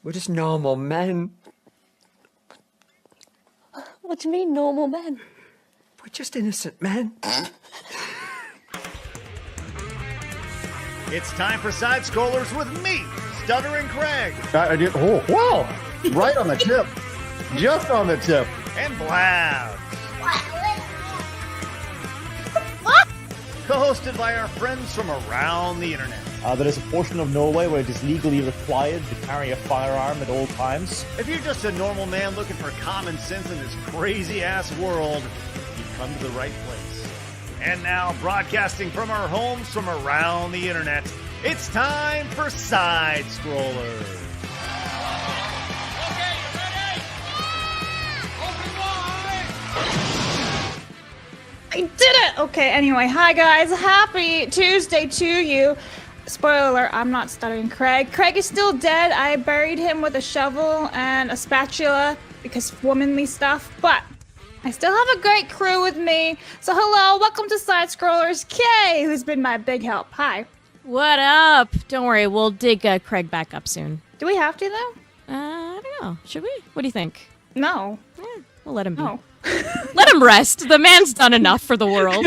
We're just normal men. What do you mean, normal men? We're just innocent men. It's time for Side Scrollers with me, Stuttering Craig. I did. Oh, wow. Right on the tip. Just on the tip. And Blabs. Co-hosted by our friends from around the internet. There is a portion of Norway where it is legally required to carry a firearm at all times. If you're just a normal man looking for common sense in this crazy-ass world, you've come to the right place. And now, broadcasting from our homes from around the internet, it's time for Side Scrollers. Okay, you ready? Open wide! I did it! Okay, anyway, hi guys. Happy Tuesday to you. Spoiler alert, I'm not Stuttering Craig. Craig is still dead. I buried him with a shovel and a spatula because womanly stuff, but I still have a great crew with me. So hello, welcome to Side Scrollers. Kay, who's been my big help. Hi. What up? Don't worry, we'll dig Craig back up soon. Do we have to though? I don't know. Should we? What do you think? No. We'll let him be. No. Let him rest. The man's done enough for the world.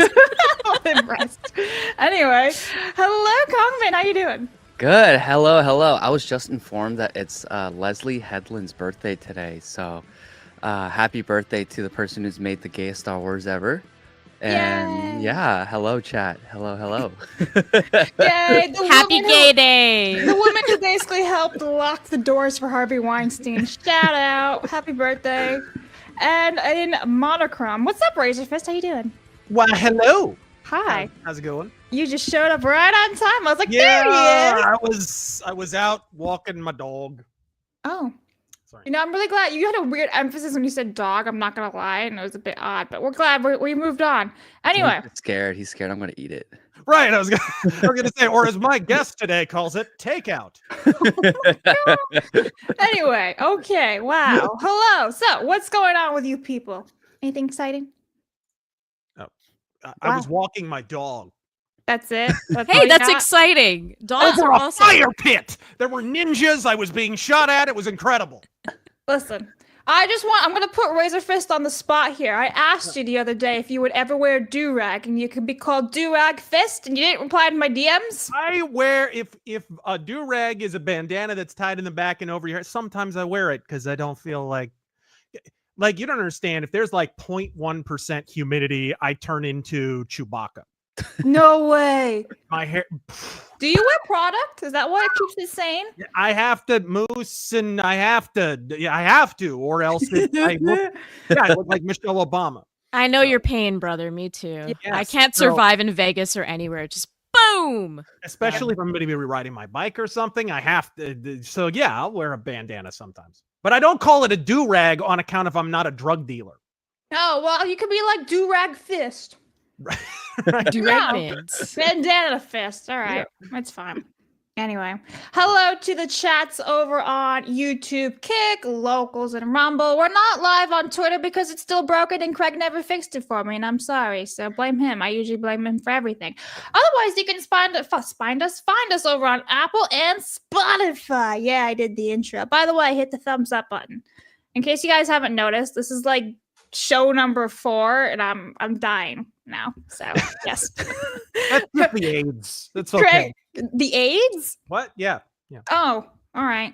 Let him rest. Anyway, hello, Kangmin. How you doing? Good. Hello. I was just informed that it's Leslie Headland's birthday today. So happy birthday to the person who's made the gayest Star Wars ever. And Yay. yeah, hello, chat. Hello. Yay, Happy Gay Day. The woman who basically helped lock the doors for Harvey Weinstein. Shout out. Happy birthday. And in monochrome. What's up, Razor Fist? How you doing? Why, hello. Hi. How's it going? You just showed up right on time. I was like, there he is. I was out walking my dog. Oh. Sorry. You know, I'm really glad. You had a weird emphasis when you said dog. I'm not going to lie. And it was a bit odd. But we're glad we moved on. Anyway. He's scared. He's scared I'm going to eat it. Right. I was gonna say, or as my guest today calls it, takeout. Anyway. Okay. Wow. Hello. So what's going on with you people? Anything exciting? I was walking my dog. That's it? Hey, that's exciting. Dogs Over are a awesome. fire pit. There were ninjas. I was being shot at. It was incredible. Listen, I'm going to put Razor Fist on the spot here. I asked you the other day if you would ever wear a do-rag and you could be called Do-Rag Fist and you didn't reply to my DMs. I wear, if a do-rag is a bandana that's tied in the back and over your head, sometimes I wear it because I don't feel like you don't understand. If there's like 0.1% humidity, I turn into Chewbacca. No way. My hair. Do you wear product? Is that what keeps it sane? I have to moose, and I have to, or else I look like Michelle Obama. I know your pain, brother. Me too. Yes. I can't survive in Vegas or anywhere. Just boom. Especially if I'm going to be riding my bike or something. I have to. So yeah, I'll wear a bandana sometimes. But I don't call it a do-rag on account of I'm not a drug dealer. Oh, well, you could be like Do-Rag Fist. Do-rag bands. Bandana Fist. All right. That's fine. Anyway, hello to the chats over on YouTube, Kick, Locals, and Rumble. We're not live on Twitter because it's still broken and Craig never fixed it for me, and I'm sorry. So blame him. I usually blame him for everything. Otherwise, you can find us over on Apple and Spotify. Yeah, I did the intro. By the way, hit the thumbs up button. In case you guys haven't noticed, this is like show number 4, and I'm dying now. So yes. That's just the AIDS. That's okay. The AIDS? What? Yeah. Oh, all right.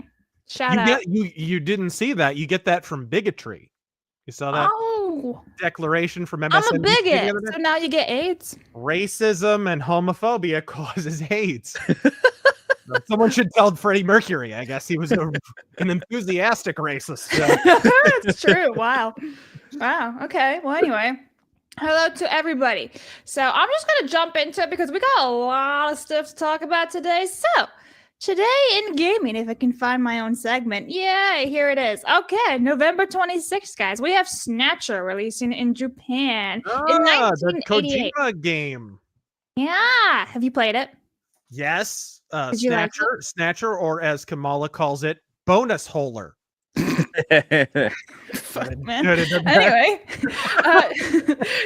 Shout out. You didn't see that. You get that from bigotry. You saw that declaration from MSNBC. I'm a bigot, so now you get AIDS. Racism and homophobia causes AIDS. Someone should tell Freddie Mercury. I guess he was an enthusiastic racist. So. It's true. Wow. Okay. Well, anyway. Hello to everybody. So I'm just going to jump into it because we got a lot of stuff to talk about today. So today in gaming, if I can find my own segment. Yeah, here it is. Okay, November 26th, guys. We have Snatcher releasing in Japan in 1988. The Kojima game. Yeah. Have you played it? Yes. Did you like it? Snatcher, or as Kamala calls it, bonus holer. Fuck, man. Good, it doesn't matter. Anyway,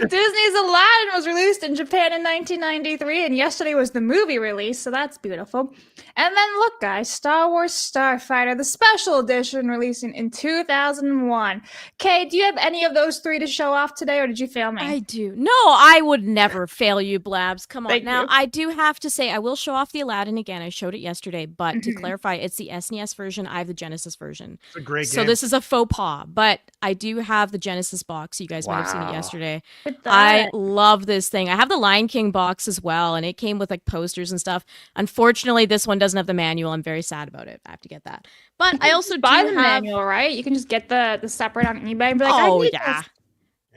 Disney's Aladdin was released in Japan in 1993, and yesterday was the movie release, so that's beautiful. And then look, guys, Star Wars Starfighter, the special edition, releasing in 2001. Kay, do you have any of those three to show off today, or did you fail me? I do. No, I would never fail you, Blabs. Come on. Thank Now, you. I do have to say, I will show off the Aladdin again. I showed it yesterday, but to clarify, it's the SNES version. I have the Genesis version. It's a great So game. this is a faux pas, but I do have the Genesis box. You guys might have seen it yesterday. With I that. love this thing. I have the Lion King box as well, and it came with like posters and stuff. Unfortunately, this one doesn't have the manual. I'm very sad about it. I have to get that. But I also buy do the have... manual, right? You can just get the separate on eBay and be like, Oh I need yeah.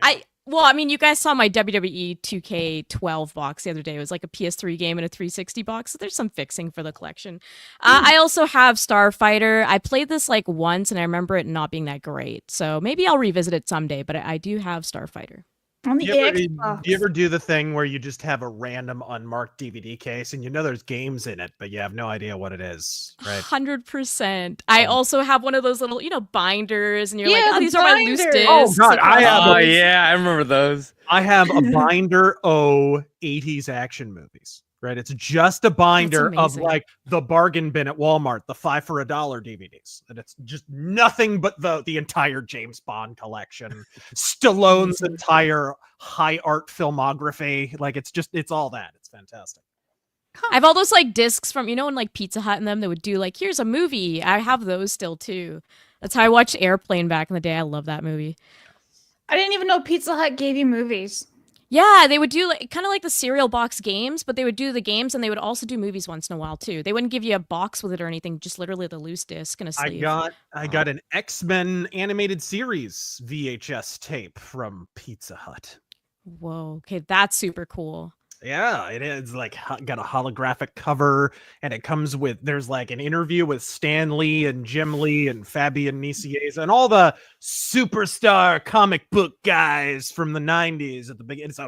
this. Well, I mean, you guys saw my WWE 2K12 box the other day. It was like a PS3 game and a 360 box. So there's some fixing for the collection. I also have Starfighter. I played this like once, and I remember it not being that great. So maybe I'll revisit it someday. But I do have Starfighter. On the Do you Xbox. ever do the thing where you just have a random unmarked DVD case and you know there's games in it, but you have no idea what it is, right? 100%. I also have one of those little, binders, and you're like, Yeah, oh, the these are my loose binders. discs. Oh, God, I have Oh those. yeah, I remember those. I have a binder 80s action movies, right? It's just a binder of amazing. like the bargain bin at Walmart, the 5 for $1 DVDs. And it's just nothing but the entire James Bond collection, Stallone's entire high art filmography. Like it's all that. It's fantastic. I have all those like discs from, in like Pizza Hut and them that would do like, here's a movie. I have those still too. That's how I watched Airplane back in the day. I love that movie. I didn't even know Pizza Hut gave you movies. Yeah, they would do like kind of like the cereal box games, but they would do the games and they would also do movies once in a while too. They wouldn't give you a box with it or anything, just literally the loose disc and a sleeve. I got an X-Men animated series VHS tape from Pizza Hut. Whoa, okay, that's super cool. Yeah, it is like got a holographic cover, and it comes with there's like an interview with Stan Lee and Jim Lee and Fabian Nicieza and all the superstar comic book guys from the 90s at the beginning. It's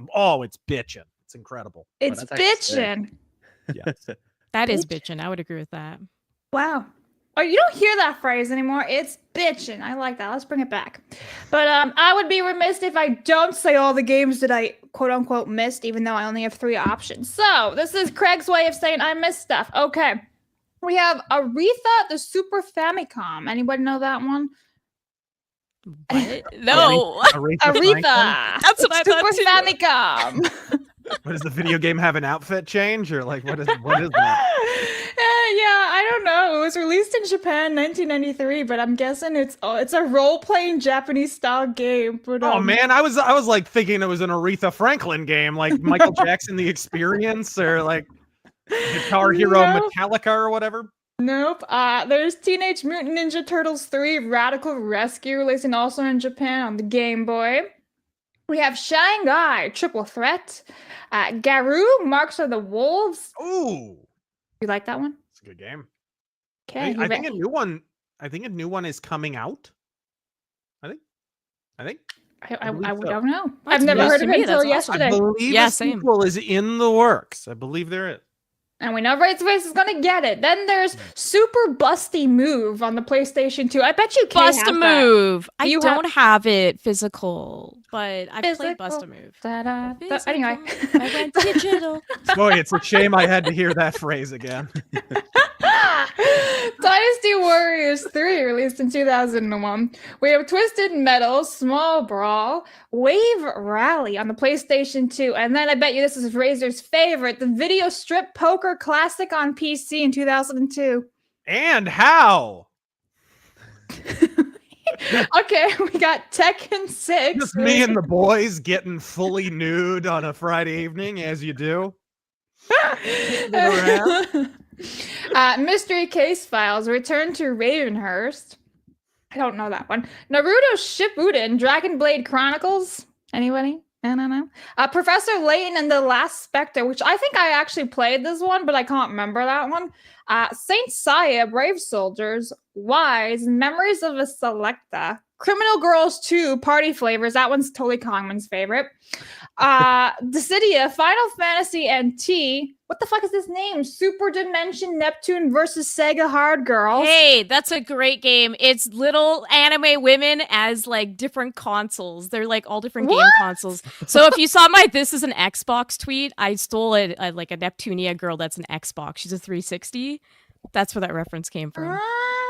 bitching. It's incredible. It's that's actually sick. bitchin'. Yeah. That is bitchin'. I would agree with that. Wow. Oh, you don't hear that phrase anymore. It's bitchin'. I like that. Let's bring it back. But I would be remiss if I don't say all the games that I quote unquote missed, even though I only have 3 options. So this is Craig's way of saying I missed stuff. Okay. We have Aretha, the Super Famicom. Anybody know that one? What? No. Aretha. That's what I thought too. Super Famicom. What does the video game have an outfit change or like what is that? Yeah, I don't know. It was released in Japan 1993, but I'm guessing it's a role-playing Japanese style game. But, Oh man, I was like thinking it was an Aretha Franklin game, like Michael Jackson The Experience or like Guitar Hero No. Metallica or whatever. Nope. There's Teenage Mutant Ninja Turtles 3 Radical Rescue, releasing also in Japan on the Game Boy. We have Shanghai Triple Threat, Garou Marks of the Wolves. Ooh, You like that one? it's a good game. Okay. I think a new one. I think a new one is coming out. I think. I believe so. don't know. That's I've never news heard to of me. it until That's awesome. I yesterday. believe Yeah, a same. sequel is in the works. I believe there is. And we know Ray's Face is gonna get it. Then there's Super Busty Move on the PlayStation 2. I bet you can't Bust a Move. I You don't have it physical, but I've played Bust a Move. Anyway. Physical. I went digital. Boy, it's a shame I had to hear that phrase again. Dynasty Warriors 3, released in 2001. We have Twisted Metal, Small Brawl, Wave Rally on the PlayStation 2. And then I bet you this is Razor's favorite, the Video Strip Poker Classic on PC in 2002. And how? Okay, we got Tekken 6. Just me and the boys getting fully nude on a Friday evening, as you do. Mystery Case Files, Return to Ravenhurst. I don't know that one. Naruto Shippuden, Dragon Blade Chronicles. Anybody? I don't know. Professor Layton and the Last Spectre, which I think I actually played this one, but I can't remember that one. Saint Seiya, Brave Soldiers, Wise, Memories of a Selecta, Criminal Girls 2 Party Flavors. That one's totally Kangmin's favorite. Dissidia, Final Fantasy NT. What the fuck is this name? Super Dimension Neptune versus Sega Hard Girls. Hey, that's a great game. It's little anime women as like different consoles. They're like all different game consoles. So if you saw my "This is an Xbox" tweet, I stole like a Neptunia girl that's an Xbox. She's a 360. That's where that reference came from.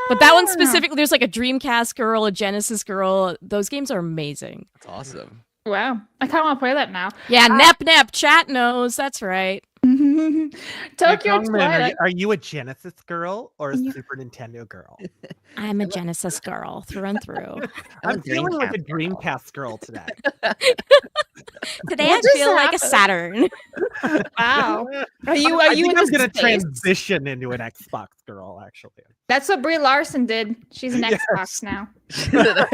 But that one specifically, there's like a Dreamcast girl, a Genesis girl. Those games are amazing. That's awesome. Wow. I kind of want to play that now. Yeah, Nep, chat knows. That's right. Tokyo Kangmin, Twilight. are you a Genesis girl or a Super Nintendo girl? I'm a Genesis girl through and through. I'm feeling like a Dreamcast girl today. Today I feel like a Saturn. Wow. Are you I think in I'm the gonna space? transition into an Xbox girl, actually. That's what Brie Larson did. She's an Xbox now. Like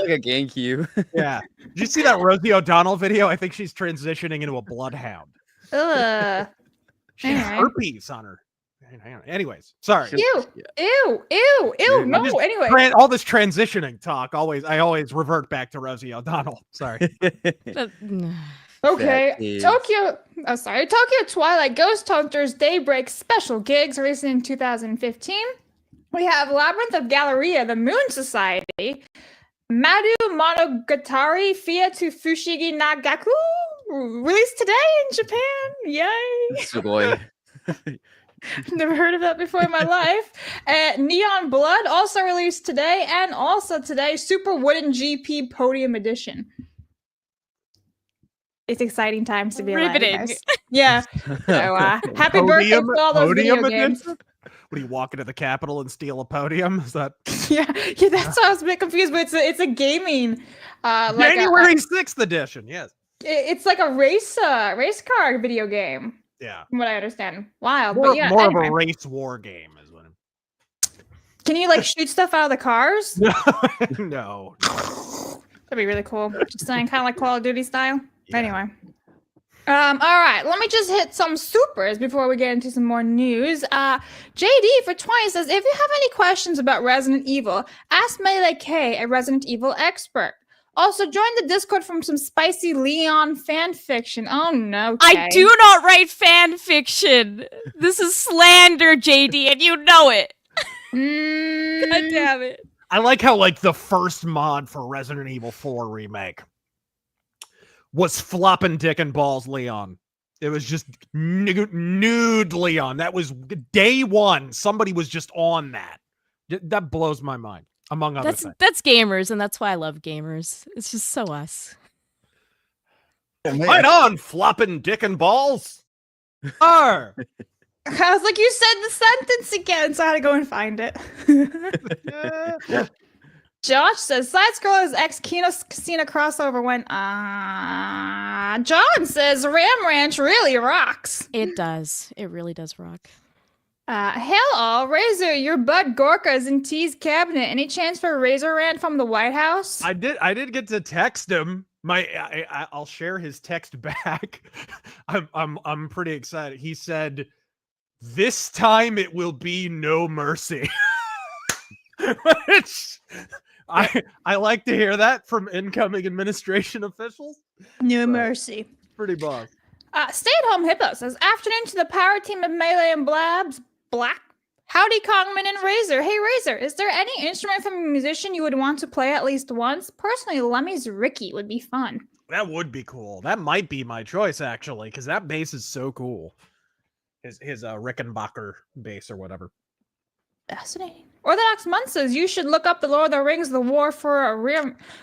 a GameCube. Yeah. Did you see that Rosie O'Donnell video? I think she's transitioning into a bloodhound. Ugh. She has Anyway. herpes on her. Anyways, sorry. Ew. No, Just anyway. all this transitioning talk, I always revert back to Rosie O'Donnell. Sorry. Okay. Tokyo Twilight Ghost Hunters Daybreak special gigs released in 2015. We have Labyrinth of Galleria, The Moon Society, Madu Monogatari Fia to Fushigi Nagaku, released today in Japan. Yay! Sugoi. Never heard of that before in my life. Neon Blood, also released today, and also today, Super Wooden GP Podium Edition. It's exciting times to be Riveting. alive. Guys. Yeah. So, happy birthday to all those video games. What do you walk into the Capitol and steal a podium? Is that Yeah, that's why I was a bit confused, but it's a gaming January 6th edition? Yes. It's like a race car video game, Yeah. from what I understand. Wild, More, but yeah. more Anyway. of a race war game is what Can you like shoot stuff out of the cars? No. That'd be really cool. Just saying, kind of like Call of Duty style. Yeah. Anyway. All right, let me just hit some supers before we get into some more news. JD for 20 says, if you have any questions about Resident Evil, ask Melee K, a Resident Evil expert. Also, join the Discord from some spicy Leon fan fiction. Oh no, Kay. I do not write fan fiction. This is slander, JD, and you know it. God damn it. I like how like the first mod for Resident Evil 4 remake was flopping dick and balls Leon. It was just nude Leon. That was day one. Somebody was just on that. That blows my mind, among other things. That's gamers, and that's why I love gamers. It's just so us. Right on, flopping dick and balls. Arr. I was like, you said the sentence again, so I had to go and find it. Josh says, Side Scrollers X Casino crossover when John says Ram Ranch really rocks. It does. It really does rock. Hello, Razor, your bud Gorka is in T's cabinet. Any chance for a Razor rant from the White House? I did get to text him. I'll share his text back. I'm pretty excited. He said, "This time it will be no mercy." Which I like to hear that from incoming administration officials. No mercy. Pretty boss. Stay-at-home Hippo says, afternoon to the power team of Melee and Blabs. Black. Howdy, Kangmin and Razor. Hey, Razor, is there any instrument from a musician you would want to play at least once? Personally, Lemmy's Ricky would be fun. That would be cool. That might be my choice, actually, because that bass is so cool. His Rickenbacker bass or whatever. Fascinating. Orthodox Month says, you should look up the Lord of the Rings, The War for a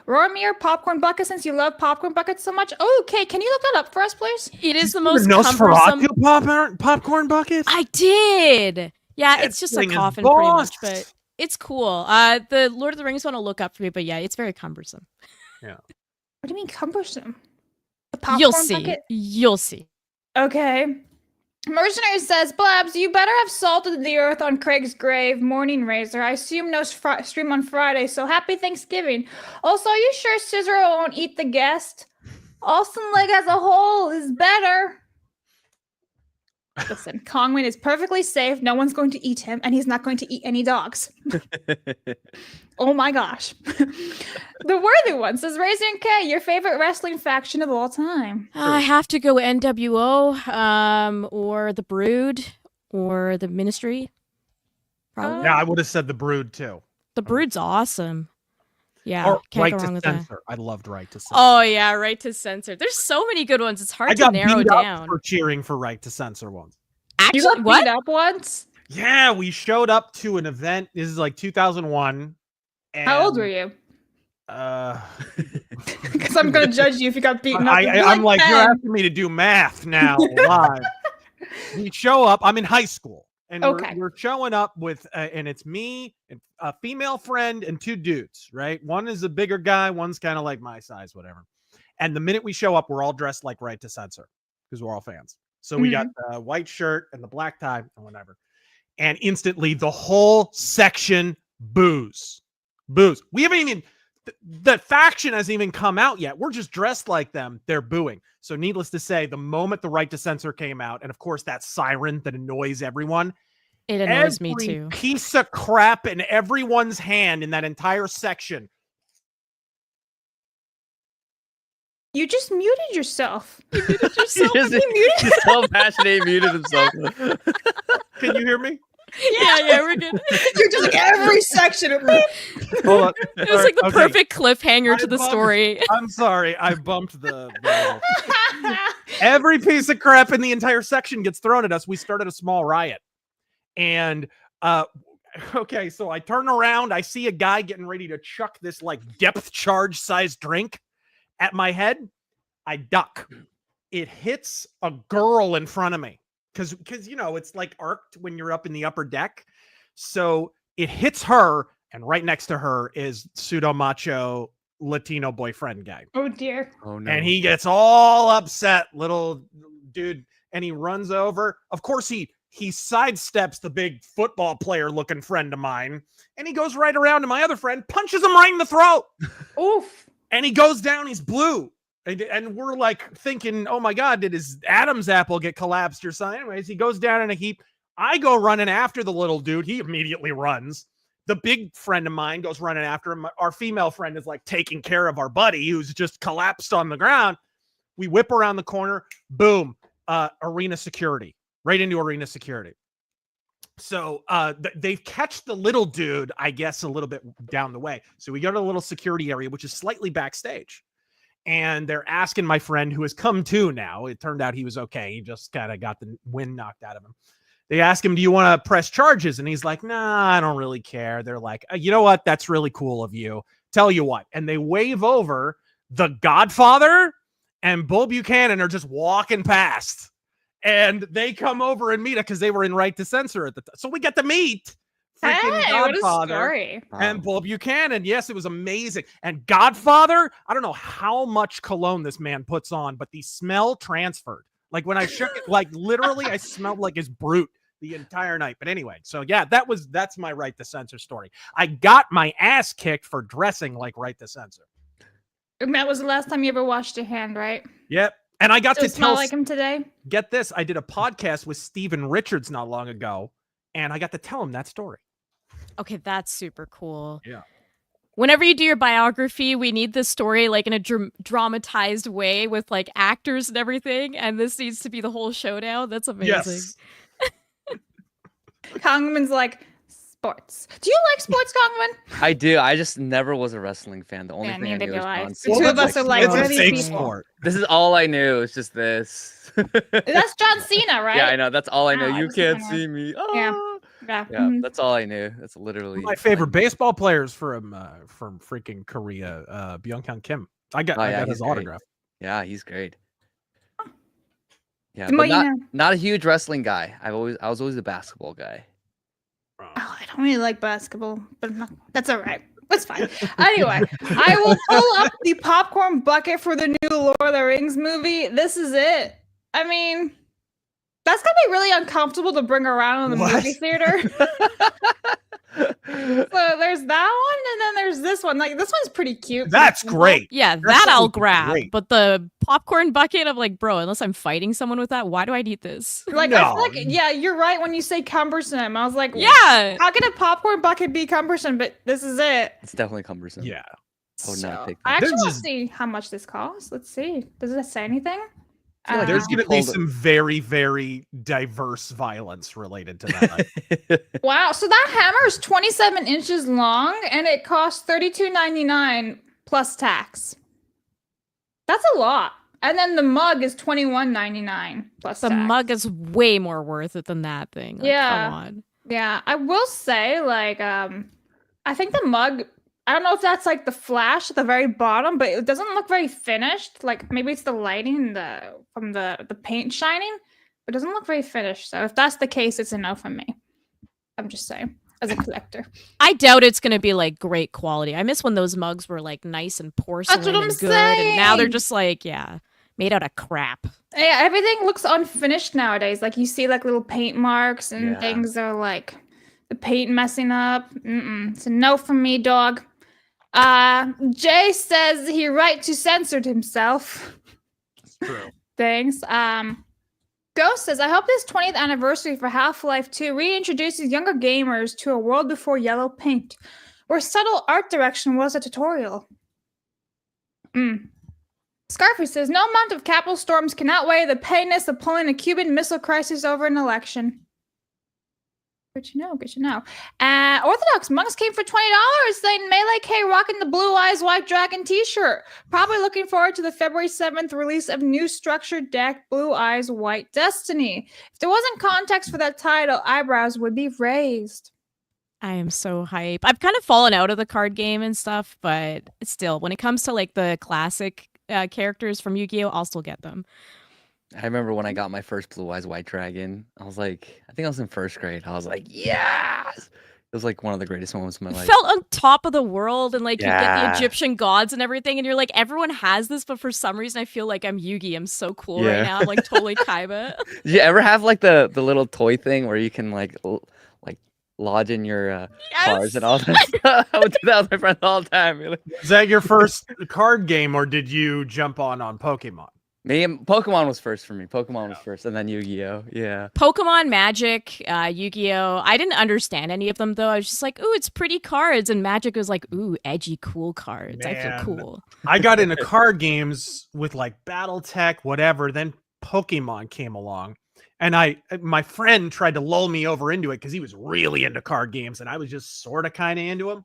Rormir popcorn bucket since you love popcorn buckets so much. Okay, can you look that up for us, please? It is the most Nosferatu cumbersome... popcorn bucket? I did! Yeah, That it's just a thing is coffin pretty much, boss. but it's cool. The Lord of the Rings one I'll look up for me, but yeah, it's very cumbersome. Yeah. What do you mean cumbersome? The popcorn You'll see. bucket? You'll see. Okay. Mercenary says, Blabs, you better have salted the earth on Craig's grave. Morning, Razor. I assume no stream on Friday, so happy Thanksgiving. Also, are you sure Cicero won't eat the guest? Austin Leg as a whole is better. Listen, Kangmin is perfectly safe. No one's going to eat him, and he's not going to eat any dogs. Oh my gosh. The Worthy One says, Razor K, your favorite wrestling faction of all time. I have to go NWO, or the Brood, or the Ministry. Probably. Yeah, I would have said the Brood too. The Brood's awesome. Yeah, Or can't Right go to wrong with that. Censor. I loved Right to Censor. Oh yeah, Right to Censor. There's so many good ones. It's hard I to got narrow beat up down. for cheering for Right to Censor once. You Actually, got what? beat up once? Yeah, we showed up to an event. This is like 2001. How old were you? Uh, Because I'm going to judge you if you got beaten up. I'm like, 10. you're asking me to do math now live. We show up. I'm in high school, and we're showing up with, and it's me, and a female friend, and 2 dudes. Right, one is a bigger guy, one's kind of like my size, whatever. And the minute we show up, we're all dressed like Right to Censor because we're all fans. So we got the white shirt and the black tie and whatever. And instantly, the whole section boos. We haven't even. The faction hasn't even come out yet. We're just dressed like them. They're booing. So needless to say, the moment the Right to Censor came out, and of course that siren that annoys everyone. It annoys me too. Piece of crap in everyone's hand in that entire section. You just muted yourself. He just so passionate, he muted himself. Can you hear me? Yeah, we're good. You're just like every section of Hold on. It was like the perfect cliffhanger to the story. I'm sorry, I bumped the every piece of crap in the entire section gets thrown at us. We started a small riot. And okay, so I turn around, I see a guy getting ready to chuck this like depth charge sized drink at my head. I duck. It hits a girl in front of me. Because you know, it's like arced when you're up in the upper deck. So it hits her, and right next to her is pseudo macho Latino boyfriend guy. Oh dear. Oh no. And he gets all upset, little dude, and he runs over. Of course, he sidesteps the big football player looking friend of mine, and he goes right around to my other friend, punches him right in the throat. Oof. And he goes down, he's blue. And we're like thinking, oh my God, did his Adam's apple get collapsed or something? Anyways, he goes down in a heap. I go running after the little dude. He immediately runs. The big friend of mine goes running after him. Our female friend is like taking care of our buddy who's just collapsed on the ground. We whip around the corner. Boom. Arena security. Right into arena security. So they catch the little dude, I guess, a little bit down the way. So we go to a little security area, which is slightly backstage. And they're asking my friend, who has come to now. It turned out he was okay. He just kind of got the wind knocked out of him. They ask him, do you want to press charges? And he's like, nah, I don't really care. They're like, you know what? That's really cool of you. Tell you what. And they wave over the Godfather and Bull Buchanan are just walking past. And they come over and meet us because they were in Right to Censor at the time. So we get to meet freaking Godfather and Bull Buchanan. Yes, it was amazing. And Godfather, I don't know how much cologne this man puts on, but the smell transferred. Like when I shook it, like literally I smelled like his brute the entire night. But anyway, so yeah, that's my Right to Censor story. I got my ass kicked for dressing like Right to Censor. And that was the last time you ever washed your hand, right? Yep. And I got to smell tell like him today. Get this, I did a podcast with Steven Richards not long ago, and I got to tell him that story. Okay, that's super cool. Yeah. Whenever you do your biography, we need this story like in a dramatized way with like actors and everything, and this needs to be the whole showdown. That's amazing. Yes. Kangman's like, sports. Do you like sports, Kangman? I do. I just never was a wrestling fan. The only thing I neither knew do was I. John The Cena. two of us are like, it's what a are these fake people? sport. This is all I knew. It's just this. That's John Cena, right? Yeah, I know. That's all I know. Wow, I You was can't thinking see me. Oh. Yeah. Yeah. Yeah, that's all I knew. That's literally My favorite baseball players from freaking Korea, Byung-hyun Kim. I got his great. autograph. Yeah, he's great. Yeah, Well, but you know. not a huge wrestling guy. I was always a basketball guy. Oh, I don't really like basketball, but no, that's all right. That's fine. Anyway, I will pull up the popcorn bucket for the new Lord of the Rings movie. This is it. I mean, that's gonna be really uncomfortable to bring around in the movie theater. So there's that one, and then there's this one. Like this one's pretty cute. That's pretty simple. great. Yeah, That that I'll sounds grab. great. But the popcorn bucket, I'm like, bro, unless I'm fighting someone with that, why do I need this? Like I feel No. like yeah, you're right when you say cumbersome. I was like, Yeah. how can a popcorn bucket be cumbersome? But this is it. It's definitely cumbersome. Yeah. I would not So, take I that. actually There's want to just- see how much this costs. Let's see. Does it say anything? feel like There's if you going to be pulled it- some very, very diverse violence related to that. Wow. So that hammer is 27 inches long, and it costs $32.99 plus tax. That's a lot. And then the mug is $21.99 plus The tax. mug is way more worth it than that thing. Like, Yeah. Come on. Yeah, I will say, like, I think the mug. I don't know if that's like the flash at the very bottom, but it doesn't look very finished. Like maybe it's the lighting from the paint shining, but it doesn't look very finished. So if that's the case, it's a no from me. I'm just saying, as a collector. I doubt it's gonna be like great quality. I miss when those mugs were like nice and porcelain what I'm and good, and now they're saying. just like, yeah, made out of crap. Yeah, everything looks unfinished nowadays. Like you see like little paint marks and Yeah. things are like the paint messing up. It's a no from me, dog. Jay says he right to censored himself. True. Thanks. Ghost says, I hope this 20th anniversary for Half-Life 2 reintroduces younger gamers to a world before yellow paint, where subtle art direction was a tutorial. Scarface says, no amount of capital storms can outweigh the painless of pulling a Cuban Missile Crisis over an election. Good to know, good to know. Orthodox Monks came for $20 saying Melee K rocking the Blue Eyes White Dragon t-shirt. Probably looking forward to the February 7th release of new structured deck Blue Eyes White Destiny. If there wasn't context for that title, eyebrows would be raised. I am so hype. I've kind of fallen out of the card game and stuff, but still, when it comes to like the classic characters from Yu-Gi-Oh, I'll still get them. I remember when I got my first Blue Eyes White Dragon. I was like, I think I was in first grade. I was like, yes! It was like one of the greatest moments of my It life. felt on top of the world, and like you get the Yeah. Egyptian gods and everything, and you're like, everyone has this, but for some reason I feel like I'm Yugi. I'm so cool Yeah. right now. I'm like totally Kaiba. Did you ever have like the little toy thing where you can like lodge in your cars and all that stuff? I would do that with my friends all the time. Really. Is that your first card game, or did you jump on Pokemon? Me and Pokemon was first for me. Pokemon was first, and then Yu-Gi-Oh. Yeah. Pokemon, Magic, Yu-Gi-Oh. I didn't understand any of them though. I was just like, ooh, it's pretty cards, and Magic was like, ooh, edgy, cool cards. I feel Man. cool. I got into card games with like BattleTech, whatever. Then Pokemon came along, and my friend tried to lull me over into it because he was really into card games, and I was just sort of kind of into him.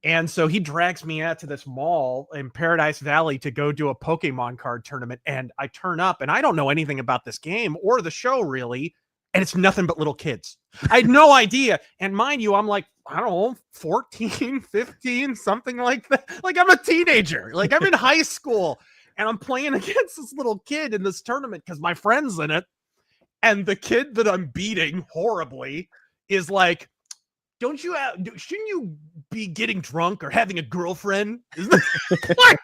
And so he drags me out to this mall in Paradise Valley to go do a Pokemon card tournament. And I turn up and I don't know anything about this game or the show really. And it's nothing but little kids. I had no idea. And mind you, I'm like, I don't know, 14, 15, something like that. Like I'm a teenager. Like I'm in high school and I'm playing against this little kid in this tournament because my friend's in it. And the kid that I'm beating horribly is like, shouldn't you be getting drunk or having a girlfriend? Like,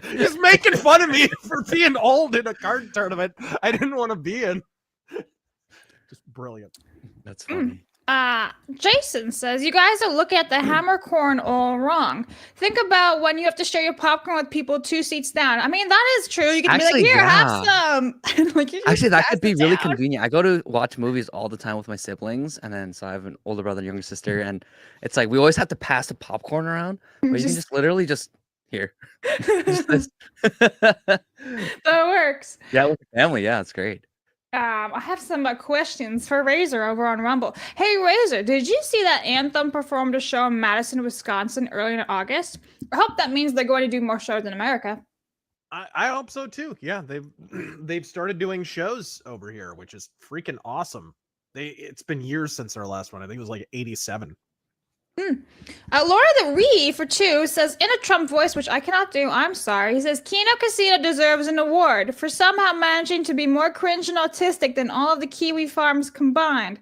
he's making fun of me for being old in a card tournament I didn't want to be in. Just brilliant. That's funny. Jason says, you guys are looking at the hammer corn all wrong. Think about when you have to share your popcorn with people 2 seats down. I mean, that is true. You can Actually, be like, here, have yeah. some. And like, you just Actually, that pass could be it really down. convenient. I go to watch movies all the time with my siblings, and then so I have an older brother and younger sister, and it's like we always have to pass the popcorn around, but you can just literally just here. Just this. That works. Yeah, with the family, yeah, it's great. I have some questions for Razor over on Rumble. Hey, Razor, did you see that Anthem performed a show in Madison, Wisconsin early in August? I hope that means they're going to do more shows in America. I hope so too. Yeah, they've started doing shows over here, which is freaking awesome. It's been years since their last one. I think it was like 87. Laura the Ree for 2 says in a Trump voice, which I cannot do, I'm sorry. He says Kino Casino deserves an award for somehow managing to be more cringe and autistic than all of the Kiwi farms combined.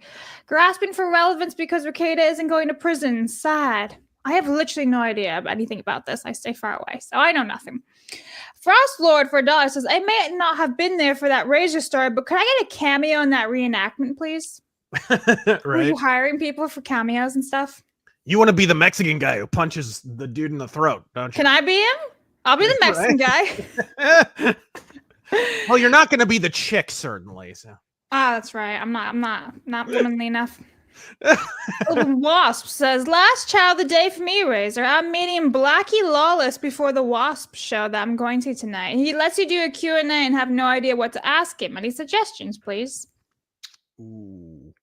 Grasping for relevance because Ricada isn't going to prison. Sad. I have literally no idea anything about this. I stay far away, so I know nothing. Frost Lord for $1 says, I may not have been there for that Razor story, but could I get a cameo in that reenactment, please? Are Right? you hiring people for cameos and stuff? You want to be the Mexican guy who punches the dude in the throat, don't you? Can I be him? I'll be the Mexican guy. Well, you're not going to be the chick, certainly. So. Ah, that's right. I'm not womanly enough. Golden Wasp says, last child of the day for me, Razor. I'm meeting Blackie Lawless before the Wasp show that I'm going to tonight. He lets you do a Q&A and have no idea what to ask him. Any suggestions, please? Ooh.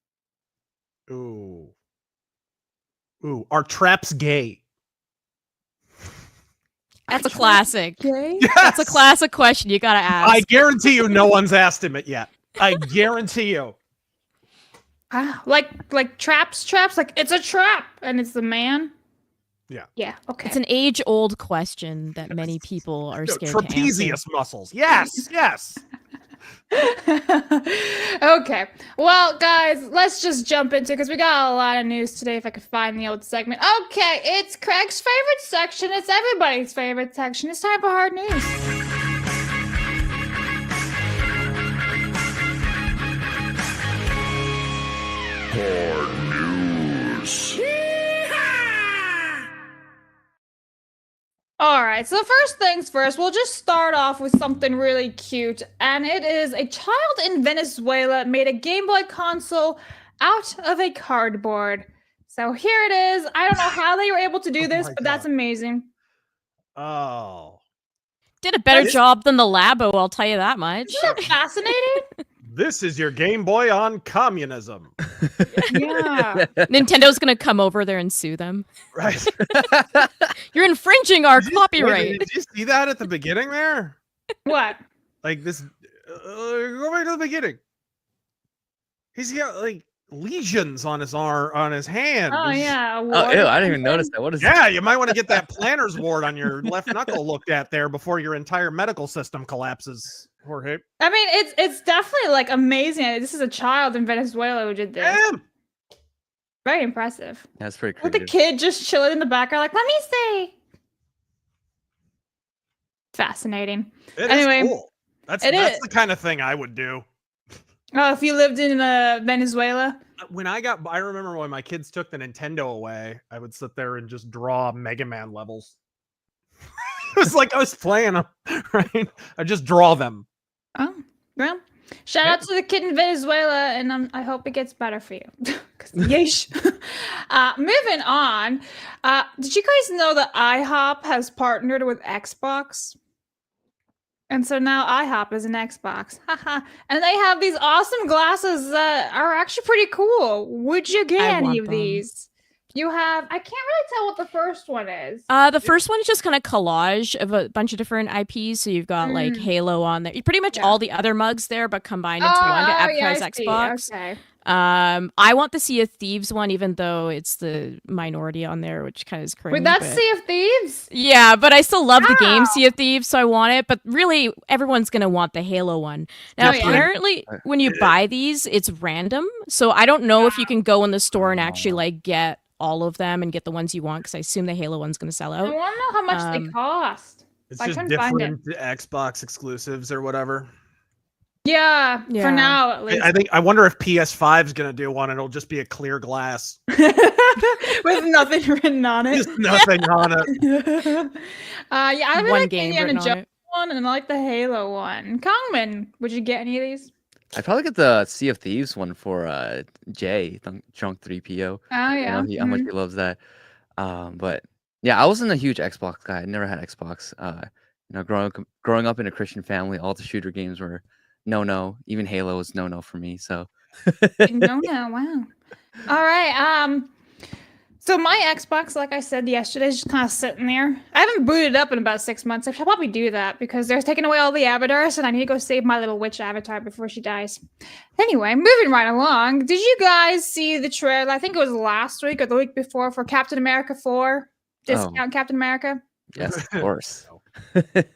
Are traps gay? That's a classic. Okay. Yes! That's a classic question you gotta ask. I guarantee you no one's asked him it yet. I guarantee you. Like traps, like it's a trap and it's the man. Yeah, okay. It's an age-old question that many people are scared to answer. Trapezius muscles. Yes. Okay. Well, guys, let's just jump into, because we got a lot of news today, if I could find the old segment. Okay, it's Craig's favorite section. It's everybody's favorite section. It's time for hard news. All right, so first things first, we'll just start off with something really cute, and it is a child in Venezuela made a Game Boy console out of a cardboard. So here it is. I don't know how they were able to do this, but that's amazing. Oh. Did a better job than the Labo, I'll tell you that much. Isn't that fascinating? This is your Game Boy on communism. Yeah. Nintendo's gonna come over there and sue them. Right. You're infringing our Wait, copyright. did you see that at the beginning there? What? Like this. Go back to the beginning. He's got like lesions on his arm, on his hand. Oh, yeah. Oh, ew, I didn't even notice that. What is Yeah, you might want to get that planner's wart on your left knuckle looked at there before your entire medical system collapses, Jorge. I mean, it's definitely like amazing. This is a child in Venezuela who did this. Damn. Very impressive. That's pretty With creative. the kid just chilling in the background, like, let me see. Fascinating. It Anyway, is cool. That's the kind of thing I would do. Oh, if you lived in Venezuela? I remember when my kids took the Nintendo away, I would sit there and just draw Mega Man levels. It was like I was playing them, right? I just draw them. Oh, well. Shout out to the kid in Venezuela, and I hope it gets better for you. Yeesh. Moving on. Did you guys know that IHOP has partnered with Xbox? And so now IHOP is an Xbox. And they have these awesome glasses that are actually pretty cool. Would you get any of these? You have, I can't really tell what the first one is. The first one is just kind of collage of a bunch of different IPs. So you've got like Halo on there. Pretty much all the other mugs there, but combined into one to advertise Xbox. Okay. I want the Sea of Thieves one, even though it's the minority on there, which kind of is crazy. Wait, that's Sea of Thieves? Yeah, but I still love the game Sea of Thieves, so I want it. But really, everyone's going to want the Halo one. Now, apparently, when you buy these, it's random. So I don't know if you can go in the store and actually like get all of them and get the ones you want, because I assume the Halo one's going to sell out. I want to know how much they cost. It's I just couldn't find it. different Xbox exclusives or whatever. Yeah, for now at least. I wonder if PS5 is gonna do one. It'll just be a clear glass with nothing written on it. Just nothing on it. Yeah, I really One like the game Indiana written on Jones it. one, and I like the Halo one. Kangmin, would you get any of these? I'd probably get the Sea of Thieves one for Jay, Drunk 3PO. Oh yeah, I know how much he loves that. But yeah, I wasn't a huge Xbox guy. I never had Xbox. Growing up in a Christian family, all the shooter games were no. Even Halo was no for me. So no, wow. All right. So my Xbox, like I said yesterday, is just kind of sitting there. I haven't booted it up in about 6 months. I should probably do that because they're taking away all the avatars, and I need to go save my little witch avatar before she dies. Anyway, moving right along. Did you guys see the trailer? I think it was last week or the week before for Captain America 4. Discount Captain America. yes, of course.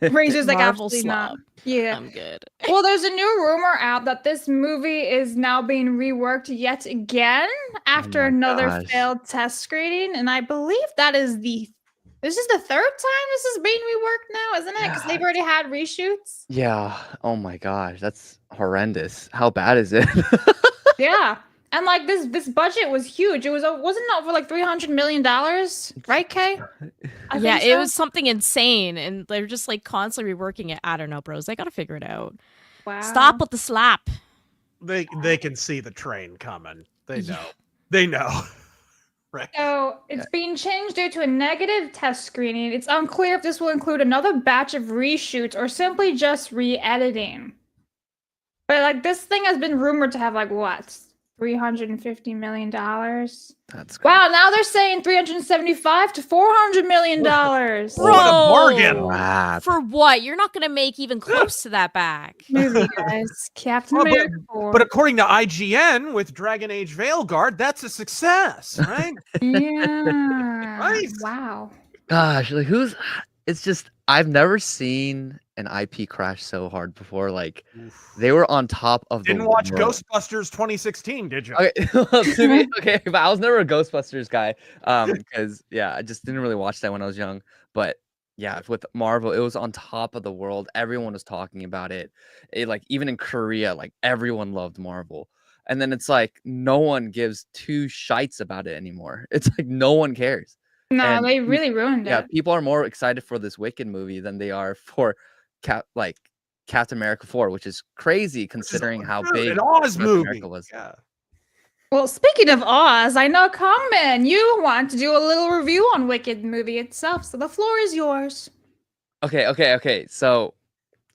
Razor's like Marvel absolutely slob. not. Yeah. I'm good. Well, there's a new rumor out that this movie is now being reworked yet again after another failed test screening, and I believe this is the third time this is being reworked now, isn't it? Because they've already had reshoots. Yeah. Oh my gosh, that's horrendous. How bad is it? Yeah. And like this budget was huge. It wasn't it over like $300 million, right, Kay? I Yeah, think it so. was something insane, and they're just like constantly reworking it. I don't know, bros. They gotta figure it out. Wow. Stop with the slap. They can see the train coming. They know. Yeah. They know. Right. So it's being changed due to a negative test screening. It's unclear if this will include another batch of reshoots or simply just re-editing. But like this thing has been rumored to have like what? $350 million. That's Wow, now they're saying $375 to $400 million. What a bargain. Wow. For what? You're not gonna make even close to that back. Movie guys, Captain Well, America 4. But according to IGN with Dragon Age Veilguard, that's a success, right? yeah, Right. wow. Gosh, like it's just I've never seen an IP crash so hard before. Like they were on top of the Didn't watch world. Ghostbusters 2016, did you? Okay, well, to me, okay, but I was never a Ghostbusters guy, because yeah, I just didn't really watch that when I was young. But yeah, with Marvel, it was on top of the world. Everyone was talking about it. Like even in Korea, like everyone loved Marvel. And then it's like no one gives two shites about it anymore. It's like no one cares. No, And they really ruined Yeah, it. people are more excited for this Wicked movie than they are for Captain America 4, which is crazy considering how big an Oz Captain movie. America was. Yeah. Well, speaking of Oz, I know Kangmin, you want to do a little review on Wicked movie itself, so the floor is yours. Okay. So,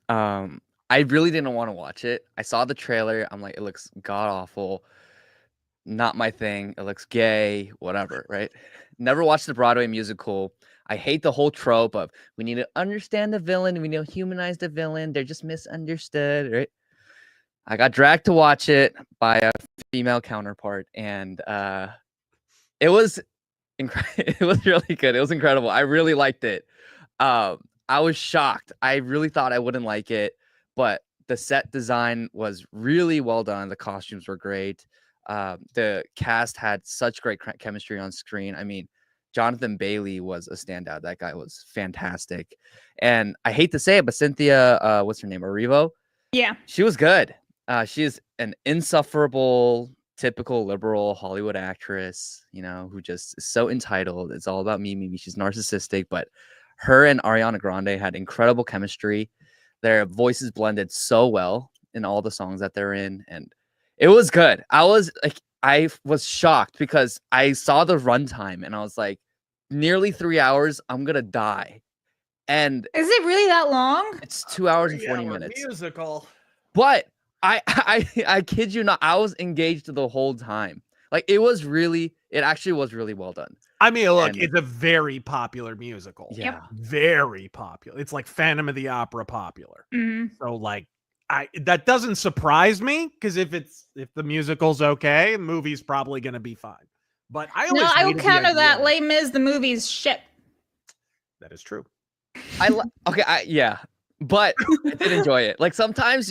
I really didn't want to watch it. I saw the trailer. I'm like, it looks god awful. Not my thing. It looks gay, whatever, right? Never watched the Broadway musical. I hate the whole trope of we need to understand the villain. We need to humanize the villain. They're just misunderstood, right? I got dragged to watch it by a female counterpart, and it was it was really good. It was incredible. I really liked it. I was shocked. I really thought I wouldn't like it, but the set design was really well done. The costumes were great. The cast had such great chemistry on screen. I mean, Jonathan Bailey was a standout. That guy was fantastic. And I hate to say it, but Cynthia, what's her name? Erivo? Yeah. She was good. She is an insufferable, typical liberal Hollywood actress, who just is so entitled. It's all about me. Maybe she's narcissistic, but her and Ariana Grande had incredible chemistry. Their voices blended so well in all the songs that they're in. And it was good. I was shocked because I saw the runtime and I was like, nearly 3 hours. I'm going to die. And is it really that long? It's 2 hours and 40 minutes. Musical. But I kid you not, I was engaged the whole time. Like it actually was really well done. I mean, look, it's a very popular musical. Yeah. Very popular. It's like Phantom of the Opera popular. Mhm. So like that doesn't surprise me because if the musical's okay, the movie's probably gonna be fine. But I will counter that. Les Mis, the movie's shit. That is true. But I did enjoy it. Like sometimes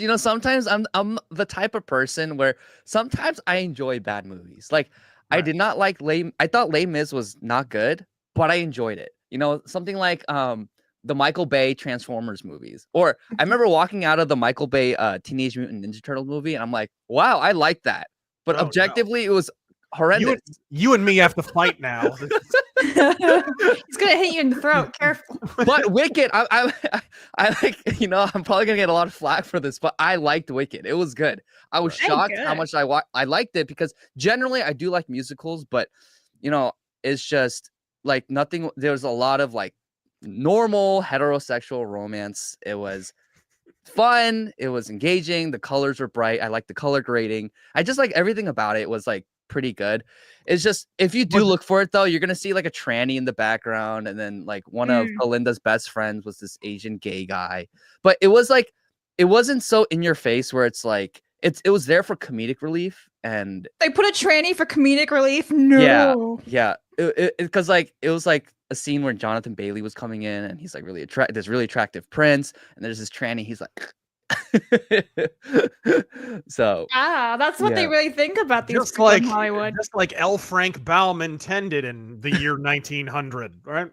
I'm the type of person where sometimes I enjoy bad movies. Like right. I did not like I thought Les Mis was not good, but I enjoyed it. Something like the Michael Bay Transformers movies. Or I remember walking out of the Michael Bay Teenage Mutant Ninja Turtles movie and I'm like, wow, I like that. But objectively, it was horrendous. You and me have to fight now. It's gonna hit you in the throat. Careful. But Wicked, I like. I'm probably gonna get a lot of flack for this, but I liked Wicked. It was good. I was shocked how much I liked it because generally I do like musicals, but it's just like nothing. There's a lot of like normal heterosexual romance. It was fun. It was engaging. The colors were bright. I like the color grading. I just like everything about it was like pretty good. It's just if you do look for it though, you're gonna see like a tranny in the background, and then like one of Belinda's best friends was this Asian gay guy. But it was like it wasn't so in your face where it's like it was there for comedic relief, and they put a tranny for comedic relief. No, yeah, because like it was like a scene where Jonathan Bailey was coming in, and he's like this really attractive prince, and there's this tranny. He's like. So that's what they really think about these just people like in Hollywood. Just like L. Frank Baum intended in the year 1900, right?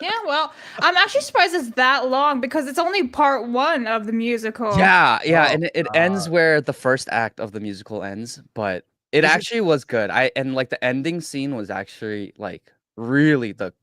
Yeah, well, I'm actually surprised it's that long because it's only part one of the musical. Yeah, Oh, and it ends where the first act of the musical ends, but it Is it- actually was good. And like the ending scene was actually like really the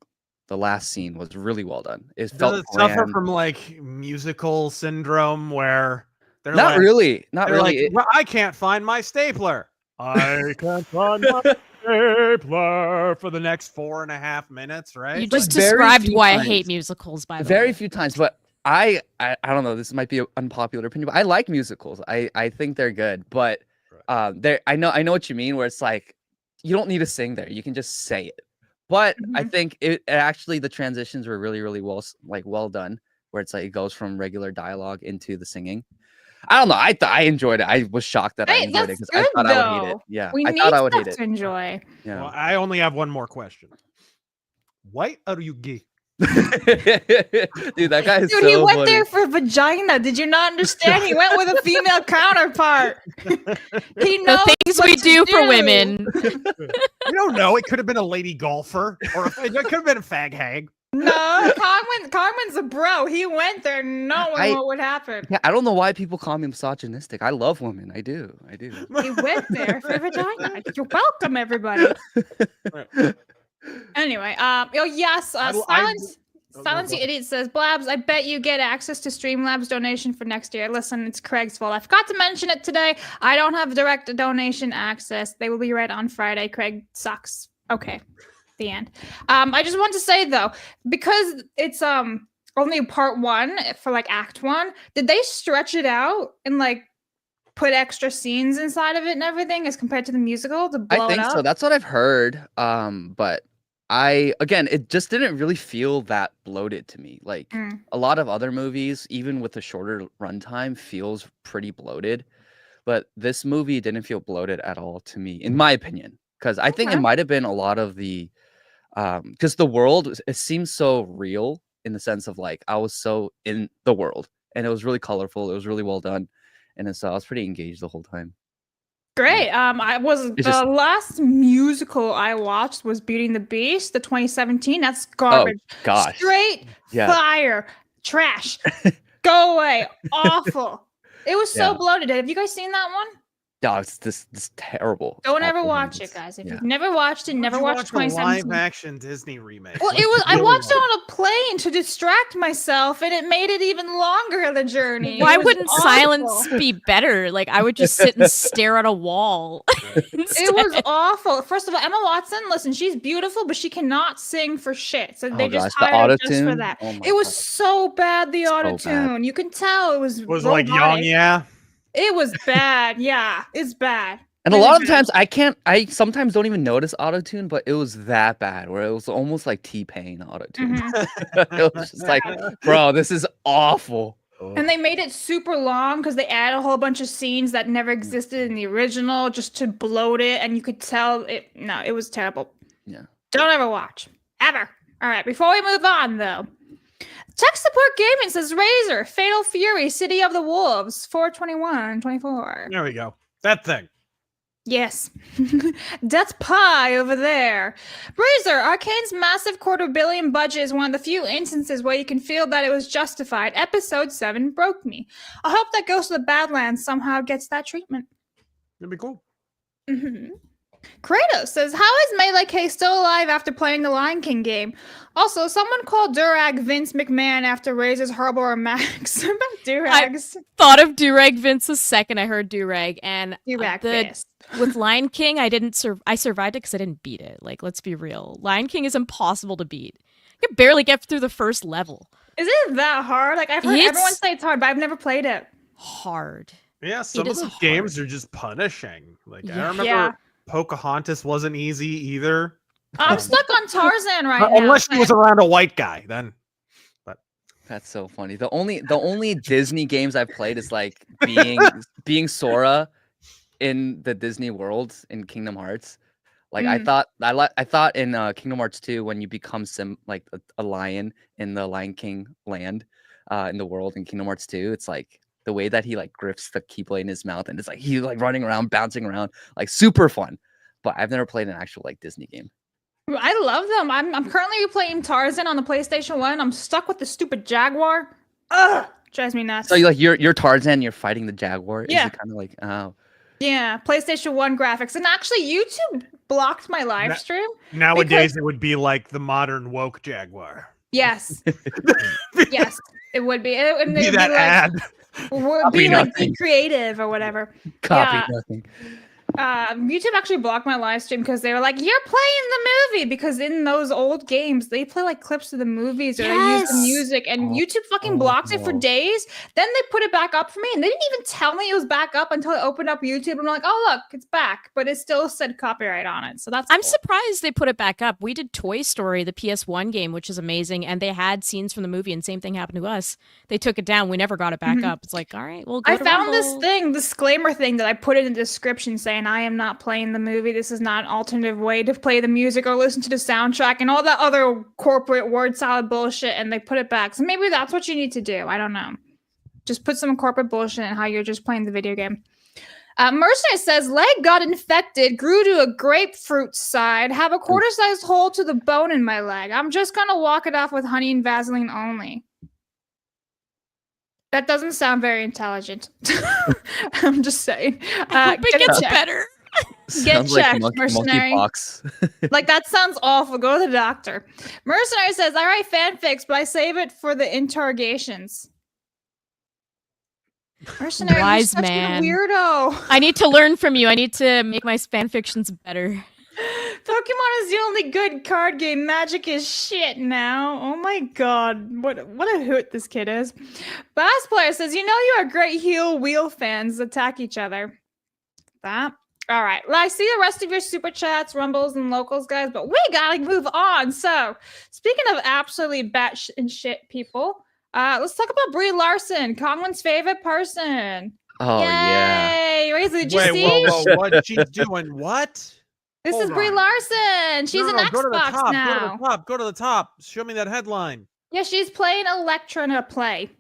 last scene was really well done. It Does felt it suffer grand. from like musical syndrome where they're Not like, really, not they're like, really. well, I can't find my stapler. I can't find my stapler for the next 4.5 minutes, right? You It's like, just very described few why I times. hate musicals, by the Very way. few times, but I don't know. This might be an unpopular opinion, but I like musicals. I think they're good, but they I know what you mean. Where it's like you don't need to sing there; you can just say it. But I Mhm. think it actually the transitions were really well done. Where it's like it goes from regular dialogue into the singing. I don't know. I enjoyed it. I was shocked that I Hey, enjoyed it that's because I good thought I would hate it. though. Yeah, We I need thought I would hate stuff it. to enjoy. Yeah. well, I only have one more question. Why are you gay? Dude, that guy is Dude, so he went funny. there for vagina. Did you not understand? He went with a female counterpart. He knows The things what we to do for women. You don't know. It could have been a lady golfer, or it could have been a fag hag. No, Carmen's a bro. He went there knowing what would happen. Yeah, I don't know why people call me misogynistic. I love women. I do. He went there for vagina. You're welcome, everybody. Anyway, oh yes, Silence You Idiot says, Blabs, I bet you get access to Streamlabs donation for next year. Listen, it's Craig's fault. I forgot to mention it today. I don't have direct donation access. They will be read on Friday. Craig sucks. Okay. The end. I just want to say though, because it's only part one for like act one, did they stretch it out and like put extra scenes inside of it and everything as compared to the musical to blow I think it up? so. That's what I've heard. But again, it just didn't really feel that bloated to me. Like a lot of other movies, even with a shorter runtime, feels pretty bloated. But this movie didn't feel bloated at all to me, in my opinion. Because I think it might have been a lot of the because the world, it seems so real in the sense of like I was so in the world and it was really colorful. It was really well done. And so I was pretty engaged the whole time. Great. The last musical I watched was Beauty and the Beast, the 2017. That's garbage. Oh gosh. Straight fire. Trash. Go away. Awful. It was so bloated. Have you guys seen that one? No, it's this terrible. Don't ever watch it, guys. If you've never watched it, never watch a 2017. live-action Disney remake. Well, it was. I watched it on a plane to distract myself, and it made it even longer the journey. Why It was wouldn't awful. silence be better? Like I would just sit and stare at a wall. It was awful. First of all, Emma Watson, listen, she's beautiful, but she cannot sing for shit. So they just the hired her just for auto-tune? that. Oh my It was God. so bad, the So auto tune. You can tell it was like young, robotic. yeah. It was bad. Yeah, it's bad. And a lot of times I sometimes don't even notice auto-tune, but it was that bad where it was almost like T-Pain auto-tune. It was just like, bro, this is awful. And they made it super long because they added a whole bunch of scenes that never existed in the original just to bloat it. And you could tell it. No, it was terrible. Yeah. Don't ever watch. Ever. All right. Before we move on, though, Tech Support Gaming says Razor, Fatal Fury, City of the Wolves, 4/21/24. There we go. That thing. Yes. That's pie over there. Razor, Arcane's massive $250 million budget is one of the few instances where you can feel that it was justified. Episode 7 broke me. I hope that Ghost of the Badlands somehow gets that treatment. That'd be cool. Kratos says, how is Melee K still alive after playing the Lion King game? Also, someone called Durag Vince McMahon after Razor's horrible remarks about Durags. Thought of Durag Vince the second I heard Durag, and Durag fist. with Lion King, I survived it because I didn't beat it. Like, let's be real. Lion King is impossible to beat. You can barely get through the first level. Is it that hard? Like, I've heard everyone say it's hard, but I've never played it. Hard. Yeah, some of those games are just punishing. Like, I remember Pocahontas wasn't easy either. I'm stuck on Tarzan right now. Unless she was around a white guy, then. But that's so funny. The only Disney games I've played is like being Sora in the Disney world in Kingdom Hearts. Like I thought in Kingdom Hearts 2 when you become like a lion in the Lion King land in the world in Kingdom Hearts 2, it's like the way that he like grips the keyblade in his mouth and it's like he's like running around, bouncing around, like super fun. But I've never played an actual like Disney game. I love them. I'm currently playing Tarzan on the PlayStation 1. I'm stuck with the stupid Jaguar. Ugh, drives me nuts. So you're Tarzan, you're fighting the Jaguar. Yeah. Is it kind of like oh Yeah, PlayStation 1 graphics. And actually, YouTube blocked my live stream. Nowadays, it would be like the modern woke Jaguar. Yes. Yes, it would be. It would Be be that like, ad. would be like be creative or whatever. copy Yeah. nothing? YouTube actually blocked my live stream because they were like, "You're playing the movie," because in those old games they play like clips of the movies or they use the Yes. music, and YouTube fucking blocked it for days. Then they put it back up for me, and they didn't even tell me it was back up until I opened up YouTube. And I'm like, "Oh look, it's back," but it still said copyright on it. So that's I'm cool. surprised they put it back up. We did Toy Story, the PS1 game, which is amazing, and they had scenes from the movie, and same thing happened to us. They took it down. We never got it back up. It's like, all right, we'll go I to found this Rumble. disclaimer thing that I put in the description saying I am not playing the movie. This is not an alternative way to play the music or listen to the soundtrack and all that other corporate word salad bullshit, and they put it back. So maybe that's what you need to do. I don't know. Just put some corporate bullshit in how you're just playing the video game. Mercenary says, leg got infected, grew to a grapefruit side, have a quarter-sized hole to the bone in my leg. I'm just gonna walk it off with honey and Vaseline only. That doesn't sound very intelligent. I'm just saying. I hope it gets checked. better. Get Sounds checked, like mercenary. monkeypox. Like, that sounds awful. Go to the doctor. Mercenary says, I write fanfics, but I save it for the interrogations. Mercenary, Wise you're such man. a weirdo. I need to learn from you. I need to make my fan fictions better. Pokemon is the only good card game. Magic is shit now. Oh my god. What a hoot this kid is. Bass Player says, you know you are great heel wheel fans attack each other. That. All right. Well, I see the rest of your super chats, rumbles, and locals, guys, but we gotta move on. So, speaking of absolutely batshit shit people, let's talk about Brie Larson, Kangmin's favorite person. Oh yeah. Yay! Razor, did you Wait, see? whoa, what? She's doing what? This Hold is Brie on. Larson. She's an go to the Xbox top, now. Go to the top. Show me that headline. Yeah, she's playing Electra in a play.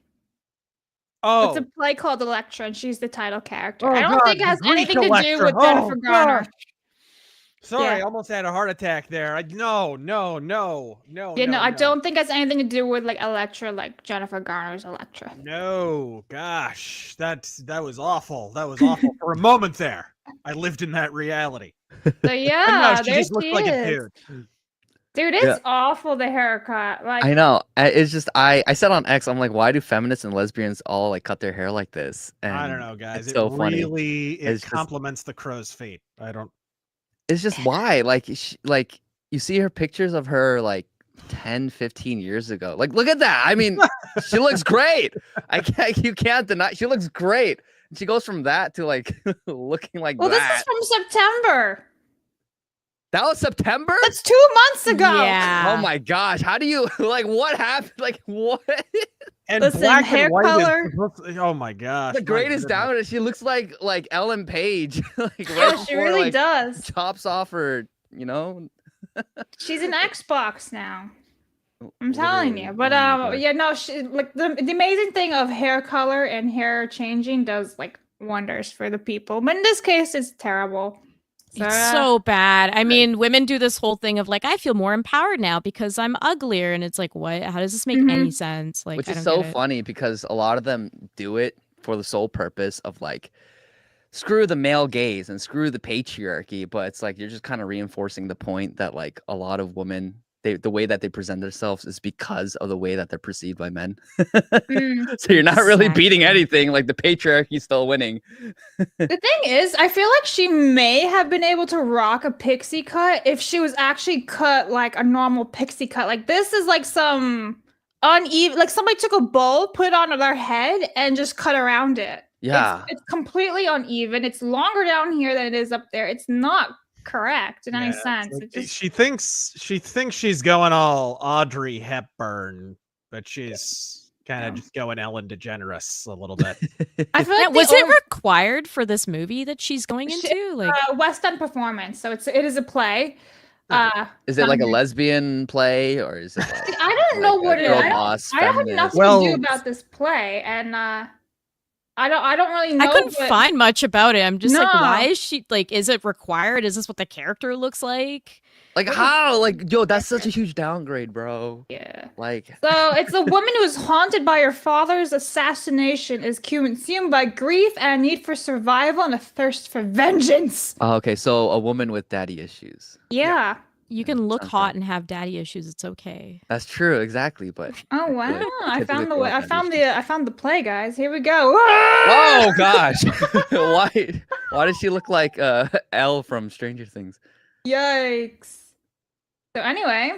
Oh, It's a play called Electra, and she's the title character. Oh, I don't God, think it has the Greek anything to do Electra. with Oh, Jennifer Garner. gosh. Sorry, Yeah. I almost had a heart attack there. No. Yeah, no, I don't think it has anything to do with like Electra, like Jennifer Garner's Electra. No, gosh, that was awful. That was awful for a moment there. I lived in that reality. So But yeah, no, she there just looked she like is. a dude. Dude, it's Yeah. awful, the haircut. Like, I know. It's just I said on X, I'm like, why do feminists and lesbians all like cut their hair like this? I don't And know, guys. It's It so funny. really It's just- complements the crow's feet. I don't. It's just why, like, like you see her pictures of her like 10, 15 years ago. Like, look at that. I mean, she looks great. You can't deny. She looks great. She goes from that to like looking like well, this that. is from September. That was September. That's 2 months ago. Yeah. Oh my gosh! How do you like? What happened? Like what? And Listen, black hair and white color. oh my gosh. The my greatest goodness. down is she looks like Ellen Page. Like Yeah, right she before, really like, does. chops off her. You know. She's an Xbox now. I'm telling you. Literally. But Oh my gosh. yeah, no, she, like the amazing thing of hair color and hair changing does like wonders for the people. But in this case, it's terrible. It's so bad. I mean, women do this whole thing of like, I feel more empowered now because I'm uglier. And it's like, what? How does this make any sense? Like, Which I is don't so get it. funny because a lot of them do it for the sole purpose of like, screw the male gaze and screw the patriarchy. But it's like you're just kind of reinforcing the point that like a lot of women, the way that they present themselves is because of the way that they're perceived by men. So you're not really beating Exactly. anything. Like the patriarchy's still winning. The thing is, I feel like she may have been able to rock a pixie cut if she was actually cut like a normal pixie cut. Like this is like some uneven, like somebody took a bowl, put it on their head, and just cut around it. Yeah. It's completely uneven. It's longer down here than it is up there. It's not correct in any sense. It just, She thinks she's going all Audrey Hepburn, but she's kind of just going Ellen DeGeneres a little bit. I feel Yeah, like was the it required for this movie that she's going into? Like, West End performance? So it is a play. Is it like a some- lesbian play or is it? Like, I don't know like a what it is. girl I boss have feminist? nothing to Well- do about this play, and I don't really know. I couldn't but- find much about it. I'm just like, No. why is she like? Is it required? Is this what the character looks like? Like how? Like yo, that's such a huge downgrade, bro. Yeah. Like So it's a woman who is haunted by her father's assassination, is consumed by grief and a need for survival and a thirst for vengeance. oh, okay, so a woman with daddy issues. Yeah. You can look sounds hot right. and have daddy issues. It's okay. That's true, exactly. But Oh wow! like, I found typically the way. like I that found issue. the. I found the play, guys. Here we go. Oh gosh, why does she look like Elle from Stranger Things? Yikes! So anyway,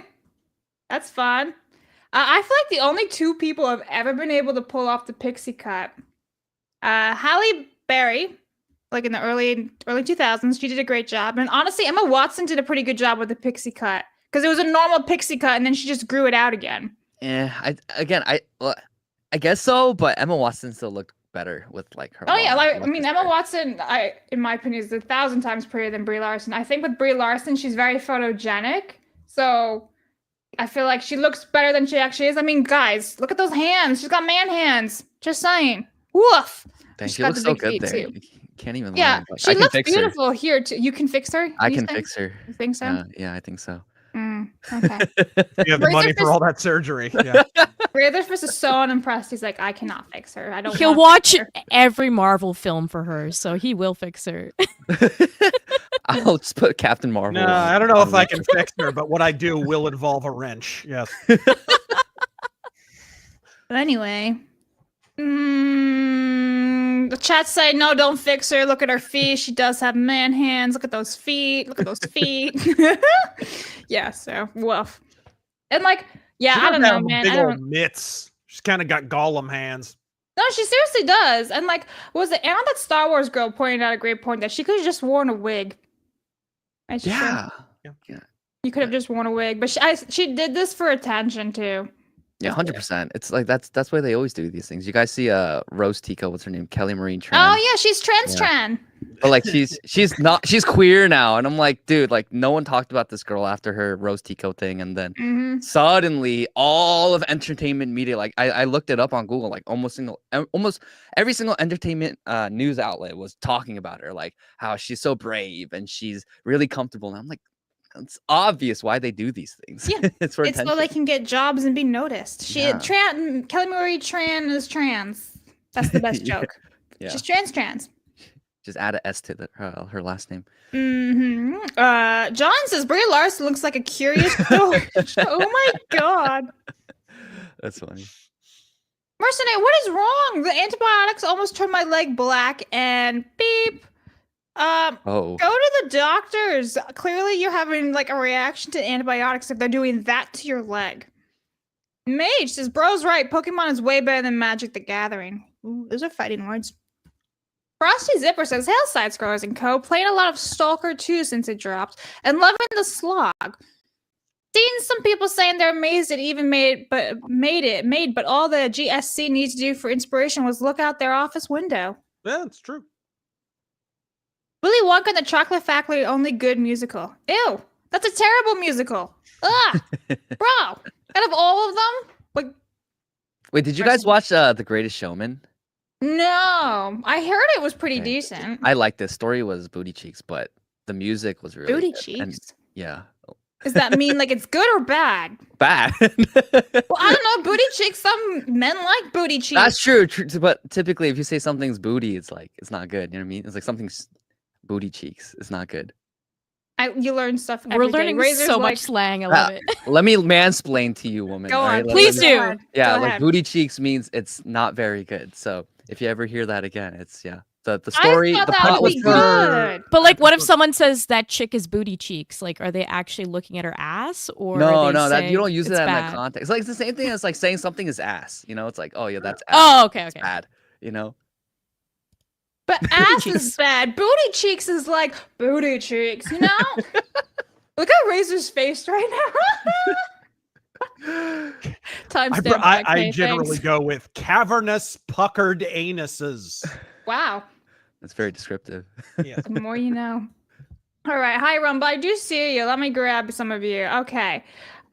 that's fun. I feel like the only two people have ever been able to pull off the pixie cut. Halle Berry, like in the early 2000s, she did a great job. And honestly, Emma Watson did a pretty good job with the pixie cut because it was a normal pixie cut, and then she just grew it out again. I guess so, but Emma Watson still looked better with like her. Oh yeah, long like I look mean as Emma her. Watson, in my opinion, is 1,000 times prettier than Brie Larson. I think with Brie Larson, she's very photogenic, so I feel like she looks better than she actually is. I mean, guys, look at those hands. She's got man hands. Just saying. Woof. Dang, She's she got looks the so big good feet, there. too. You can't even. Yeah, lie, but she I can looks fix her. beautiful here too. You can fix her. I you can think? fix her. You think so? Yeah, I think so. Okay. You have the Razor money for fist- all that surgery. Yeah. Razor Fist is so unimpressed. He's like, I cannot fix her. I don't. He'll want to watch fix her." every Marvel film for her, so he will fix her. I'll just put Captain Marvel. No, on- I don't know on if I Witcher. can fix her, but what I do will involve a wrench. Yes. But anyway, the chat say no, don't fix her. Look at her feet. She does have man hands. Look at those feet. Look at those feet. Yeah. So woof. And like, yeah, She I don't does know, have man. Big I old don't. mitts. She's kind of got Gollum hands. No, she seriously does. And like, was it Anna, that Star Wars girl, pointed out a great point that she could have just worn a wig. And she should- Yeah. you could have just worn a wig, but she did this for attention too. Yeah, 100%. It's like that's why they always do these things. You guys see Rose Tico, what's her name? Kelly Marie Tran. Oh yeah, she's trans. But like she's queer now, and I'm like, dude, like no one talked about this girl after her Rose Tico thing, and then suddenly all of entertainment media, like I looked it up on Google, like almost every single entertainment news outlet was talking about her, like how she's so brave and she's really comfortable. And I'm like, it's obvious why they do these things. Yeah, it's for it's so attention. they can get jobs and be noticed. Yeah. Kelly Marie Tran is trans. That's the best joke. Yeah. She's trans. Just add a S to her last name. John says Brie Larson looks like a curious ghost. Oh my god. That's funny. Mercenary, what is wrong? The antibiotics almost turned my leg black and beep. Oh. Go to the doctors. Clearly you're having like a reaction to antibiotics if they're doing that to your leg. Mage says, bro's right. Pokemon is way better than Magic the Gathering. Ooh, those are fighting words. Frosty Zipper says, hail side scrollers and co. Playing a lot of Stalker 2 since it dropped and loving the slog. Seen some people saying they're amazed it even made, but all the GSC needs to do for inspiration was look out their office window. Yeah, it's true. Willy Wonka and the Chocolate Factory, only good musical. Ew, that's a terrible musical. Ugh, bro. Out of all of them, like, Wait, did you guys watch The Greatest Showman? no, I heard it was pretty Okay. decent. I like this. Story was booty cheeks, but the music was really Booty good. And cheeks. yeah, Does that mean like it's good or bad? bad. Well, I don't know. Booty cheeks. Some men like booty cheeks. That's true. But typically, if you say something's booty, it's like it's not good. You know what I mean? It's like something's booty cheeks. It's not good. You learn stuff. We're every day. learning Razor's so like, much slang. I love it. Let me mansplain to you, woman. Go all on, right? Please Let me- do. Go ahead. Yeah, Go like ahead. booty cheeks means it's not very good. So if you ever hear that again, it's the I story, thought the that plot would was be good. good. But like, what if someone says that chick is booty cheeks? Like, are they actually looking at her ass, or No, are they that you saying don't use it it's in bad? that context. It's like it's the same thing as like saying something is ass. You know, it's like, oh yeah, that's ass. Oh, okay, It's okay. bad. You know. But ass is bad. Booty cheeks is like booty cheeks. You know. Look at Razor's face right now. Timestamp. I generally go with cavernous puckered anuses. Wow. That's very descriptive. Yes. The more you know. All right. Hi, Rumba. I do see you. Let me grab some of you. Okay.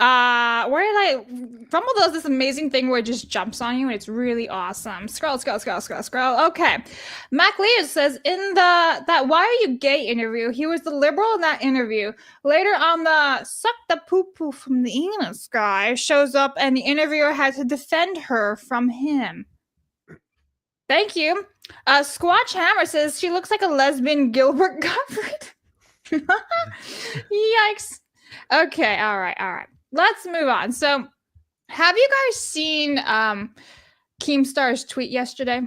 Rumble does this amazing thing where it just jumps on you and it's really awesome. Scroll. Okay. Mac Leo says in that Why Are You Gay interview, he was the liberal in that interview. Later on, the Suck the Poo Poo from the Enos guy shows up and the interviewer had to defend her from him. Thank you. Squatch Hammer says she looks like a lesbian Gilbert Gottfried. Yikes. Okay, all right. Let's move on. So, have you guys seen Keemstar's tweet yesterday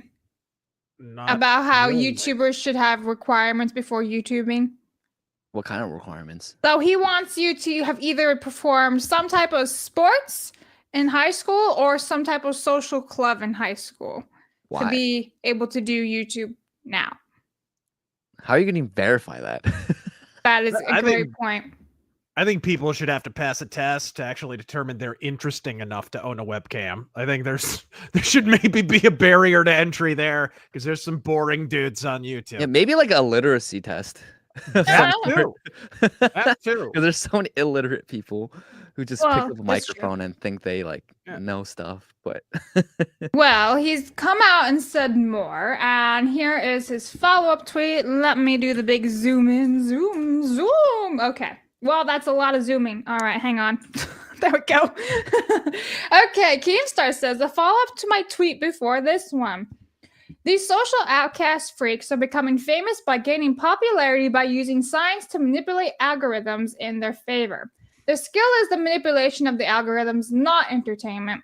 about how YouTubers should have requirements before YouTubing? What kind of requirements? So he wants you to have either performed some type of sports in high school or some type of social club in high school to be able to do YouTube now. How are you going to verify that? That is a great point. I think people should have to pass a test to actually determine they're interesting enough to own a webcam. I think there should maybe be a barrier to entry there because there's some boring dudes on YouTube. Yeah, maybe like a literacy test. That too. That too. Because there's so many illiterate people who just pick up a microphone and think they know stuff. But well, he's come out and said more, and here is his follow-up tweet. Let me do the big zoom in, zoom. Okay. Well, that's a lot of zooming. All right, hang on. There we go. Okay, Keemstar says, a follow-up to my tweet before this one. These social outcast freaks are becoming famous by gaining popularity by using science to manipulate algorithms in their favor. Their skill is the manipulation of the algorithms, not entertainment.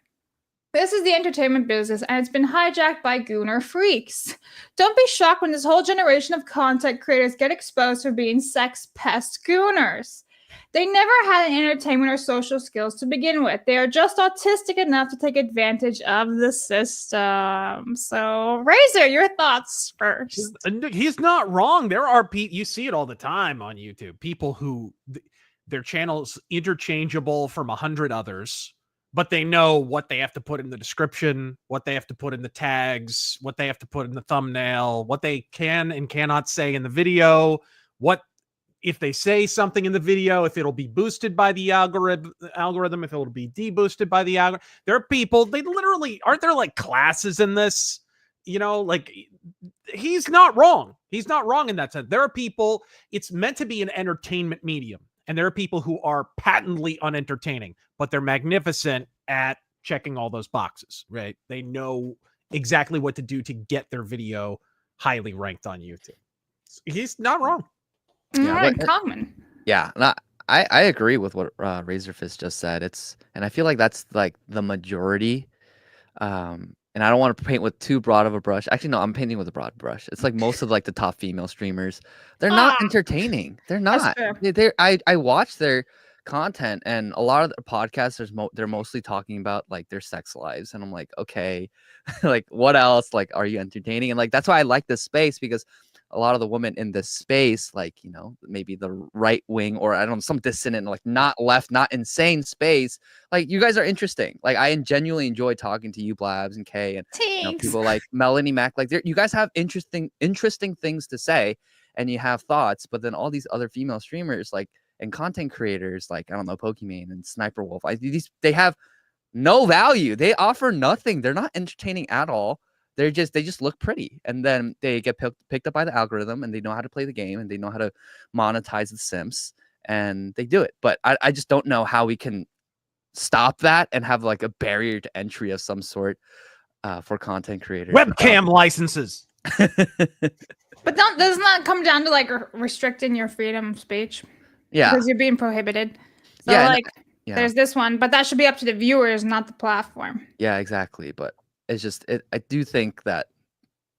This is the entertainment business, and it's been hijacked by gooner freaks. Don't be shocked when this whole generation of content creators get exposed for being sex pest gooners. They never had an entertainment or social skills to begin with. They are just autistic enough to take advantage of the system. So, Razor, your thoughts first. He's not wrong. There are people, you see it all the time on YouTube, people who their channel's interchangeable from 100 others, but they know what they have to put in the description, what they have to put in the tags, what they have to put in the thumbnail, what they can and cannot say in the video, what if they say something in the video, if it'll be boosted by the algorithm, if it'll be deboosted by the algorithm. There are people, they literally, aren't there like classes in this? You know, like he's not wrong. He's not wrong in that sense. There are people, it's meant to be an entertainment medium. And there are people who are patently unentertaining, but they're magnificent at checking all those boxes, right? They know exactly what to do to get their video highly ranked on YouTube. He's not wrong. Yeah, Common. Yeah, I agree with what Razorfist just said. And I feel like that's like the majority. And I don't want to paint with too broad of a brush. Actually, no, I'm painting with a broad brush. It's like most of like the top female streamers. They're not entertaining. They're not. I watch their content, and a lot of the podcasts, they're mostly talking about like their sex lives, and I'm like, okay, like what else? Like, are you entertaining? And like that's why I like this space, because a lot of the women in this space, like, you know, maybe the right wing or I don't know, some dissonant, like not left, not insane space. Like you guys are interesting. Like I genuinely enjoy talking to you, Blabs and Kay, and you know, people like Melanie Mac. Like you guys have interesting things to say, and you have thoughts. But then all these other female streamers, like and content creators, like I don't know, Pokimane and Sniper Wolf, they have no value. They offer nothing. They're not entertaining at all. They just look pretty, and then they get picked up by the algorithm, and they know how to play the game, and they know how to monetize the Sims, and they do it. But I just don't know how we can stop that and have like a barrier to entry of some sort for content creators. Webcam licenses. But doesn't that come down to like restricting your freedom of speech? Yeah, because you're being prohibited. So there's this one, but that should be up to the viewers, not the platform. Yeah, exactly. But it's just I do think that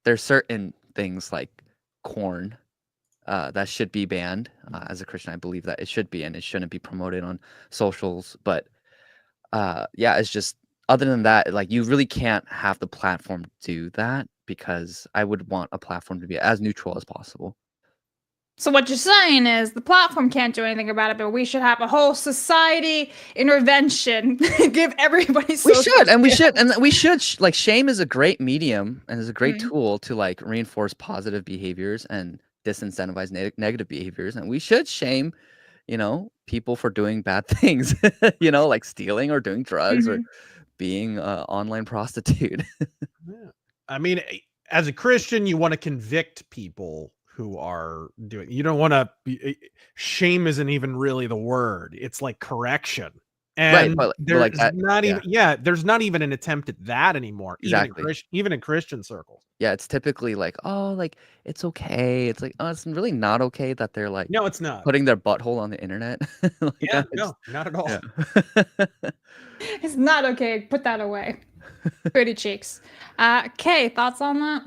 there's certain things like corn that should be banned. As a Christian, I believe that it should be, and it shouldn't be promoted on socials. But yeah, it's just other than that, like you really can't have the platform do that, because I would want a platform to be as neutral as possible. So what you're saying is the platform can't do anything about it, but we should have a whole society intervention, give everybody. We should, like shame is a great medium and is a great tool to like reinforce positive behaviors and disincentivize negative behaviors. And we should shame people for doing bad things, like stealing or doing drugs or Mhm. being an online prostitute. Yeah. I mean, as a Christian, you want to convict people who are doing. You don't want to. Shame isn't even really the word. It's like correction. Right, And but like there's not yeah, even there's not even an attempt at that anymore. exactly. Even in Christian circles. Yeah, it's typically like, oh, like it's okay. It's like, oh, it's really not okay that they're like No, it's not. putting their butthole on the internet. Like, Yeah, it's no, not at all. yeah. It's not okay. Put that away. Pretty cheeks. Kay, thoughts on that?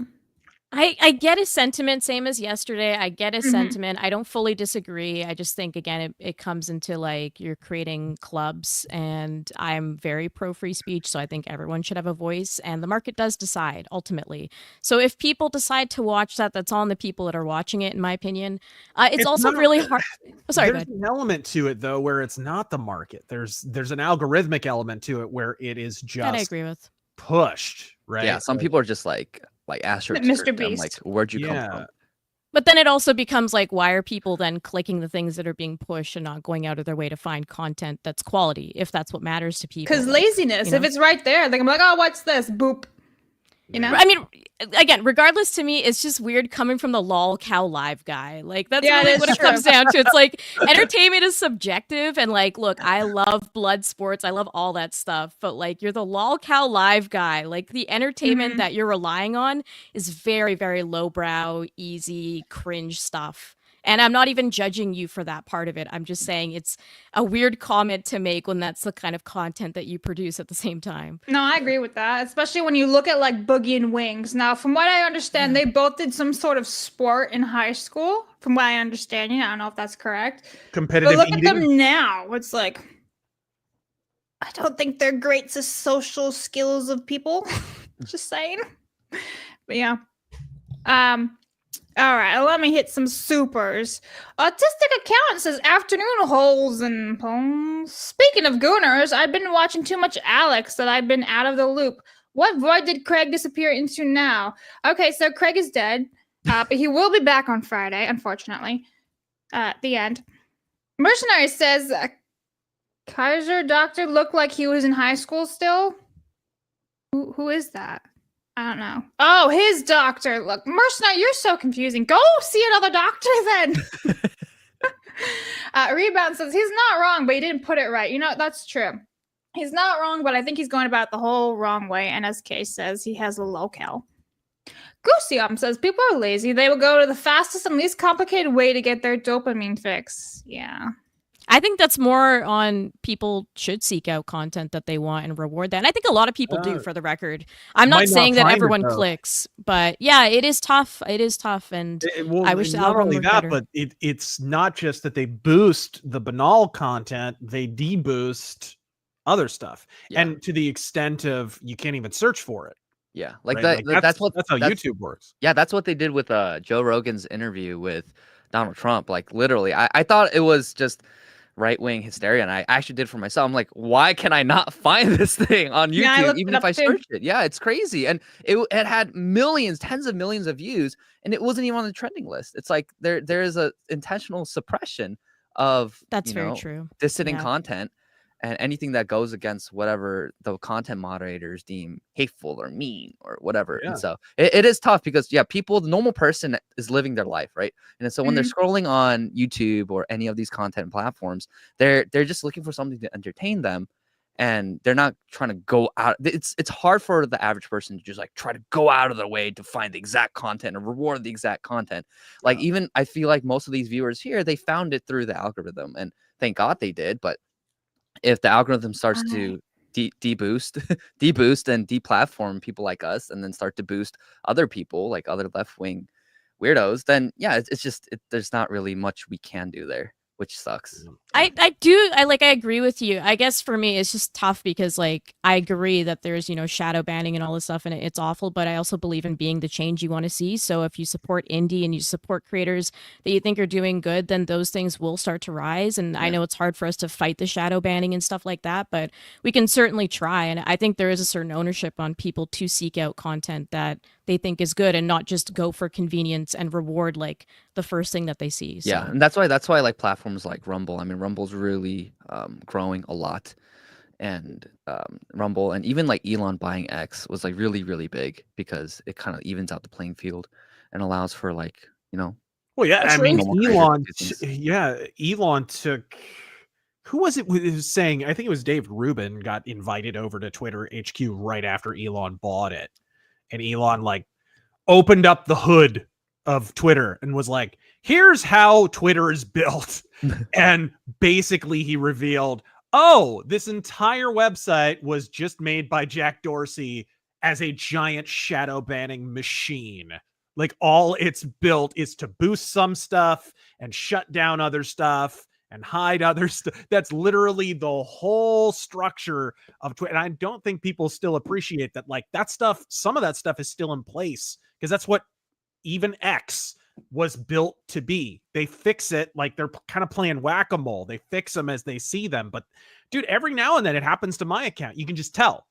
I get his sentiment, same as yesterday. I get his Mhm. sentiment. I don't fully disagree. I just think, again, it comes into like you're creating clubs, and I'm very pro free speech. So I think everyone should have a voice, and the market does decide ultimately. So if people decide to watch that, that's on the people that are watching it, in my opinion. It's also not- really hard. Oh, sorry, go There's ahead. an element to it though where it's not the market. There's an algorithmic element to it where it is That I just agree with. pushed, right? Yeah, some Like, people are just like asterisk. Mr. I'm like, Beast. where'd you come Yeah. from? But then it also becomes like, why are people then clicking the things that are being pushed and not going out of their way to find content that's quality, if that's what matters to people? Because laziness. you know? If it's right there, like I'm like, oh, what's this? Boop. You know? I mean, again, regardless, to me, it's just weird coming from the lol cow live guy. Like, that's Yeah, really that's what it true. comes down to. It's like entertainment is subjective, and like, look, I love blood sports, I love all that stuff, but like, you're the lol cow live guy. Like, the entertainment Mhm. that you're relying on is very, very lowbrow, easy, cringe stuff. And I'm not even judging you for that part of it. I'm just saying it's a weird comment to make when that's the kind of content that you produce at the same time. No, I agree with that, especially when you look at like Boogie and Wings. Now, from what I understand, they both did some sort of sport in high school. From what I understand, I don't know if that's correct. But Competitive look eating. at them now. It's like, I don't think they're great to social skills of people. Just saying. But yeah. All right, let me hit some supers. Autistic Accountant says afternoon holes and poems. Speaking of gooners, I've been watching too much Alex that I've been out of the loop. What void did Craig disappear into now? Okay, so Craig is dead, but he will be back on Friday, unfortunately. The end. Mercenary says Kaiser Doctor looked like he was in high school still. Who is that? I don't know. Oh, his doctor. Look, Mercenary, you're so confusing. Go see another doctor then. Rebound says he's not wrong, but he didn't put it right. You know, that's true. He's not wrong, but I think he's going about the whole wrong way. And as Kay says, he has a locale. Goosey says people are lazy. They will go to the fastest and least complicated way to get their dopamine fix. Yeah. I think that's more on people should seek out content that they want and reward that. And I think a lot of people do, for the record. I'm not might not saying that find it, everyone though. clicks, but yeah, it is tough. It is tough. And Well, I wish the not algorithm only worked that, better. but it's not just that they boost the banal content; they deboost other stuff, Yeah. and to the extent of you can't even search for it. Yeah, like Right? that. That's how that's- YouTube works. Yeah, that's what they did with Joe Rogan's interview with Donald Trump. Like literally, I thought it was just right-wing hysteria, and I actually did for myself. I'm like, why can I not find this thing on Yeah, I YouTube looked even it if I up too. search it? Yeah, it's crazy, and it had millions, tens of millions of views, and it wasn't even on the trending list. It's like there is a intentional suppression of That's very true. dissident Yeah. content. And anything that goes against whatever the content moderators deem hateful or mean or whatever. Yeah. And so it is tough because, yeah, people, the normal person is living their life, right? And so when they're scrolling on YouTube or any of these content platforms, they're just looking for something to entertain them. And they're not trying to go out. It's hard for the average person to just like try to go out of their way to find the exact content and reward the exact content. Like even I feel like most of these viewers here, they found it through the algorithm, and thank God they did. But if the algorithm starts to deboost and deplatform people like us, and then start to boost other people like other left-wing weirdos, then yeah, it's just there's not really much we can do there, which sucks. I agree with you. I guess for me it's just tough because like I agree that there's shadow banning and all this stuff, and it's awful, but I also believe in being the change you want to see. So if you support indie and you support creators that you think are doing good, then those things will start to rise. And I know it's hard for us to fight the shadow banning and stuff like that, but we can certainly try. And I think there is a certain ownership on people to seek out content that they think is good and not just go for convenience and reward like the first thing that they see. So. Yeah, and that's why like platforms like Rumble. I mean, Rumble's really growing a lot, and Rumble and even like Elon buying X was like really really big because it kind of evens out the playing field and allows for like Well, yeah, I True. mean, normal creators to do things. Elon took. Who was it who was saying? I think it was Dave Rubin got invited over to Twitter HQ right after Elon bought it, and Elon like opened up the hood of Twitter and was like, "Here's how Twitter is built," and basically he revealed, "Oh, this entire website was just made by Jack Dorsey as a giant shadow banning machine. Like all it's built is to boost some stuff and shut down other stuff and hide other stuff." That's literally the whole structure of Twitter. And I don't think people still appreciate that. Like that stuff, some of that stuff is still in place because that's what even X was built to be. They fix it like they're kind of playing whack-a-mole. They fix them as they see them. But dude, every now and then it happens to my account. You can just tell,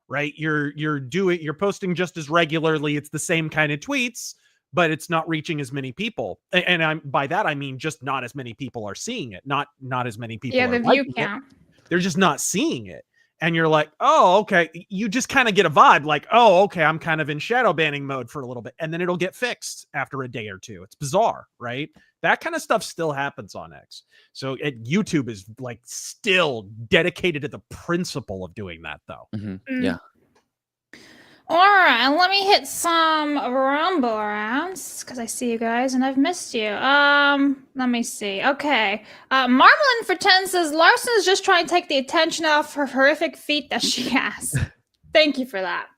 right? You're posting just as regularly. It's the same kind of tweets, but it's not reaching as many people. And by that I mean just not as many people are seeing it. Not as many people. Yeah, are the view liking it. count. They're just not seeing it. And you're like, oh, okay. You just kind of get a vibe like, oh, okay, I'm kind of in shadow banning mode for a little bit. And then it'll get fixed after a day or two. It's bizarre, right? That kind of stuff still happens on X. So YouTube is like still dedicated to the principle of doing that though. Yeah. All right, let me hit some Rumble rounds because I see you guys and I've missed you. Let me see. Okay. Marmalin for 10 says Larson is just trying to take the attention off her horrific feet that she has. Thank you for that.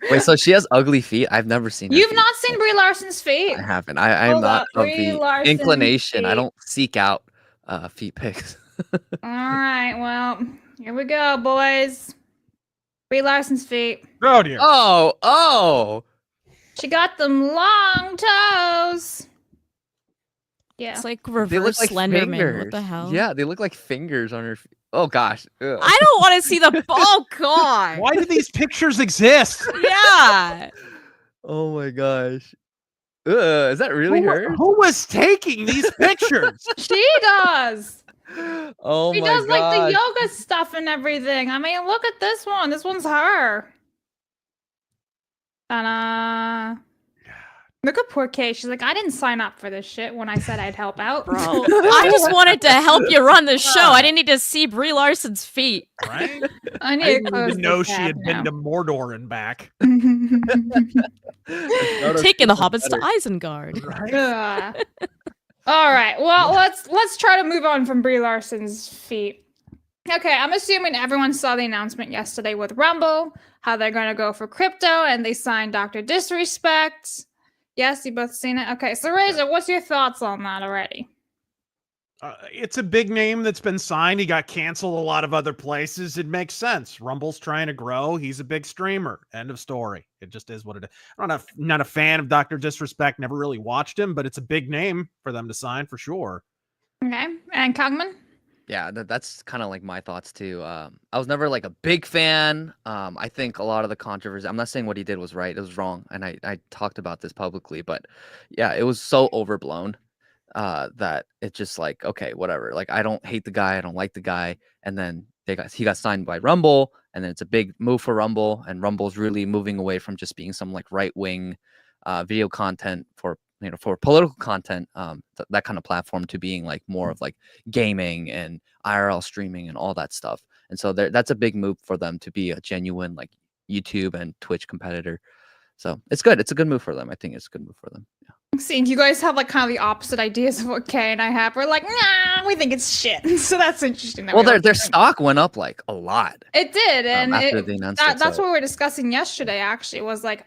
Wait, so she has ugly feet? I've never seen her You've feet. not seen Brie Larson's feet? I haven't. I'm Hold not up, of Brie the Larson's inclination. I feet. don't seek out feet pics. All right, well, here we go, boys. Brie Larson's feet. Oh dear. Oh. She got them long toes. Yeah. It's like They reverse look like Slenderman. fingers. What the hell? Yeah, they look like fingers on her feet. Oh gosh. Ugh. I don't want to see the. Oh god. Why do these pictures exist? Yeah. Oh my gosh. Is that really her? Who was taking these pictures? She does. Oh She my does like the gosh. yoga stuff and everything. I mean, look at this one. This one's her. Ta-da. Look at poor Kay. She's like, I didn't sign up for this shit when I said I'd help out. Bro, I just wanted to help you run the show. I didn't need to see Brie Larson's feet. Right? I I need didn't to close even know this she tab had been now. to Mordor and back. Taking the hobbits to Isengard. Right? Ugh. All right. Well, let's try to move on from Brie Larson's feet. Okay, I'm assuming everyone saw the announcement yesterday with Rumble, how they're going to go for crypto, and they signed Dr. Disrespect. Yes, you both seen it? Okay, so Razor, what's your thoughts on that already? It's a big name that's been signed. He got canceled a lot of other places. It makes sense. Rumble's trying to grow. He's a big streamer. End of story. It just is what it is. I'm not a fan of Dr. Disrespect. Never really watched him, but it's a big name for them to sign for sure. Okay, and Kangmin? Yeah, that's kind of like my thoughts too. I was never like a big fan. I think a lot of the controversy, I'm not saying what he did was right, it was wrong. And I talked about this publicly, but yeah, it was so overblown that it's just like, okay, whatever. Like, I don't hate the guy, I don't like the guy. And then he got signed by Rumble, and then it's a big move for Rumble, and Rumble's really moving away from just being some like right-wing video content for political content, that kind of platform, to being like more of like gaming and IRL streaming and all that stuff. And so that's a big move for them to be a genuine like YouTube and Twitch competitor. So it's good. It's a good move for them. I think it's a good move for them. Yeah. Seeing you guys have like kind of the opposite ideas of what Kay and I have. We're like, nah, we think it's shit. So that's interesting. That Well, we all their think. stock went up like a lot. It did, and after they announced it. that's So what we were discussing yesterday. Actually, was like,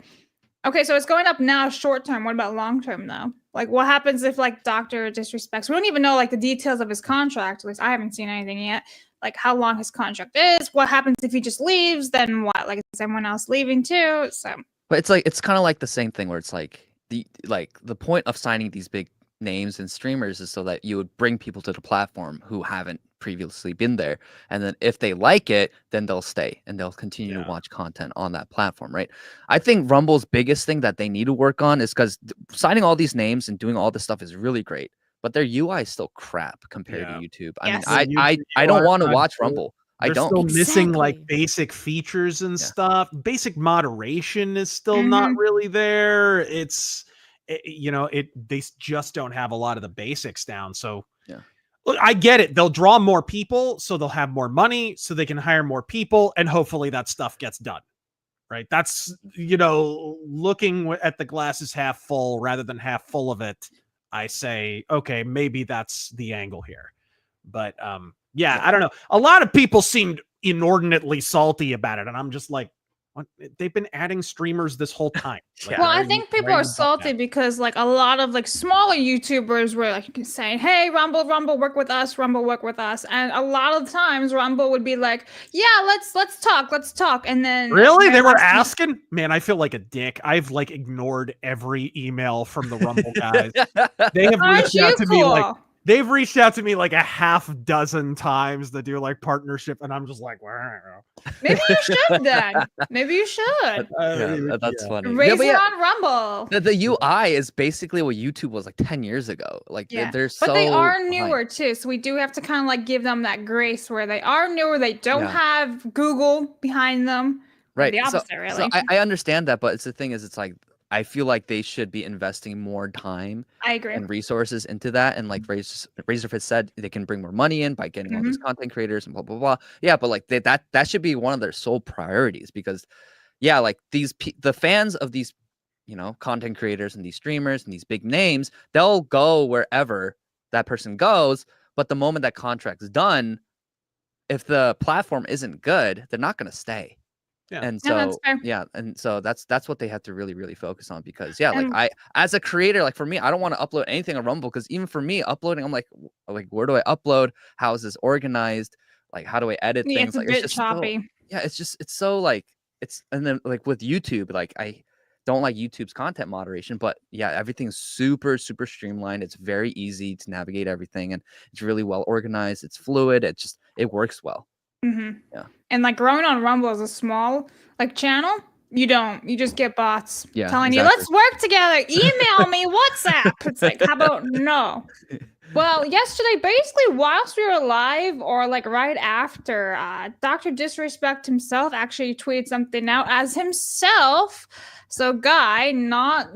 okay, so it's going up now, short term. What about long term though? Like, what happens if like Dr. disrespects? We don't even know like the details of his contract. At least I haven't seen anything yet. Like how long his contract is. What happens if he just leaves? Then what? Like, is everyone else leaving too? So, but it's kind of like the same thing where it's like the point of signing these big names and streamers is so that you would bring people to the platform who haven't previously been there, and then if they like it, then they'll stay and they'll continue to watch content on that platform, right? I think Rumble's biggest thing that they need to work on is because signing all these names and doing all this stuff is really great, but their UI is still crap compared to YouTube. Yes. I mean, I don't want to watch Rumble. I They're don't. still missing like Exactly. basic features and stuff. Basic moderation is still not really there. It's they just don't have a lot of the basics down. So look, I get it. They'll draw more people, so they'll have more money, so they can hire more people, and hopefully that stuff gets done. Right? That's looking at the glass is half full rather than half full of it. I say, okay, maybe that's the angle here. But I don't know. A lot of people seemed inordinately salty about it, and I'm just like, what? They've been adding streamers this whole time. Like, Well, I think people are salty because like a lot of like smaller YouTubers were like saying, "Hey, Rumble, work with us, Rumble, work with us," and a lot of times Rumble would be like, "Yeah, let's talk," and then really they were asking. Man, I feel like a dick. I've like ignored every email from the Rumble guys. They have reached out to me like. They've reached out to me like a half dozen times to do like partnership, and I'm just like, wow. Maybe you should then. Maybe you should. That's funny. Raise it on Rumble. The UI is basically what YouTube was like 10 years ago. Like they're so but they are behind. newer too, so we do have to kind of like give them that grace where they are newer. They don't have Google behind them. Right. The opposite, really. So I understand that, but it's the thing is, it's like I feel like they should be investing more time and resources into that. And like Razorfist said, they can bring more money in by getting all these content creators and blah, blah, blah. Yeah, but like that should be one of their sole priorities because, like the fans of these, content creators and these streamers and these big names, they'll go wherever that person goes. But the moment that contract's done, if the platform isn't good, they're not going to stay. And so and so that's what they have to really, really focus on because like I as a creator, like for me, I don't want to upload anything on Rumble because even for me uploading, I'm like where do I upload? How is this organized? Like how do I edit things? It's a like bit it's just choppy. it's so like and then like with YouTube, like I don't like YouTube's content moderation, but everything's super, super streamlined. It's very easy to navigate everything and it's really well organized. It's fluid. It works well. And like growing on Rumble as a small like channel, you just get bots telling you, let's work together. Email me WhatsApp. It's like, how about no? Well, yesterday, basically, whilst we were live or like right after, Dr. Disrespect himself actually tweeted something out as himself. So Guy, not,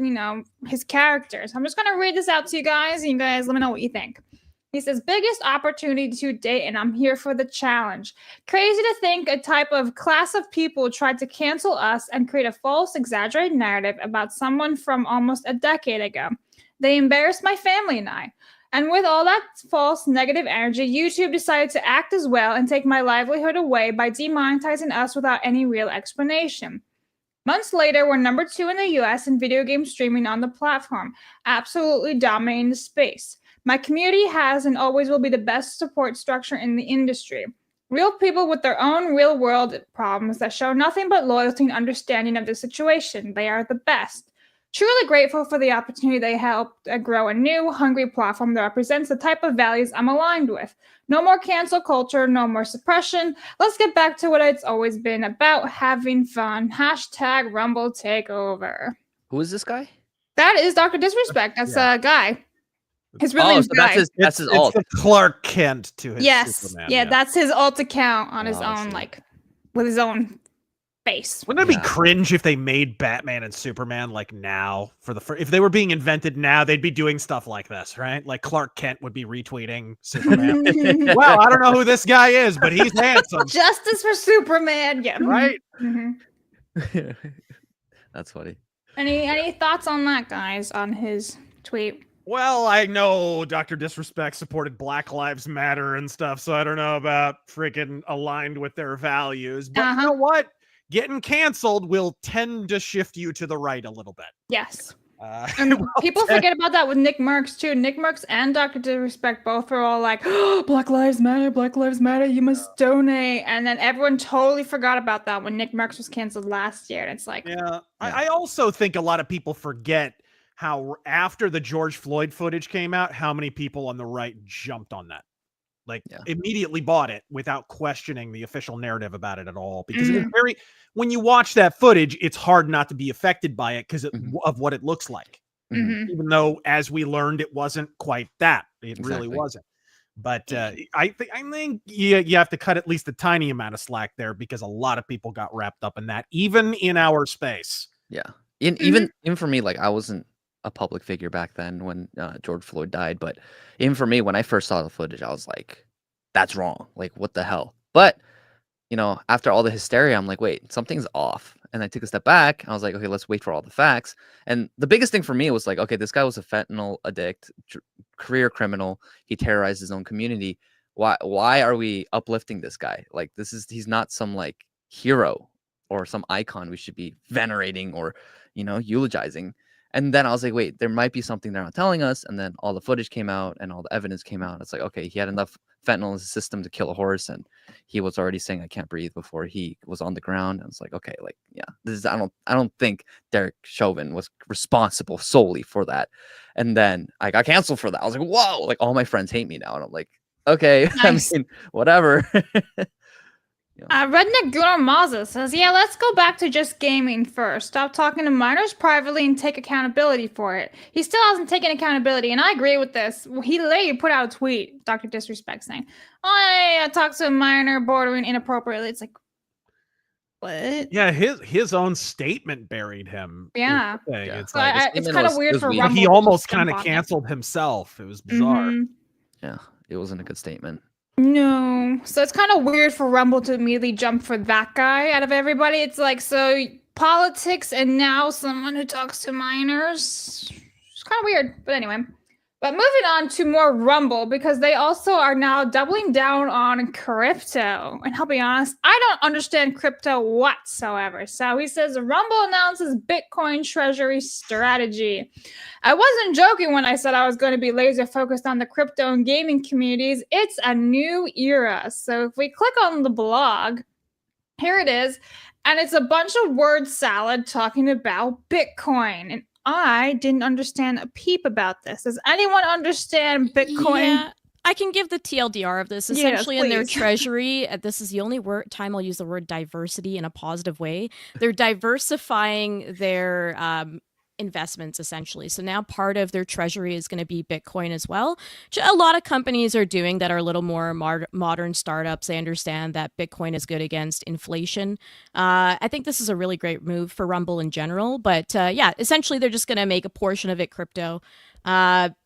his characters. I'm just going to read this out to you guys, and you guys let me know what you think. He says, biggest opportunity to date, and I'm here for the challenge. Crazy to think a type of class of people tried to cancel us and create a false, exaggerated narrative about someone from almost a decade ago. They embarrassed my family and I. And with all that false negative energy, YouTube decided to act as well and take my livelihood away by demonetizing us without any real explanation. Months later, we're number 2 in the US in video game streaming on the platform, absolutely dominating the space. My community has and always will be the best support structure in the industry. Real people with their own real-world problems that show nothing but loyalty and understanding of the situation. They are the best. Truly grateful for the opportunity they helped grow a new, hungry platform that represents the type of values I'm aligned with. No more cancel culture, no more suppression. Let's get back to what it's always been about, having fun. # Rumble Takeover. Who is this guy? That is Dr. Disrespect. That's a guy. His real name's Guy. That's his alt. It's the Clark Kent to his Superman. Yeah, that's his alt account on his own, like with his own face. Wouldn't it be cringe if they made Batman and Superman like now for the if they were being invented now, they'd be doing stuff like this, right? Like Clark Kent would be retweeting Superman. Well, I don't know who this guy is, but he's handsome. Justice for Superman, yeah, right. That's funny. Any thoughts on that, guys? On his tweet? Well, I know Dr. Disrespect supported Black Lives Matter and stuff, so I don't know about freaking aligned with their values. But you know what? Getting canceled will tend to shift you to the right a little bit. Yes. And people forget about that with Nick Merckx too. Nick Merckx and Dr. Disrespect both are all like, oh, Black Lives Matter, you must donate. And then everyone totally forgot about that when Nick Merckx was canceled last year. And it's like, I also think a lot of people forget how after the George Floyd footage came out, how many people on the right jumped on that. Like immediately bought it without questioning the official narrative about it at all. Because it's when you watch that footage, it's hard not to be affected by it because of what it looks like. Even though, as we learned, it wasn't quite that. It really wasn't. But I think you have to cut at least a tiny amount of slack there because a lot of people got wrapped up in that, even in our space. Yeah. Even for me, like I wasn't a public figure back then when George Floyd died, but even for me, when I first saw the footage, I was like, that's wrong. Like, what the hell? But, after all the hysteria, I'm like, wait, something's off. And I took a step back. I was like, okay, let's wait for all the facts. And the biggest thing for me was like, okay, this guy was a fentanyl addict, career criminal. He terrorized his own community. Why are we uplifting this guy? Like, he's not some like hero or some icon we should be venerating or, eulogizing. And then I was like, wait, there might be something they're not telling us. And then all the footage came out and all the evidence came out. It's like, okay, he had enough fentanyl in his system to kill a horse. And he was already saying, I can't breathe before he was on the ground. And it's like, okay, like, yeah, I don't think Derek Chauvin was responsible solely for that. And then I got canceled for that. I was like, whoa, like all my friends hate me now. And I'm like, okay, Nice. I mean, whatever. Redneck Gunnar Mazza says, yeah, let's go back to just gaming first. Stop talking to minors privately and take accountability for it. He still hasn't taken accountability, and I agree with this. He literally put out a tweet, Dr. Disrespect, saying, I talked to a minor bordering inappropriately. It's like, what? Yeah, his own statement buried him. Yeah. It's So like it's kind of weird for Rumble. he almost kind of canceled himself. It was bizarre. Yeah, it wasn't a good statement. No. So it's kind of weird for Rumble to immediately jump for that guy out of everybody. It's like, so politics and now someone who talks to minors. It's kind of weird. But anyway. But moving on to more Rumble, because they also are now doubling down on crypto. And I'll be honest, I don't understand crypto whatsoever. So he says, Rumble announces Bitcoin treasury strategy. I wasn't joking when I said I was going to be laser focused on the crypto and gaming communities. It's a new era. So if we click on the blog, here it is. And it's a bunch of word salad talking about Bitcoin. And I didn't understand a peep about this. Does anyone understand Bitcoin? Yeah, I can give the TLDR of this. Essentially, Yes, in their please. treasury, this is the only time I'll use the word diversity in a positive way. They're diversifying their investments, essentially. So now part of their treasury is going to be Bitcoin as well. Which a lot of companies are doing that are a little more modern startups. They understand that Bitcoin is good against inflation. I think this is a really great move for Rumble in general. But yeah, essentially they're just going to make a portion of it crypto.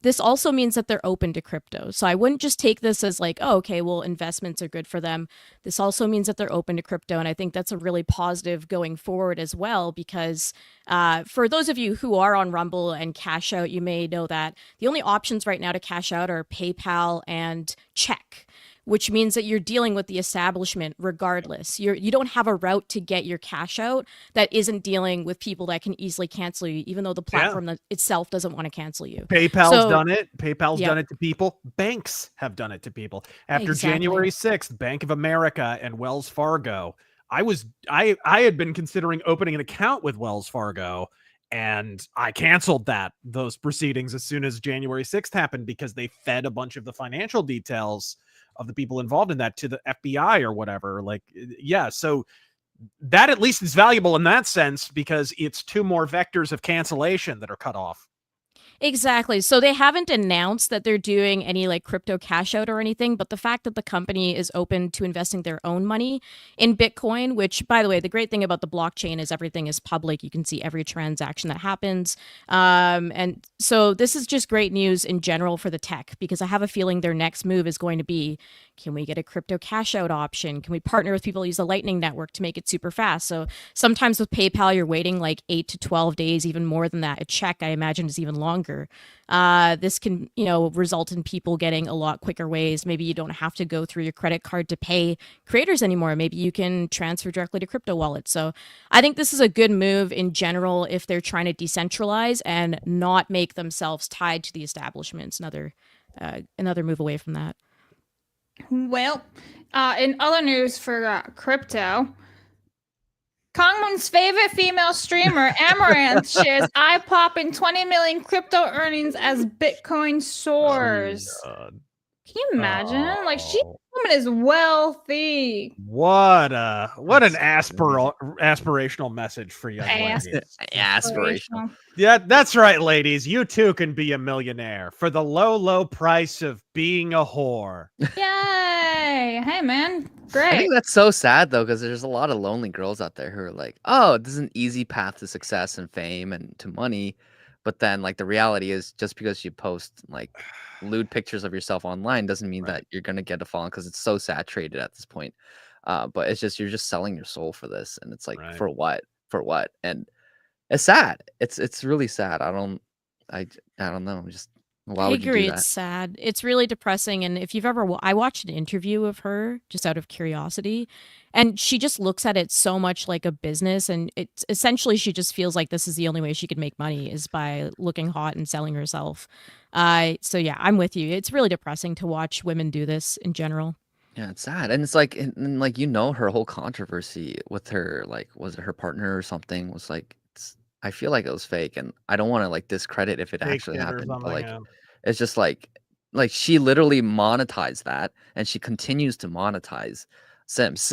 This also means that they're open to crypto. So I wouldn't just take this as like, oh, okay, well, investments are good for them. This also means that they're open to crypto. And I think that's a really positive going forward as well, because for those of you who are on Rumble and cash out, you may know that the only options right now to cash out are PayPal and check, which means that you're dealing with the establishment regardless. You don't have a route to get your cash out that isn't dealing with people that can easily cancel you, even though the platform itself doesn't want to cancel you. PayPal's done it. PayPal's done it to people. Banks have done it to people. After January 6th, Bank of America and Wells Fargo, I had been considering opening an account with Wells Fargo, and I canceled those proceedings as soon as January 6th happened because they fed a bunch of the financial details of the people involved in that to the FBI or whatever. Like, yeah, so that at least is valuable in that sense because it's two more vectors of cancellation that are cut off. Exactly. So they haven't announced that they're doing any like crypto cash out or anything, but the fact that the company is open to investing their own money in Bitcoin, which, by the way, the great thing about the blockchain is everything is public. You can see every transaction that happens. And so this is just great news in general for the tech, because I have a feeling their next move is going to be, can we get a crypto cash out option? Can we partner with people who use the Lightning Network to make it super fast? So sometimes with PayPal, you're waiting like 8 to 12 days, even more than that. A check, I imagine, is even longer. This can, result in people getting a lot quicker ways. Maybe you don't have to go through your credit card to pay creators anymore. Maybe you can transfer directly to crypto wallets. So I think this is a good move in general if they're trying to decentralize and not make themselves tied to the establishments. Another move away from that. Well, in other news for crypto, Kangmun's favorite female streamer, Amouranth, shares eye-popping 20 million crypto earnings as Bitcoin soars. God. Can you imagine? Like, Oh. woman is wealthy. What an aspirational message for young Ass- ladies. Aspirational. Yeah, that's right, ladies. You too can be a millionaire for the low price of being a whore. Yay! Hey, man. I Great. think that's so sad though, because there's a lot of lonely girls out there who are like, "Oh, this is an easy path to success and fame and to money," but then like the reality is, just because you post like lewd pictures of yourself online doesn't mean that you're gonna get a following, because it's so saturated at this point. But it's just you're just selling your soul for this, and it's like for what? For what? And it's sad. It's really sad. I don't know. Just why I would you agree. do that? It's sad. It's really depressing. And if you've ever, I watched an interview of her just out of curiosity, and she just looks at it so much like a business. And it's essentially, she just feels like this is the only way she could make money is by looking hot and selling herself. So yeah, I'm with you. It's really depressing to watch women do this in general. Yeah, it's sad. And it's like, and like, her whole controversy with her, like, was it her partner or something, was like, I feel like it was fake, and I don't want to like discredit if it actually happened, but like, it's just like she literally monetized that, and she continues to monetize Sims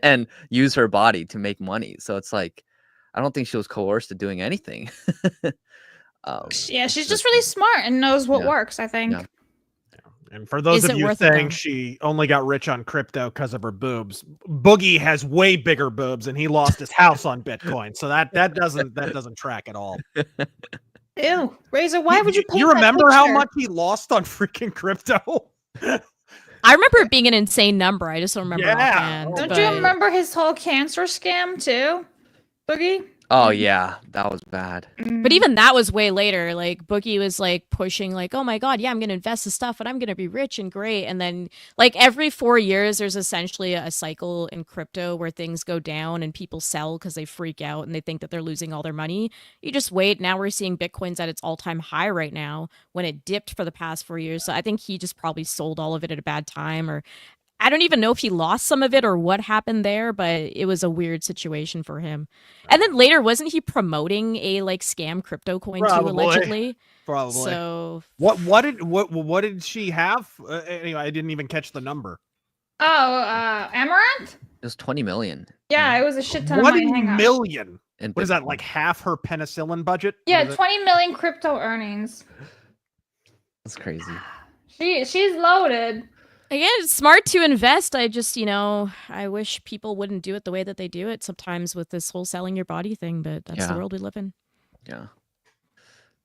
and use her body to make money. So it's like, I don't think she was coerced to doing anything. Yeah, she's just really smart and knows what works, I think. Yeah. And for those Is of it you worth it, saying though? she only got rich on crypto because of her boobs, Boogie has way bigger boobs, and he lost his house on Bitcoin. So that doesn't track at all. Ew, Razor, why would you paint You that remember how picture? much he lost on freaking crypto? I remember it being an insane number. I just don't remember offhand. Don't but- you remember his whole cancer scam too, Boogie? Oh yeah, that was bad. But even that was way later. Like Boogie was like pushing, like, "Oh my god, yeah, I'm gonna invest this stuff, and I'm gonna be rich and great." And then, like every 4 years, there's essentially a cycle in crypto where things go down and people sell because they freak out and they think that they're losing all their money. You just wait. Now we're seeing Bitcoin's at its all-time high right now when it dipped for the past 4 years. So I think he just probably sold all of it at a bad time, or I don't even know if he lost some of it or what happened there, but it was a weird situation for him. And then later, wasn't he promoting a like scam crypto coin too, allegedly? Probably. So What did she have? Anyway, I didn't even catch the number. Oh, Amouranth? It was 20 million. Yeah, it was a shit ton of 20 money. Hang on. million. And What is that, like half her penicillin budget? Yeah, What is it? 20 million crypto earnings. That's crazy. She's loaded. again, it's smart to invest. I just, I wish people wouldn't do it the way that they do it sometimes with this whole selling your body thing, but that's the Yeah. world we live in. Yeah.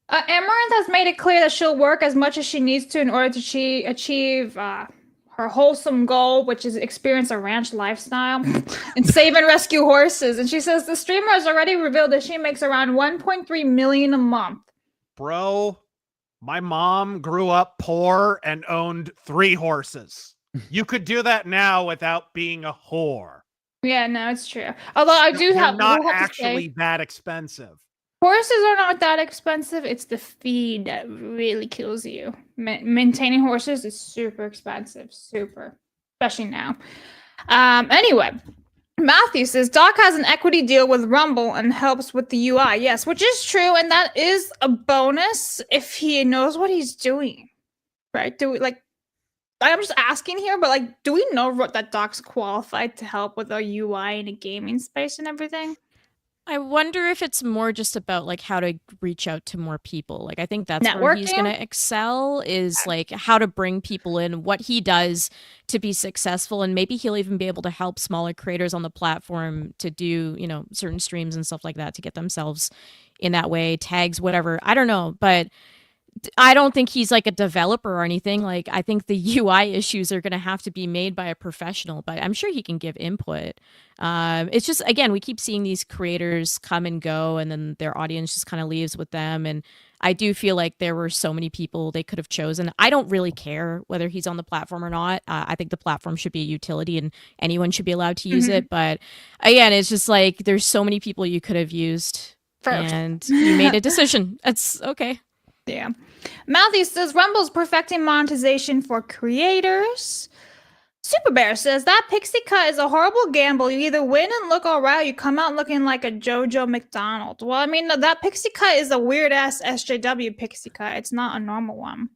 Amouranth has made it clear that she'll work as much as she needs to in order to achieve her wholesome goal, which is experience a ranch lifestyle and save and rescue horses. And she says the streamer has already revealed that she makes around 1.3 million a month. Bro, my mom grew up poor and owned 3 horses. You could do that now without being a whore. Yeah, no, it's true. Although I do They're have not will have to actually say, that expensive. horses are not that expensive. It's the feed that really kills you. Maintaining horses is super expensive, super, especially now. Anyway, Matthew says Doc has an equity deal with Rumble and helps with the UI. Yes, which is true, and that is a bonus if he knows what he's doing. Right? I'm just asking here, but do we know that Doc's qualified to help with our UI in a gaming space and everything? I wonder if it's more just about how to reach out to more people. I think that's where he's going to excel is how to bring people in, what he does to be successful. And maybe he'll even be able to help smaller creators on the platform to do, certain streams and stuff like that to get themselves in that way, tags, whatever. I don't know, but I don't think he's a developer or anything. I think the UI issues are going to have to be made by a professional, but I'm sure he can give input. It's just, again, we keep seeing these creators come and go and then their audience just kind of leaves with them. And I do feel like there were so many people they could have chosen. I don't really care whether he's on the platform or not. I think the platform should be a utility and anyone should be allowed to use it. But again, it's just there's so many people you could have used and you made a decision. That's okay. Yeah. Matthew says Rumble's perfecting monetization for creators. Super Bear says that pixie cut is a horrible gamble. You either win and look all right, or you come out looking like a JoJo McDonald. Well, I mean, that pixie cut is a weird ass SJW pixie cut. It's not a normal one.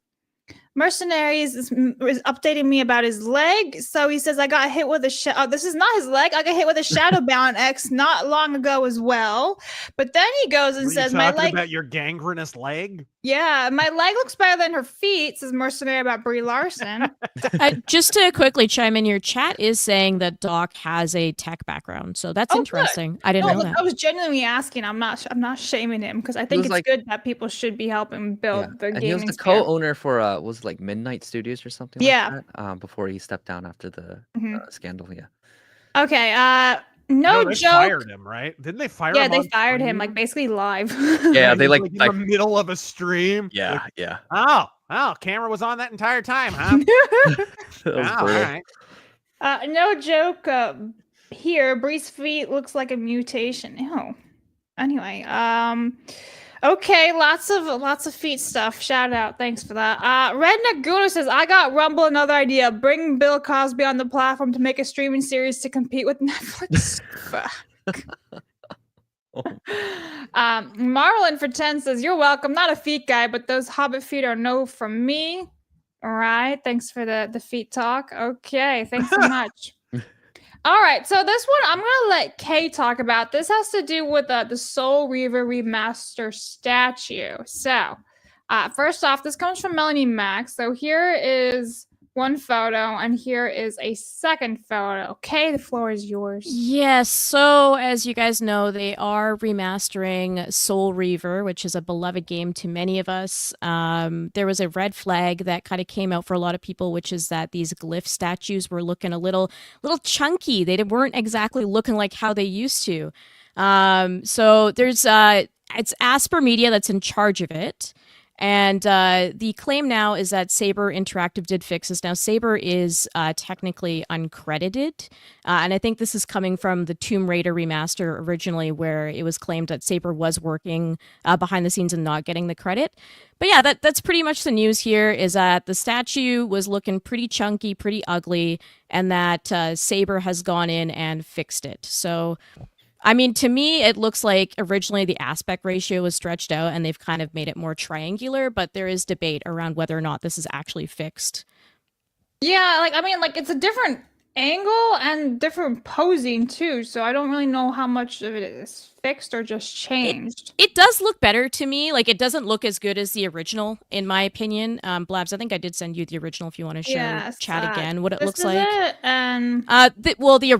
Mercenaries is updating me about his leg. So he says, I got hit with a this is not his leg. I got hit with a Shadowbound X not long ago as well. But then he goes and says, my leg. About your gangrenous leg? Yeah, my leg looks better than her feet, says Mercenary about Brie Larson. Just to quickly chime in, your chat is saying that Doc has a tech background, so that's interesting. Good. I didn't know that. I was genuinely asking. I'm not shaming him because I think it's good that people should be helping build the gaming. He was the co-owner for was like Midnight Studios or something. Yeah. Like that, before he stepped down after the scandal. Yeah. Okay. No they joke. Fired him, right? Didn't they fire him? Yeah, they fired him, like basically live. Yeah, they like in the middle of a stream. Yeah, like, yeah. Oh, camera was on that entire time, huh? All right. No joke. Here, Bree's feet looks like a mutation. Ew. Anyway, okay, lots of feet stuff. Shout out, thanks for that. Redneck Gooner says, I got Rumble another idea. Bring Bill Cosby on the platform to make a streaming series to compete with Netflix. Marlon for 10 says, you're welcome. Not a feet guy, but those Hobbit feet are no from me. All right, thanks for the feet talk. Okay, thanks so much. All right, so this one I'm gonna let Kay talk about. This has to do with the Soul Reaver remaster statue. So, first off, this comes from Melanie Max. So here is one photo, and here is a second photo. Okay, the floor is yours. Yes, so as you guys know, they are remastering Soul Reaver, which is a beloved game to many of us. There was a red flag that kind of came out for a lot of people, which is that these glyph statues were looking a little chunky. They weren't exactly looking like how they used to. So there's it's Asper Media that's in charge of it. And the claim now is that Saber Interactive did fix this. Now, Saber is technically uncredited. And I think this is coming from the Tomb Raider remaster originally, where it was claimed that Saber was working behind the scenes and not getting the credit. But yeah, that's pretty much the news here, is that the statue was looking pretty chunky, pretty ugly, and that Saber has gone in and fixed it. So I mean, to me, it looks like originally the aspect ratio was stretched out and they've kind of made it more triangular, but there is debate around whether or not this is actually fixed. Yeah, it's a different angle and different posing too, so I don't really know how much of it is fixed or just changed. It does look better to me. Like, it doesn't look as good as the original, in my opinion. Blabs, I think I did send you the original if you want to show chat again what it looks like. The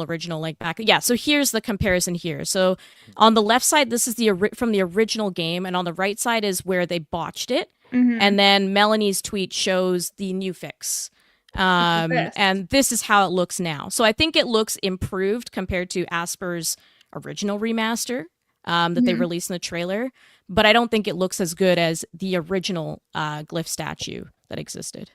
original, like back. Yeah, so here's the comparison here. So on the left side, this is from the original game, and on the right side is where they botched it. Mm-hmm. And then Melanie's tweet shows the new fix. And this is how it looks now. So I think it looks improved compared to Asper's original remaster that they released in the trailer, but I don't think it looks as good as the original glyph statue that existed.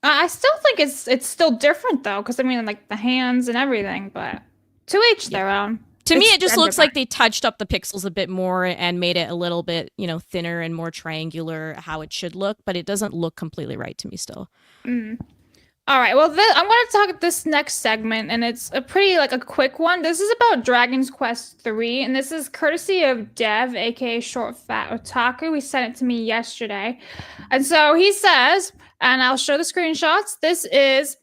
I still think it's still different though, because I mean, like the hands and everything, but to each their own. To me, it just looks like they touched up the pixels a bit more and made it a little bit, thinner and more triangular, how it should look, but it doesn't look completely right to me still. Mm. All right, well, I'm going to talk about this next segment, and it's a pretty, a quick one. This is about Dragon's Quest III, and this is courtesy of Dev, aka Short Fat Otaku. He sent it to me yesterday. And so he says, and I'll show the screenshots, this is,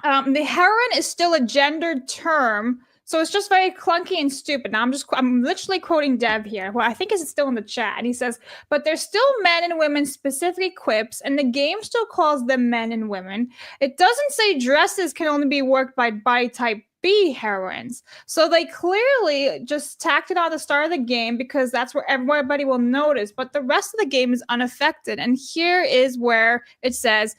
the heroine is still a gendered term, so it's just very clunky and stupid. Now, I'm literally quoting Dev here, who I think is still in the chat. He says, but there's still men and women specific quips, and the game still calls them men and women. It doesn't say dresses can only be worked by body type B heroines. So they clearly just tacked it on the start of the game because that's where everybody will notice, but the rest of the game is unaffected. And here is where it says,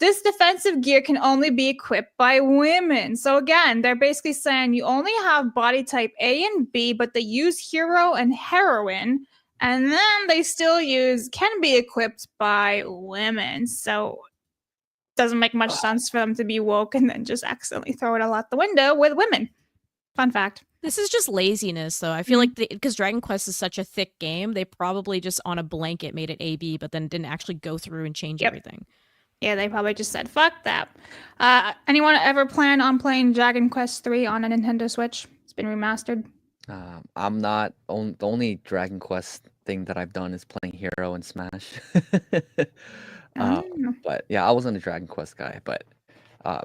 this defensive gear can only be equipped by women. So again, they're basically saying you only have body type A and B, but they use hero and heroine, and then they still can be equipped by women. So it doesn't make much sense for them to be woke and then just accidentally throw it all out the window with women. Fun fact. This is just laziness, though. I feel like because Dragon Quest is such a thick game, they probably just on a blanket made it AB, but then didn't actually go through and change everything. Yeah, they probably just said, fuck that. Anyone ever plan on playing Dragon Quest 3 on a Nintendo Switch? It's been remastered. I'm not the only Dragon Quest thing that I've done is playing Hero and Smash. Oh. But yeah, I wasn't a Dragon Quest guy, but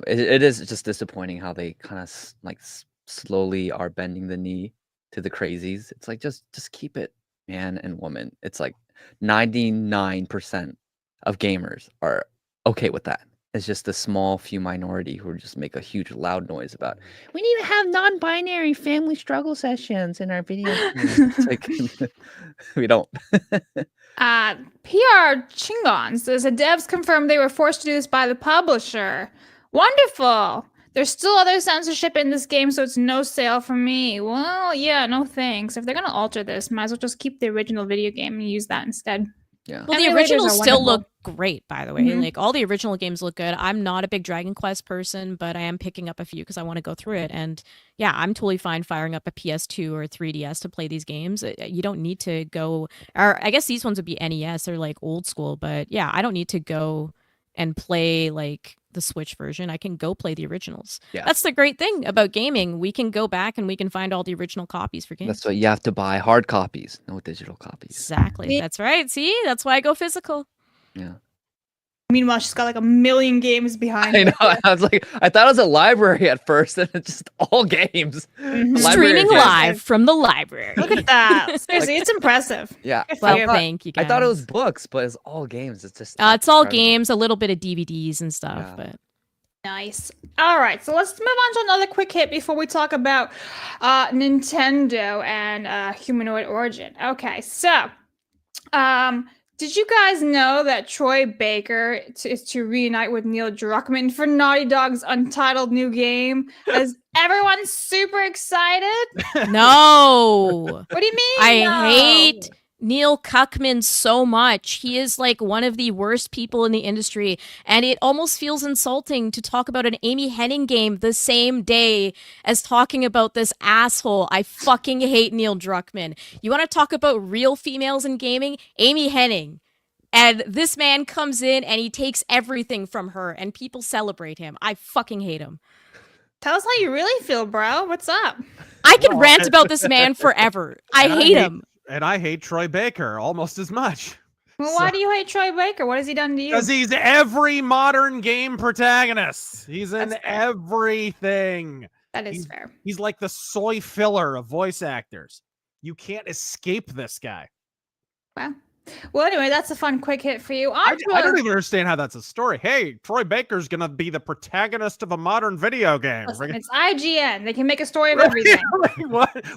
it is just disappointing how they kind of slowly are bending the knee to the crazies. It's like just keep it man and woman. It's like 99% of gamers are okay with that. It's just the small few minority who just make a huge loud noise about we need to have non-binary family struggle sessions in our video games. It's like we don't. PR Chingon says the devs confirmed they were forced to do this by the publisher. Wonderful. There's still other censorship in this game, so it's no sale for me. Well, yeah, no thanks. If they're gonna alter this, might as well just keep the original video game and use that instead. Yeah. Well, the Emulators originals are still wonderful. look great, by the way. Mhm. Like all the original games look good. I'm not a big Dragon Quest person, but I am picking up a few because I want to go through it. And yeah, I'm totally fine firing up a PS2 or 3DS to play these games. You don't need to go, or I guess these ones would be NES or like old school, but yeah, I don't need to go and play like the Switch version. I can go play the originals. Yeah. That's the great thing about gaming. We can go back and we can find all the original copies for games. That's why you have to buy hard copies, no digital copies. Exactly. Yeah. That's right. See, that's why I go physical. Yeah. Meanwhile, she's got like a million games behind I her. know. I was like, I thought it was a library at first, and it's just all games. Mhm. Library Streaming games. live from the library. Look at that. Seriously, it's impressive. Yeah. Good for Well, you. thank you guys. I thought it was books, but it's all games. It's just. It's all incredible. games, a little bit of DVDs and stuff, Yeah. but Nice. All right, so let's move on to another quick hit before we talk about Nintendo and Humanoid Origin. Okay, so did you guys know that Troy Baker is to reunite with Neil Druckmann for Naughty Dog's untitled new game? Is everyone super excited? no. What do you mean? I no? hate Neil Cuckman so much. He is like one of the worst people in the industry, and it almost feels insulting to talk about an Amy Hennig game the same day as talking about this asshole. I fucking hate Neil Druckmann. You want to talk about real females in gaming? Amy Hennig. And this man comes in and he takes everything from her, and people celebrate him. I fucking hate him. Tell us how you really feel, bro. What's up? I can rant about this man forever. I And hate him. And I hate Troy Baker almost as much. Well, why do you hate Troy Baker? What has he done to you? Because he's every modern game protagonist. He's in That's fair. everything. That is he's- fair. He's like the soy filler of voice actors. You can't escape this guy. Well, anyway, that's a fun quick hit for you. I don't even understand how that's a story. Hey, Troy Baker's going to be the protagonist of a modern video game. Listen, it's IGN. They can make a story of everything.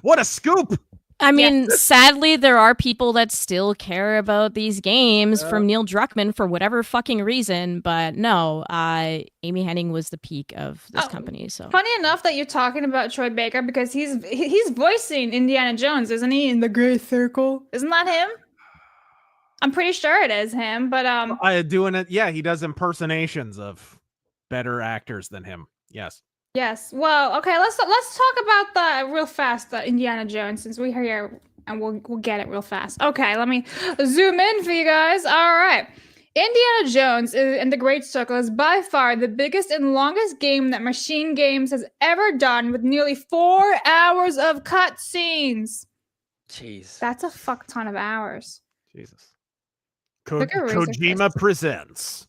What a scoop. I mean, sadly, there are people that still care about these games from Neil Druckmann for whatever fucking reason. But no, Amy Hennig was the peak of this company. So Funny enough that you're talking about Troy Baker because he's voicing Indiana Jones, isn't he? In the Gray Circle, isn't that him? I'm pretty sure it is him. But Doing it. Yeah, he does impersonations of better actors than him. Yes. yes. Well, okay. Let's talk about that real fast. Indiana Jones, since we're here, and we'll get it real fast. Okay, let me zoom in for you guys. All right. Indiana Jones and the Great Circle is by far the biggest and longest game that Machine Games has ever done, with nearly 4 hours of cutscenes. Jeez. That's a fuck ton of hours. Jesus. Look at Razor Kojima Fist. presents.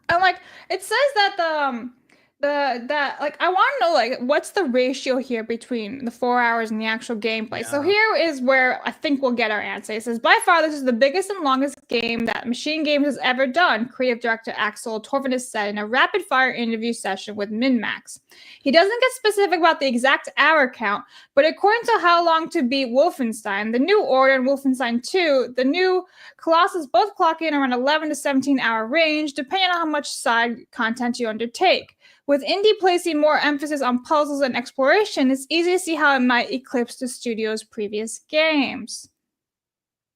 And like it says that I want to know like what's the ratio here between the 4 hours and the actual gameplay. So Yeah. here is where I think we'll get our answer. It says by far this is the biggest and longest game that Machine Games has ever done, creative director Axel Torvald said in a rapid fire interview session with MinMax. He doesn't get specific about the exact hour count, but according to How Long to Beat Wolfenstein, The New Order, and Wolfenstein 2, the new Colossus both clock in around 11 to 17 hour range, depending on how much side content you undertake. With indie placing more emphasis on puzzles and exploration, it's easy to see how it might eclipse the studio's previous games.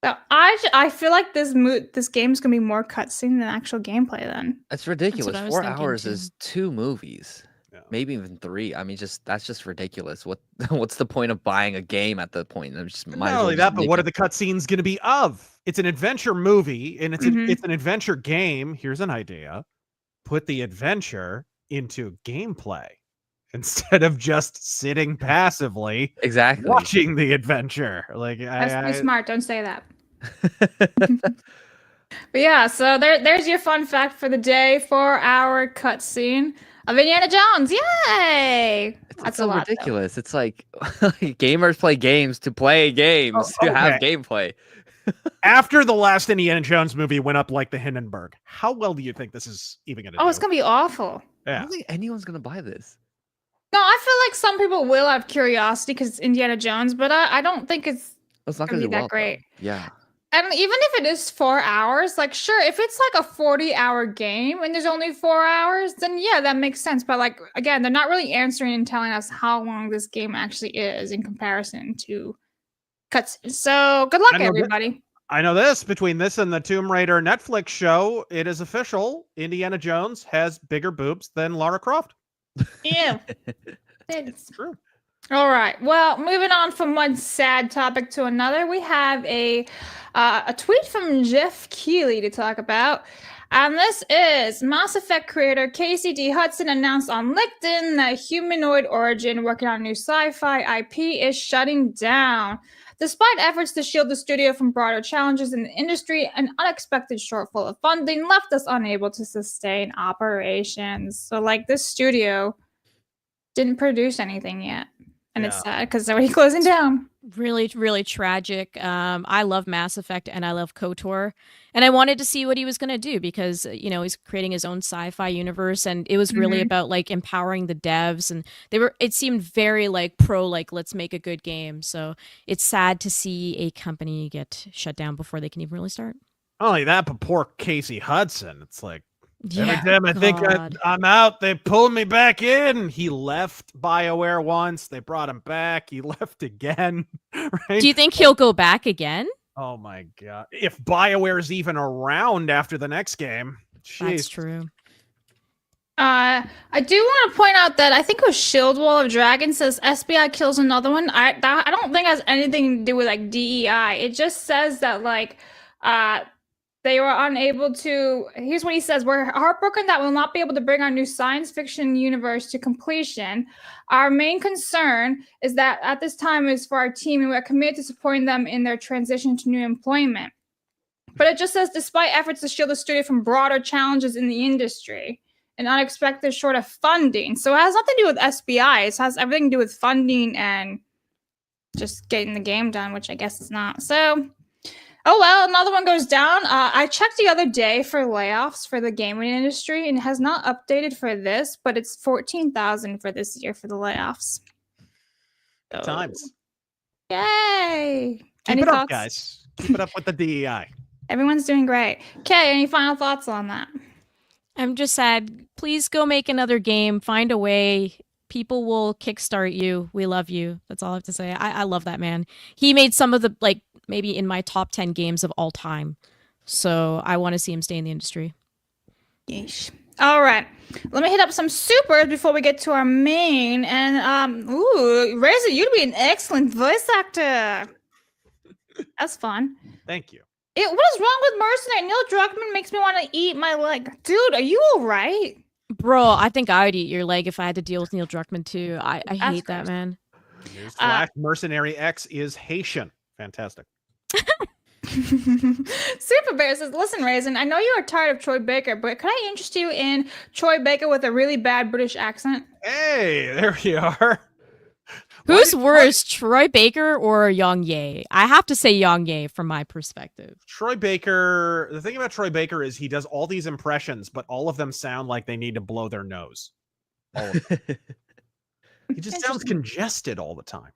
So I feel like this game's gonna be more cutscene than actual gameplay. Then That's ridiculous. I was 4 thinking, hours too. is 2 movies. Yeah. maybe even 3. I mean, that's just ridiculous. What's the point of buying a game at the point? I'm just Not only that, but what are the cutscenes going to be of? It's an adventure movie, and it's an adventure game. Here's an idea: put the adventure into gameplay instead of just sitting passively, watching the adventure. Like that's too smart. Don't say that. But yeah, so there's your fun fact for the day: 4-hour cutscene of Indiana Jones. Yay! That's so ridiculous. It's like gamers play games to play games to have gameplay. After the last Indiana Jones movie went up like the Hindenburg, how well do you think this is even going to do? Oh, it's going to be awful. Yeah. I don't think anyone's going to buy this. No, I feel like some people will have curiosity because it's Indiana Jones, but I don't think it's not going to be that great. Though. Yeah. And even if it is 4 hours, like, sure, if it's like a 40-hour game and there's only 4 hours, then yeah, that makes sense. But like, again, they're not really answering and telling us how long this game actually is in comparison to cutscenes. So good luck, everybody. I know this. Between this and the Tomb Raider Netflix show, it is official. Indiana Jones has bigger boobs than Lara Croft. Yeah. It's true. All right. Well, moving on from one sad topic to another, we have a tweet from Jeff Keighley to talk about. And this is Mass Effect creator Casey D. Hudson announced on LinkedIn that Humanoid Origin, working on a new sci-fi IP, is shutting down. Despite efforts to shield the studio from broader challenges in the industry, an unexpected shortfall of funding left us unable to sustain operations. So, like, this studio didn't produce anything yet. And it's sad because they're already closing down. Really, really tragic. I love Mass Effect and I love KOTOR. And I wanted to see what he was going to do because, he's creating his own sci-fi universe. And it was really about like empowering the devs. And it seemed very like pro, like, let's make a good game. So it's sad to see a company get shut down before they can even really start. Not only that, but poor Casey Hudson. It's like, yeah, every time I think I'm out, they pull me back in. He left BioWare once. They brought him back. He left again. Right? Do you think he'll go back again? Oh, my God. If BioWare's even around after the next game. Jeez. That's true. I do want to point out that I think it was Shield Wall of Dragon says SBI kills another one. I don't think it has anything to do with like DEI. It just says that like they were unable to. Here's what he says: "We're heartbroken that we'll not be able to bring our new science fiction universe to completion. Our main concern is that at this time is for our team, and we're committed to supporting them in their transition to new employment." But it just says, despite efforts to shield the studio from broader challenges in the industry, an unexpected short of funding. So it has nothing to do with SBI. It has everything to do with funding and just getting the game done, which I guess it's not. So. Oh, well, another one goes down. I checked the other day for layoffs for the gaming industry, and it has not updated for this, but it's 14,000 for this year for the layoffs. So, times. Yay! Keep it up, guys. Keep it up with the DEI. Everyone's doing great. Okay, any final thoughts on that? I'm just sad. Please go make another game. Find a way. People will kickstart you. We love you. That's all I have to say. I love that man. He made some of the, like, maybe in my top 10 games of all time. So I want to see him stay in the industry. Yeesh. All right. Let me hit up some supers before we get to our main. And, Razor, you'd be an excellent voice actor. That's fun. Thank you. What is wrong with Mercenary? Neil Druckmann makes me want to eat my leg. Dude, are you all right? Bro, I think I would eat your leg if I had to deal with Neil Druckmann too. I hate that, man. Mercenary X is Haitian. Fantastic. Super Bear says, listen, Raisin, I know you are tired of Troy Baker, but could I interest you in Troy Baker with a really bad British accent? Hey, there we are. Who's worse, Troy Baker or Yang Ye? I have to say Yang Ye from my perspective. Troy Baker, the thing about Troy Baker is he does all these impressions, but all of them sound like they need to blow their nose. All of them. He just sounds congested all the time.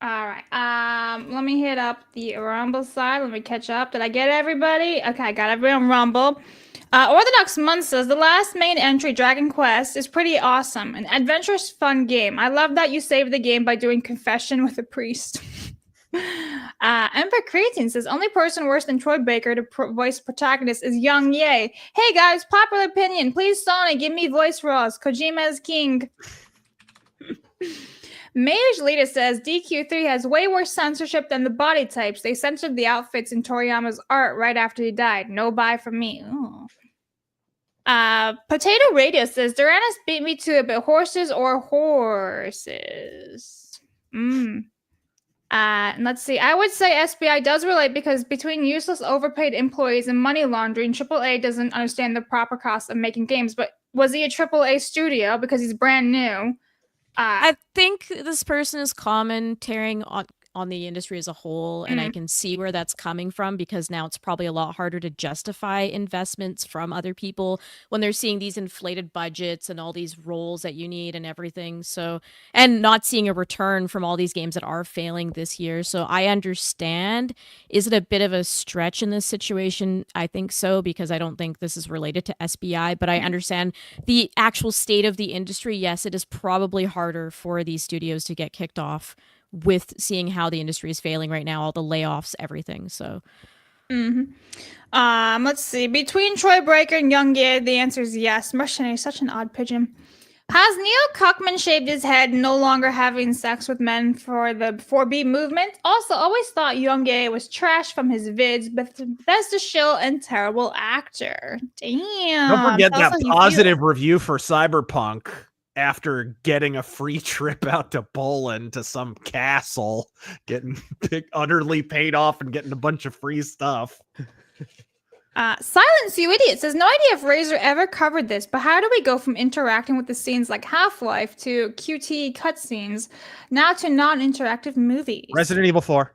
All right. Let me hit up the Rumble side. Let me catch up. Did I get everybody? Okay, I got everybody on Rumble. Orthodox Mun says, the last main entry, Dragon Quest, is pretty awesome. An adventurous, fun game. I love that you saved the game by doing confession with a priest. Emperor Cretin says only person worse than Troy Baker to voice protagonist is Young Ye. Hey guys, popular opinion. Please, Sony, give me voice roles. Kojima is king. Mage Lita says DQ3 has way worse censorship than the body types. They censored the outfits in Toriyama's art right after he died. No buy from me. Ooh. Potato Radio says Duranus beat me to it, but horses or horses. And let's see. I would say SBI does relate because between useless overpaid employees and money laundering, AAA doesn't understand the proper cost of making games. But was he a AAA studio because he's brand new? I think this person is commentating on the industry as a whole, and I can see where that's coming from because now it's probably a lot harder to justify investments from other people when they're seeing these inflated budgets and all these roles that you need and everything. So, and not seeing a return from all these games that are failing this year. So I understand. Is it a bit of a stretch in this situation? I think so, because I don't think this is related to SBI, but I understand the actual state of the industry. Yes, it is probably harder for these studios to get kicked off with seeing how the industry is failing right now, all the layoffs, everything. So, let's see. Between Troy Breaker and Young Ye, the answer is yes. Mercenary is such an odd pigeon. Has Neil Cuckman shaved his head, no longer having sex with men for the 4B movement? Also, always thought Young Ye was trash from his vids, but Bethesda shill and terrible actor. Damn. Don't forget Tell us that how you positive feel. review for Cyberpunk after getting a free trip out to Poland to some castle, getting utterly paid off and getting a bunch of free stuff. Silence, you idiot, says no idea if Razor ever covered this, but how do we go from interacting with the scenes like Half-Life to QTE cutscenes now to non-interactive movies? Resident Evil 4.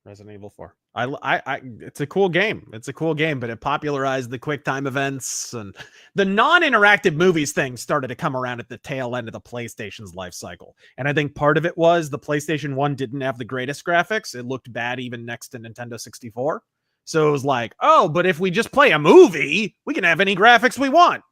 Resident Evil 4. It's a cool game. It's a cool game, but it popularized the quick time events, and the non-interactive movies thing started to come around at the tail end of the PlayStation's life cycle. And I think part of it was the PlayStation 1 didn't have the greatest graphics. It looked bad even next to Nintendo 64. So it was like, oh, but if we just play a movie, we can have any graphics we want.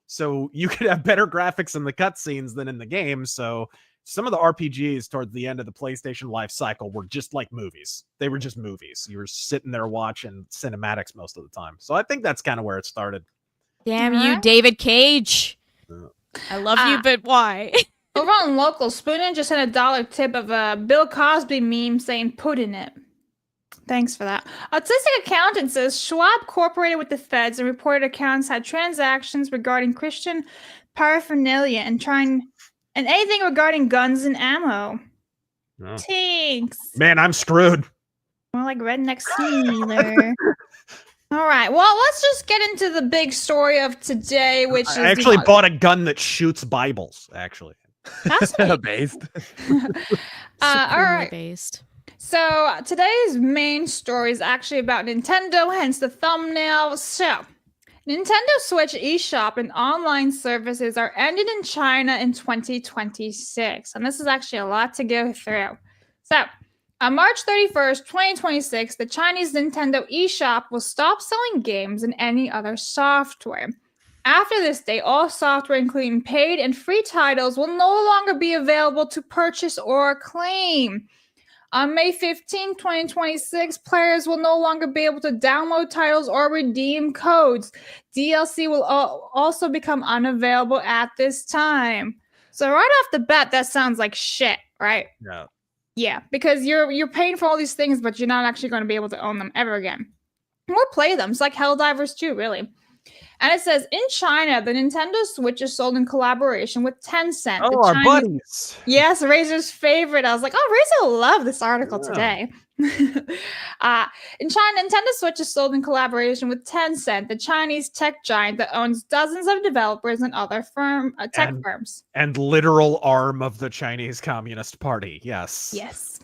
So you could have better graphics in the cutscenes than in the game. So some of the RPGs towards the end of the PlayStation life cycle were just like movies. They were just movies. You were sitting there watching cinematics most of the time. So I think that's kind of where it started. Damn you, David Cage. I love you, but why? Over on local, Spoonin just sent a $1 tip of a Bill Cosby meme saying put in it. Thanks for that. Autistic Accountant says Schwab cooperated with the feds and reported accounts had transactions regarding Christian paraphernalia and anything regarding guns and ammo. Oh. Thanks. Man, I'm screwed. More like redneck Steeler. All right. Well, let's just get into the big story of today, which is... I actually bought a gun that shoots Bibles, actually. That's based. all right. Based. So today's main story is actually about Nintendo, hence the thumbnail. So Nintendo Switch eShop and online services are ended in China in 2026. And this is actually a lot to go through. So on March 31st, 2026, the Chinese Nintendo eShop will stop selling games and any other software. After this date, all software, including paid and free titles, will no longer be available to purchase or claim. On May 15, 2026, players will no longer be able to download titles or redeem codes. DLC will also become unavailable at this time. So right off the bat, that sounds like shit, right? Yeah. Yeah, because you're paying for all these things, but you're not actually going to be able to own them ever again. Or play them. It's like Helldivers 2, really. And it says, in China, the Nintendo Switch is sold in collaboration with Tencent. Oh, our buddies. Yes, Razor's favorite. I was like, oh, Razor will love this article today. In China, Nintendo Switch is sold in collaboration with Tencent, the Chinese tech giant that owns dozens of developers and other tech firms. And literal arm of the Chinese Communist Party, yes. Yes.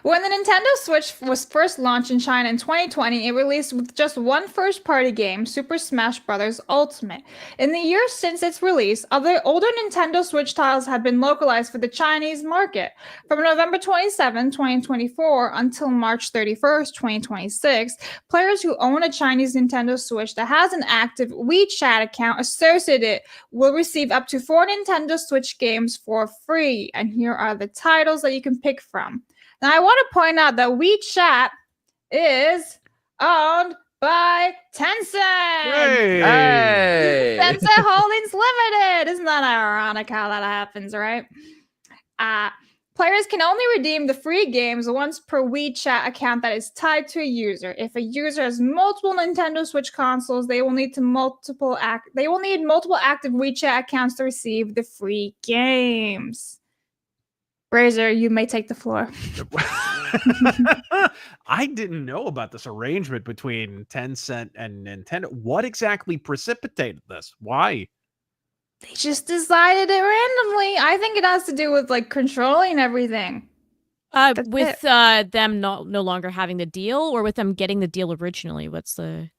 When the Nintendo Switch was first launched in China in 2020, it released with just one first-party game, Super Smash Bros. Ultimate. In the years since its release, other older Nintendo Switch titles have been localized for the Chinese market. From November 27, 2024 until March 31st, 2026, players who own a Chinese Nintendo Switch that has an active WeChat account associated will receive up to 4 Nintendo Switch games for free. And here are the titles that you can pick from. Now, I want to point out that WeChat is owned by Tencent. Hey. Tencent Holdings Limited. Isn't that ironic how that happens, right? Players can only redeem the free games once per WeChat account that is tied to a user. If a user has multiple Nintendo Switch consoles, they will need multiple active WeChat accounts to receive the free games. Razor, you may take the floor. I didn't know about this arrangement between Tencent and Nintendo. What exactly precipitated this? Why? They just decided it randomly. I think it has to do with like controlling everything. With them no longer having the deal, or with them getting the deal originally? What's the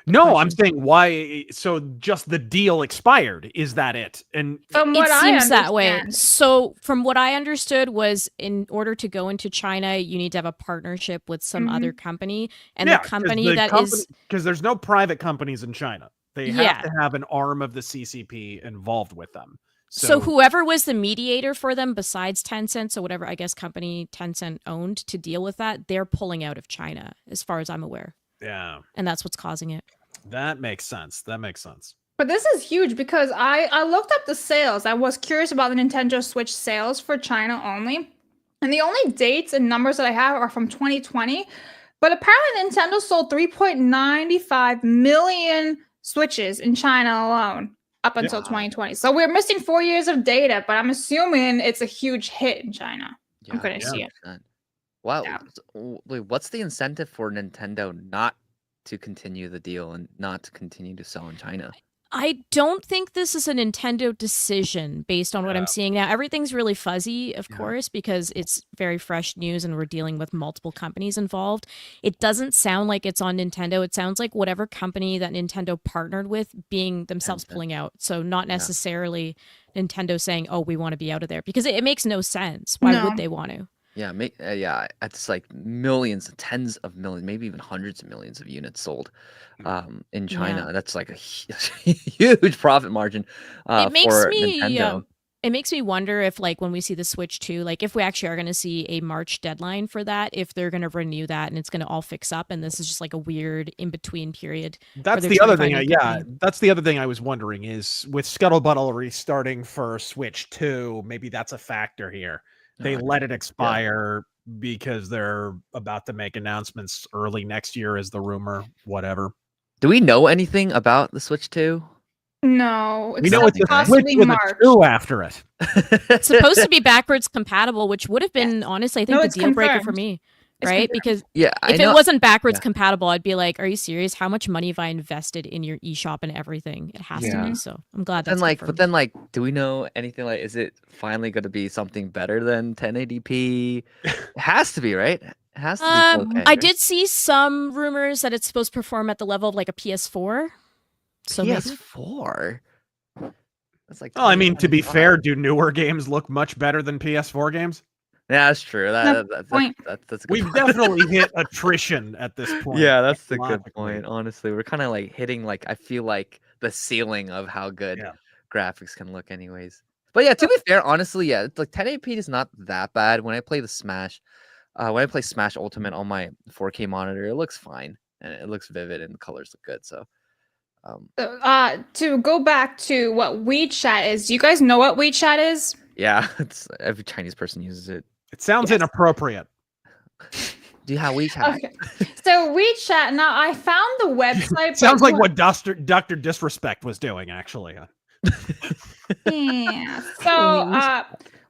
No, I'm question? saying why. So just the deal expired. Is that it? And From what It I seems that way. understand. So from what I understood was, in order to go into China, you need to have a partnership with some other company, and the company because there's no private companies in China. They have Yeah. to have an arm of the CCP involved with them. So whoever was the mediator for them besides Tencent, so whatever, I guess, company Tencent owned to deal with that, they're pulling out of China, as far as I'm aware. Yeah. And that's what's causing it. That makes sense. That makes sense. But this is huge because I looked up the sales. I was curious about the Nintendo Switch sales for China only. And the only dates and numbers that I have are from 2020. But apparently Nintendo sold 3.95 million Switches in China alone up until 2020. So we're missing 4 years of data, but I'm assuming it's a huge hit in China. I'm going to see it. 100%. Wow. Yeah. Wait, what's the incentive for Nintendo not to continue the deal and not to continue to sell in China? I don't think this is a Nintendo decision based on what I'm seeing now. Everything's really fuzzy, of course, because it's very fresh news and we're dealing with multiple companies involved. It doesn't sound like it's on Nintendo. It sounds like whatever company that Nintendo partnered with being themselves pulling out. So not necessarily Nintendo saying, oh, we want to be out of there, because it makes no sense. Why would they want to? Yeah, it's like millions, tens of millions, maybe even hundreds of millions of units sold in China. That's like a huge profit margin It makes for me Nintendo. it makes me wonder if, like, when we see the Switch 2, like, if we actually are going to see a March deadline for that, if they're going to renew that and it's going to all fix up, and this is just like a weird in-between period. That's the other thing. That's the other thing I was wondering is, with Scuttlebutt restarting for Switch 2, maybe that's a factor here. They let it expire because they're about to make announcements early next year, is the rumor. Whatever. Do we know anything about the Switch 2? No, we know it's a Switch with a 2 after it. It's supposed to be backwards compatible, which would have been, honestly, I think the deal breaker for me. Right? Because if it wasn't backwards compatible, I'd be like, are you serious? How much money have I invested in your eShop and everything? It has to be. So I'm glad that's confirmed. But then, do we know anything? Like, is it finally going to be something better than 1080p? It has to be, right? It has to be. Okay, I did see some rumors that it's supposed to perform at the level of like a PS4. So PS4? That's like. Well, I mean, to be fair, do newer games look much better than PS4 games? Yeah, that's true. That's a good We've point. definitely hit attrition at this point. Yeah, that's a good point. Honestly, we're kind of like hitting, like, I feel like the ceiling of how good graphics can look, anyways. But yeah, to be fair, honestly, it's like 1080p is not that bad. When I play the Smash, when I play Smash Ultimate on my 4K monitor, it looks fine and it looks vivid and the colors look good. So, to go back to what WeChat is, do you guys know what WeChat is? Yeah, every Chinese person uses it. It sounds inappropriate. Do you have WeChat? Okay. So WeChat, now I found the website. Sounds like what Dr. Disrespect was doing, actually. Yeah. So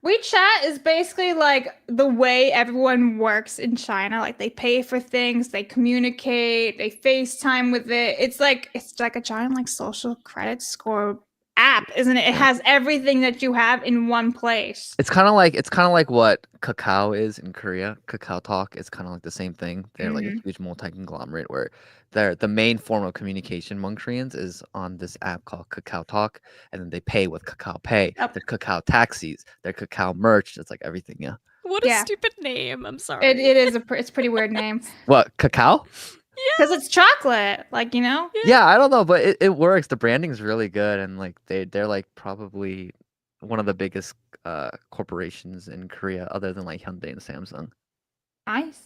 WeChat is basically like the way everyone works in China. Like, they pay for things, they communicate, they FaceTime with it. It's like a giant like social credit score app, isn't it? It has everything that you have in one place. It's kind of like what Kakao is in Korea. Kakao Talk is kind of like the same thing. They're like a huge multi-conglomerate where the main form of communication among Koreans is on this app called Kakao Talk, and then they pay with Kakao Pay. Their Kakao taxis, their Kakao merch. It's like everything. Yeah. What a stupid name. I'm sorry. It is it's a pretty weird name. What, Kakao? Because it's chocolate, like, you know. Yeah, I don't know, but it works. The branding is really good, and like they're like probably one of the biggest corporations in Korea, other than like Hyundai and Samsung. Nice.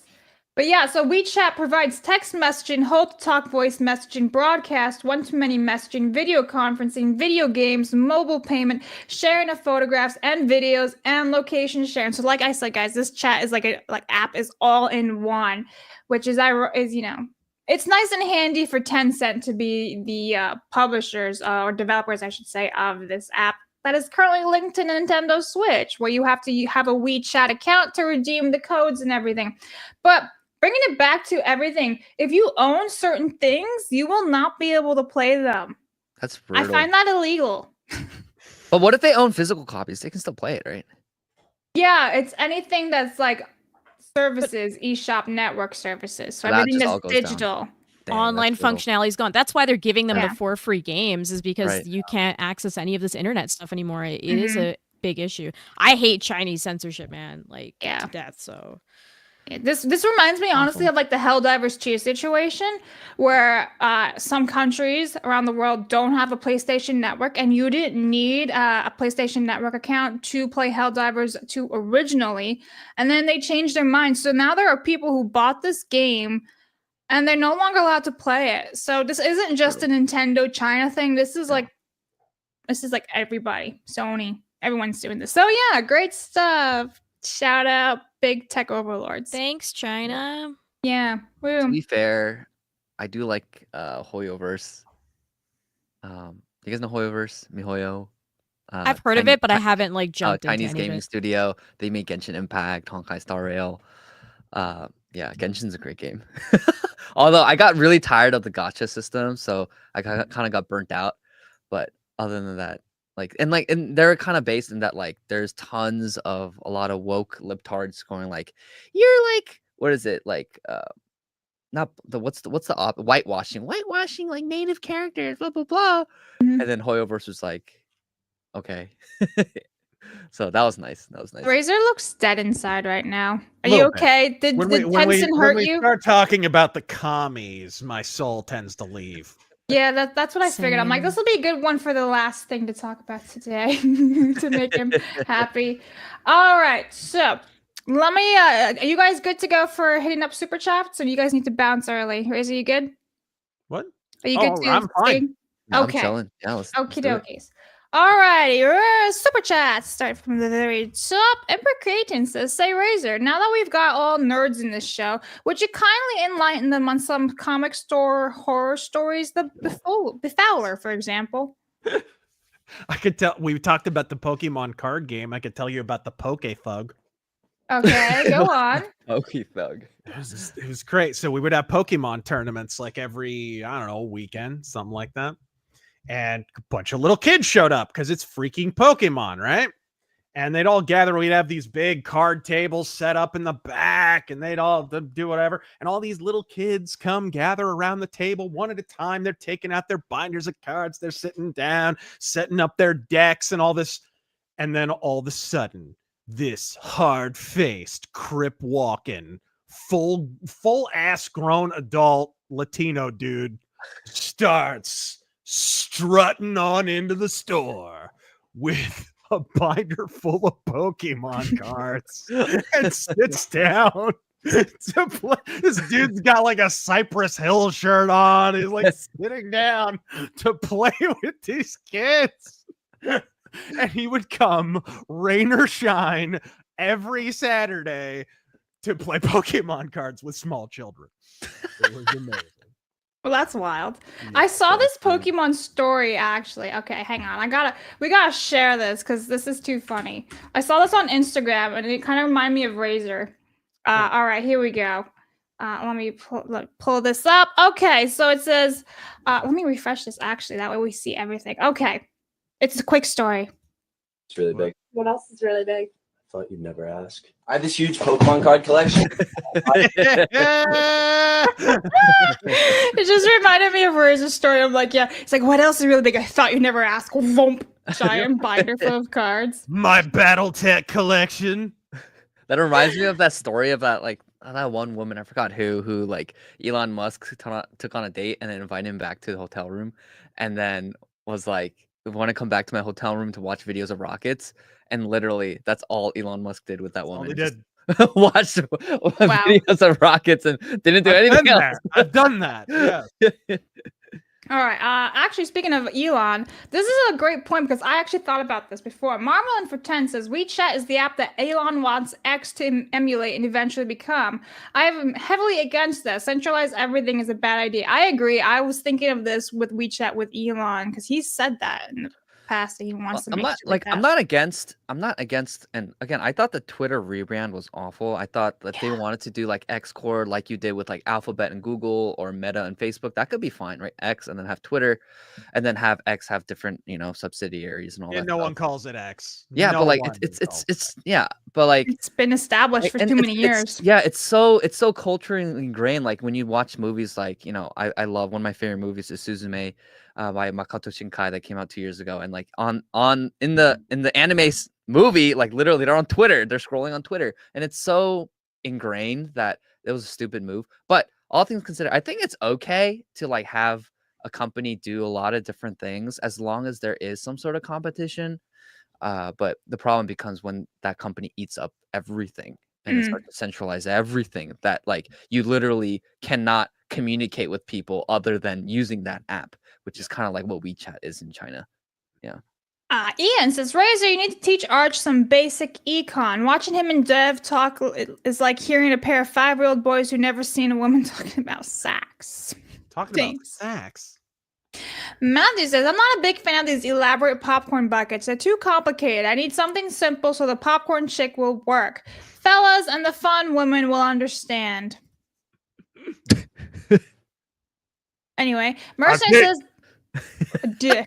But yeah, so WeChat provides text messaging, hold-to-talk voice messaging, broadcast, one-to-many messaging, video conferencing, video games, mobile payment, sharing of photographs and videos, and location sharing. So like I said, guys, this chat is like app is all in one, which is it's nice and handy for Tencent to be the publishers or developers, I should say, of this app that is currently linked to Nintendo Switch, where you have to have a WeChat account to redeem the codes and everything. But bringing it back to everything, if you own certain things, you will not be able to play them. That's brutal. I find that illegal. But what if they own physical copies? They can still play it, right? Yeah, it's anything that's like services, eShop network services. So That everything just all that's goes down. digital. Dang, Online that's brutal. functionality is gone. That's why they're giving them Yeah. the 4 free games, is because Right. you can't access any of this internet stuff anymore. It is Mhm. a big issue. I hate Chinese censorship, man, like Yeah. to death. So Yeah, this reminds me honestly of like the Helldivers 2 situation, where some countries around the world don't have a PlayStation Network, and you didn't need a PlayStation Network account to play Helldivers 2 originally, and then they changed their mind. So now there are people who bought this game and they're no longer allowed to play it. So this isn't just a Nintendo China thing. This is like everybody, Sony, everyone's doing this. So yeah, great stuff. Shout out big tech overlords. thanks, China. Yeah. To Woo. be fair, I do like Hoyoverse. You guys know Hoyoverse? MiHoYo? I've heard of Tiny- it, but I haven't like jumped into Chinese any of gaming it. studio. They make Genshin Impact, Honkai Star Rail. Yeah, Genshin's a great game. Although I got really tired of the gacha system, so I kind of got burnt out. But other than that, and they're kind of based in that there's tons of a lot of woke libtards going you're what is it not the what's the whitewashing like native characters, blah blah blah. Mhm. And then Hoyoverse was like, okay. So that was nice. Razor looks dead inside right now. Are you Little bit. okay? Did Tencent hurt you? Start talking about the commies, my soul tends to leave. Yeah, that's what I figured. I'm like, Same. this will be a good one for the last thing to talk about today to make him happy. All right, so let me. Are you guys good to go for hitting up super chats, or do you guys need to bounce early? Razor, you good? What? Are you good Oh, to? I'm fine. No, Okay. I'm chilling. Yeah, let's Okie do it. dokies. Alrighty, super chats start from the very top. Emperor Creighton says, "Say Razor, now that we've got all nerds in this show, would you kindly enlighten them on some comic store horror stories? The Befouler, for example." I could tell. We talked about the Pokemon card game. I could tell you about the Poke Thug. Okay, go on. Okay, thug. It was great. So we would have Pokemon tournaments like every, I don't know, weekend, something like that. And a bunch of little kids showed up because it's freaking Pokemon, right? And they'd all gather. We'd have these big card tables set up in the back, and they'd all do whatever. And all these little kids come gather around the table one at a time. They're taking out their binders of cards. They're sitting down, setting up their decks and all this. And then all of a sudden, this hard-faced, crip-walking, full ass grown adult Latino dude starts strutting on into the store with a binder full of Pokemon cards and sits down to play. This dude's got like a Cypress Hill shirt on. He's like sitting down to play with these kids. And he would come rain or shine every Saturday to play Pokemon cards with small children. It was amazing. Well, that's wild. I saw this Pokemon story actually. Okay, hang on. We gotta share this because this is too funny. I saw this on Instagram and it kind of reminded me of Razor. All right, here we go. Let me pull this up. Okay, so it says, let me refresh this actually. That way we see everything. Okay, it's a quick story. It's really big. What else is really big? I thought you'd never ask. I have this huge Pokemon card collection. It just reminded me of Razor's story. I'm like, yeah. It's like, what else is really big? I thought you'd never ask. Womp. Giant binder full of cards. My BattleTech collection. That reminds me of that story of that that one woman, I forgot who Elon Musk took on a date and then invited him back to the hotel room, and then was like, "Want to come back to my hotel room to watch videos of rockets?" And literally, that's all Elon Musk did with that woman. watched videos of rockets and didn't do anything else. I've done that. Yeah. All right. Actually, speaking of Elon, this is a great point because I actually thought about this before. Marmalin for 10 says WeChat is the app that Elon wants X to emulate and eventually become. I am heavily against this. Centralize everything is a bad idea. I agree. I was thinking of this with WeChat with Elon because he said that in the past that he wants to make it like that. I'm not against, and again, I thought the Twitter rebrand was awful. I thought that they wanted to do like X Core like you did with like Alphabet and Google or Meta and Facebook. That could be fine, right? X and then have Twitter and then have X have different, subsidiaries and all that. No one calls it X. Yeah, no but like one it's yeah, but like it's been established for too many years. It's so culturally ingrained. Like when you watch movies like, I love one of my favorite movies is Suzume by Makoto Shinkai that came out 2 years ago, and like in the anime movie, like literally they're on Twitter, they're scrolling on Twitter, and it's so ingrained that it was a stupid move. But all things considered, I think it's okay to like have a company do a lot of different things as long as there is some sort of competition. But the problem becomes when that company eats up everything and it starts to centralize everything, that like you literally cannot communicate with people other than using that app, which is kind of like what WeChat is in China. Yeah. Ian says, Razor, you need to teach Arch some basic econ. Watching him and Dev talk is like hearing a pair of 5-year-old boys who never seen a woman talking about sex. About sex. Matthew says, I'm not a big fan of these elaborate popcorn buckets. They're too complicated. I need something simple so the popcorn chick will work. Fellas and the fun women will understand. Anyway, Mercenary says, dick.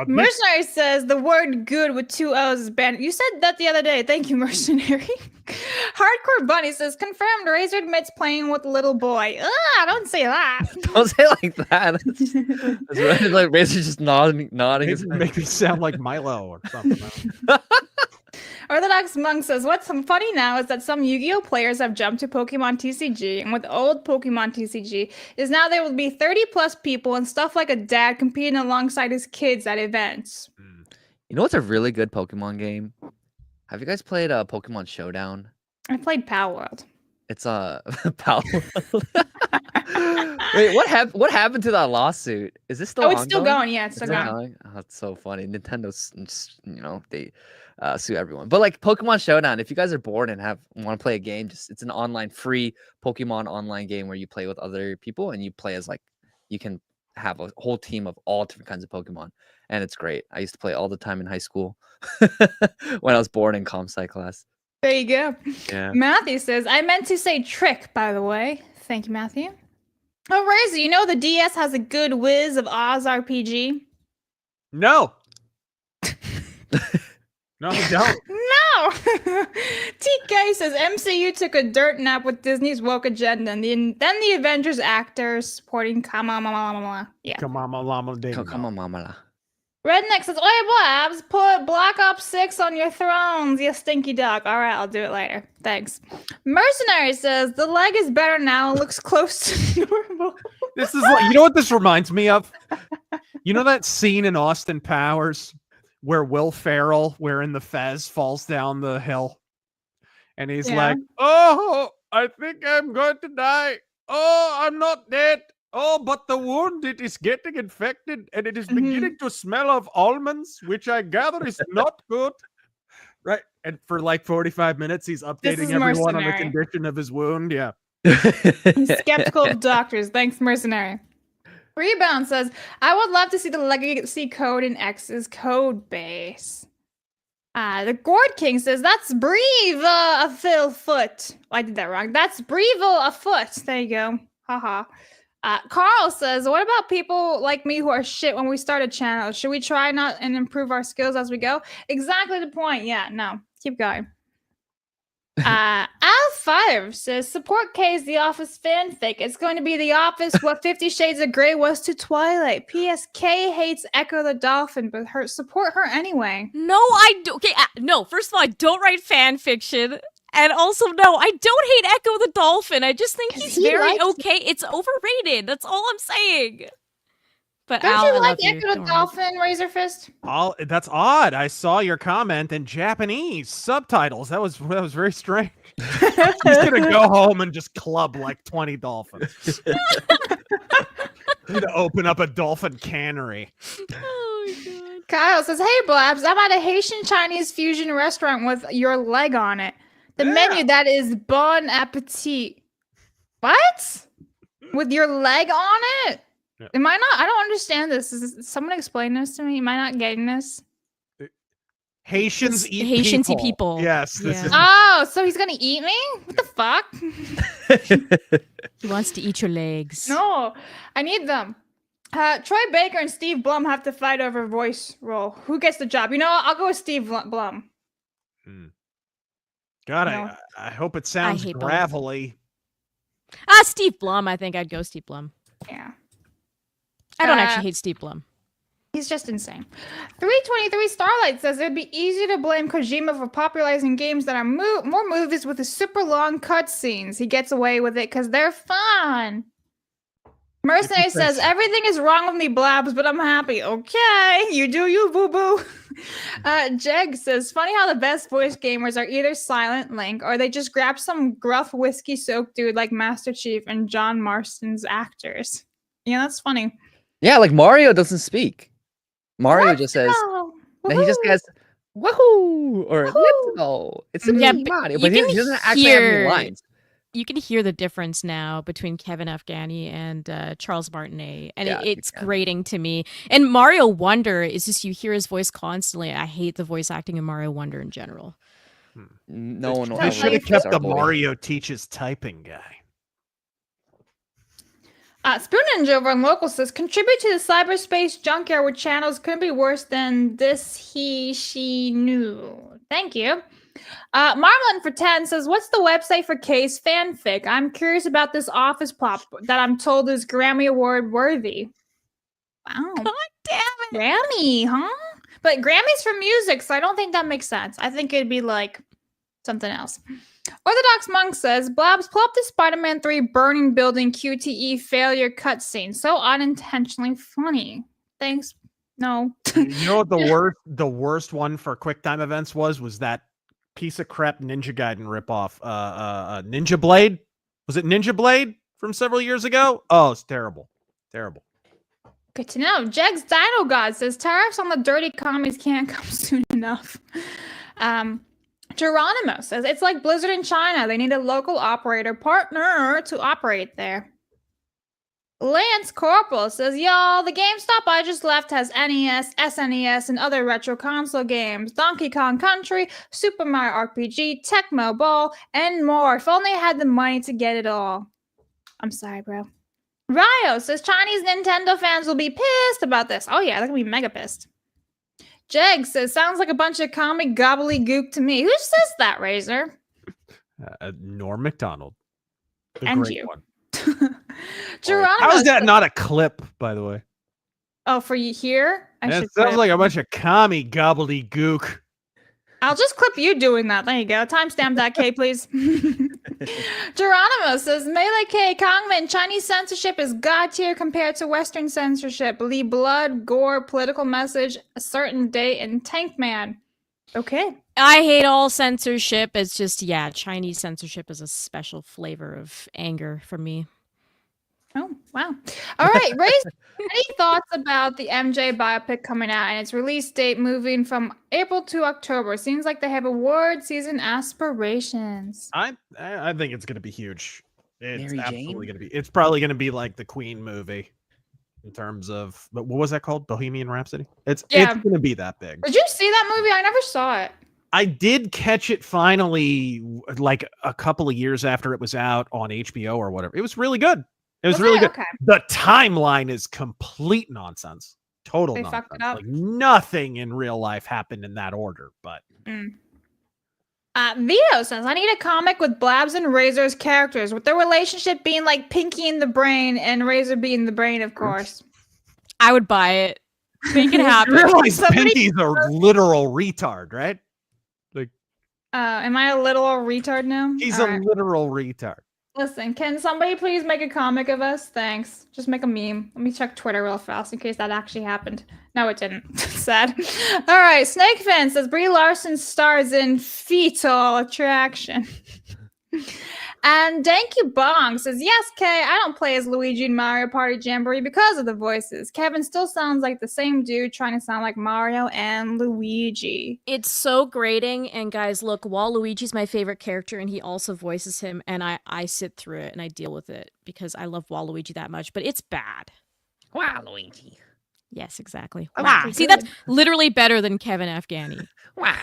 Mercenary says the word good with 2 O's is banned. You said that the other day. Thank you, Mercenary. Hardcore Bunny says, confirmed Razor admits playing with a little boy. Don't say that. Don't say it like that. That's right. Like Razor just nodding. Make me sound like Milo or something. Orthodox Monk says, what's funny now is that some Yu-Gi-Oh players have jumped to Pokemon TCG, and with old Pokemon TCG is now there will be 30 plus people and stuff like a dad competing alongside his kids at events. You know what's a really good Pokemon game? Have you guys played Pokemon Showdown? I played Pal World. It's Pal World. Wait, what happened to that lawsuit? Is this still ongoing? It's still going. Yeah, it's still going. Oh, it's so funny. Nintendo's, they sue everyone. But like Pokemon Showdown, if you guys are bored and want to play a game, it's an online free Pokemon online game where you play with other people and you play as like, you can have a whole team of all different kinds of Pokemon, and it's great. I used to play all the time in high school when I was bored in comp sci class. There you go. Yeah. Matthew says, I meant to say trick, by the way. Thank you, Matthew. Oh, Razor, you know the DS has a good whiz of Oz RPG? No. No, I don't. No. TK says MCU took a dirt nap with Disney's woke agenda, and then the Avengers actors supporting Kamamamamala. Yeah. Kamamamala. Redneck says, Oi, Blabs, put Black Ops 6 on your thrones, you stinky dog. All right, I'll do it later. Thanks. Mercenary says, the leg is better now. It looks close to normal. This is like, you know what this reminds me of? You know that scene in Austin Powers where Will Ferrell, wearing the fez, falls down the hill? And he's like, oh, I think I'm going to die. Oh, I'm not dead. Oh, but the wound, it is getting infected and it is beginning to smell of almonds, which I gather is not good. Right. And for like 45 minutes, he's updating everyone on the condition of his wound. Yeah. He's skeptical of doctors. Thanks, Mercenary. Rebound says, I would love to see the legacy code in X's code base. The Gourd King says, that's Breve a foot. Oh, I did that wrong. That's Breville a foot. There you go. Haha. Carl says, what about people like me who are shit when we start a channel? Should we try not and improve our skills as we go? Exactly the point. Yeah, no. Keep going. Al5 says, support K's The Office fanfic. It's going to be The Office what 50 Shades of Grey was to Twilight. P.S. K hates Echo the Dolphin, but support her anyway. No, I do. Okay, no. First of all, I don't write fan fiction. And also, no, I don't hate Echo the Dolphin. I just think he's very okay. It's overrated. That's all I'm saying. But Don't Al, you I like love you. Echo the Don't worry. Dolphin, Razor Fist? That's odd. I saw your comment in Japanese subtitles. That was very strange. He's gonna go home and just club like 20 dolphins. To open up a dolphin cannery. Oh my god. Kyle says, "Hey Blabs, I'm at a Haitian Chinese fusion restaurant with your leg on it. The menu that is bon appetit. What? With your leg on it? Yeah. Am I not? I don't understand this. Someone explain this to me? Am I not getting this? Haitians eat Haitians people. eat people. Yes. This Yeah. is Oh, so he's gonna eat me? What the fuck? He wants to eat your legs. No, I need them. Troy Baker and Steve Blum have to fight over voice role. Who gets the job? You know what? I'll go with Steve Blum. God, No. I hope it sounds hate both. gravelly. Steve Blum. I think I'd go Steve Blum. Yeah. I don't actually hate Steve Blum. He's just insane. 323 Starlight says it'd be easy to blame Kojima for popularizing games that are more movies with the super long cutscenes. He gets away with it because they're fun. Mercenary says everything is wrong with me, Blabs, but I'm happy. Okay, you do you, boo boo. Jeg says funny how the best voice gamers are either Silent Link or they just grab some gruff whiskey soaked dude like Master Chief and John Marston's actors. Yeah, that's funny. Yeah, like Mario doesn't speak. Mario just says, Oh, he just woohoo. goes, woohoo, or let's go. It's a Yeah, me, but Mario, you but he can doesn't actually have any hear- lines. You can hear the difference now between Kevin Afghani and Charles Martinet, and Yeah, it's you can. grating to me. And Mario Wonder is just you hear his voice constantly. I hate the voice acting in Mario Wonder in general. No one will They ever should have replace kept our the boy. Mario teaches typing guy. Spoon Ninja over on Local says, contribute to the cyberspace junkyard where channels couldn't be worse than this he, she, knew. Thank you. Marlon for 10 says, what's the website for Case fanfic? I'm curious about this office plot that I'm told is Grammy Award worthy. Wow. God damn it! Grammy, huh? But Grammy's for music, so I don't think that makes sense. I think it'd be like something else. Orthodox Monk says, Blabs, pull up the Spider-Man 3 burning building QTE failure cutscene. So unintentionally funny. Thanks. No. You know what the worst one for QuickTime events was that piece of crap Ninja Gaiden ripoff. Ninja Blade? Was it Ninja Blade from several years ago? Oh, it's terrible. Terrible. Good to know. Jegs Dino God says, tariffs on the dirty commies can't come soon enough. Geronimo says, it's like Blizzard in China. They need a local operator partner to operate there. Lance Corporal says, y'all, the GameStop I just left has NES, SNES, and other retro console games. Donkey Kong Country, Super Mario RPG, Tecmo Bowl, and more. If only I had the money to get it all. I'm sorry, bro. Ryo says, Chinese Nintendo fans will be pissed about this. Oh yeah, they're gonna be mega pissed. Jeg says, sounds like a bunch of comic gobbledygook to me. Who says that, Razor? Norm Macdonald. The And great you. one. Geronimo How is that says- not a clip, by the way? Oh, for you here? That sounds like a bunch of commie gobbledygook. I'll just clip you doing that. There you go. Timestamp that, K, please. Geronimo says, Melee K, Kangmin, Chinese censorship is god tier compared to Western censorship. Leave blood, gore, political message, a certain date, and Tank Man. Okay. I hate all censorship. It's just, yeah, Chinese censorship is a special flavor of anger for me. Oh, wow. All right, Ray, any thoughts about the MJ biopic coming out and its release date moving from April to October? Seems like they have award season aspirations. I think it's gonna be huge. It's Mary absolutely Jane? gonna be. It's probably gonna be like the Queen movie in terms of. But what was that called? Bohemian Rhapsody. It's gonna be that big. Did you see that movie? I never saw it. I did catch it finally, like a couple of years after it was out on HBO or whatever. It was really good. It was really good. Okay. The timeline is complete nonsense. Total They nonsense. fucked it up. Like nothing in real life happened in that order. But Vito says, I need a comic with Blabs and Razor's characters, with their relationship being like Pinky in the brain and Razor being the brain, of course. I would buy it. Make it happen. you realize Somebody- Pinky's a literal retard, right? Am I a little retard now? He's All a right. literal retard. Listen, can somebody please make a comic of us? Thanks. Just make a meme. Let me check Twitter real fast in case that actually happened. No, it didn't. Sad. All right. Snake Fan says Brie Larson stars in Fetal Attraction. And Thank You Bong says, yes, Kay, I don't play as Luigi in Mario Party Jamboree because of the voices. Kevin still sounds like the same dude trying to sound like Mario and Luigi. It's so grating, and guys, look, Waluigi's my favorite character, and he also voices him, and I sit through it, and I deal with it, because I love Waluigi that much, but it's bad. Waluigi. Yes, exactly. Oh, Wow. that's See, good. that's literally better than Kevin Afghani. Wow.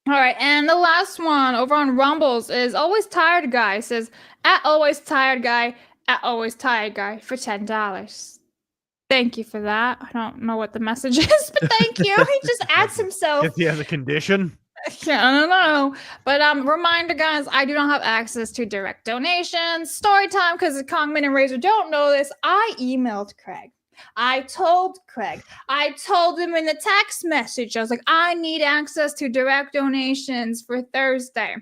All right, and the last one over on Rumbles is Always Tired Guy. Says, at Always Tired Guy, at Always Tired Guy for $10. Thank you for that. I don't know what the message is, but thank you. He just adds himself. If he has a condition. Yeah, I don't know. But reminder, guys, I do not have access to direct donations. Story time, because Kangmin and Razor don't know this. I emailed Craig. I told Craig. I told him in the text message. I was like, I need access to direct donations for Thursday.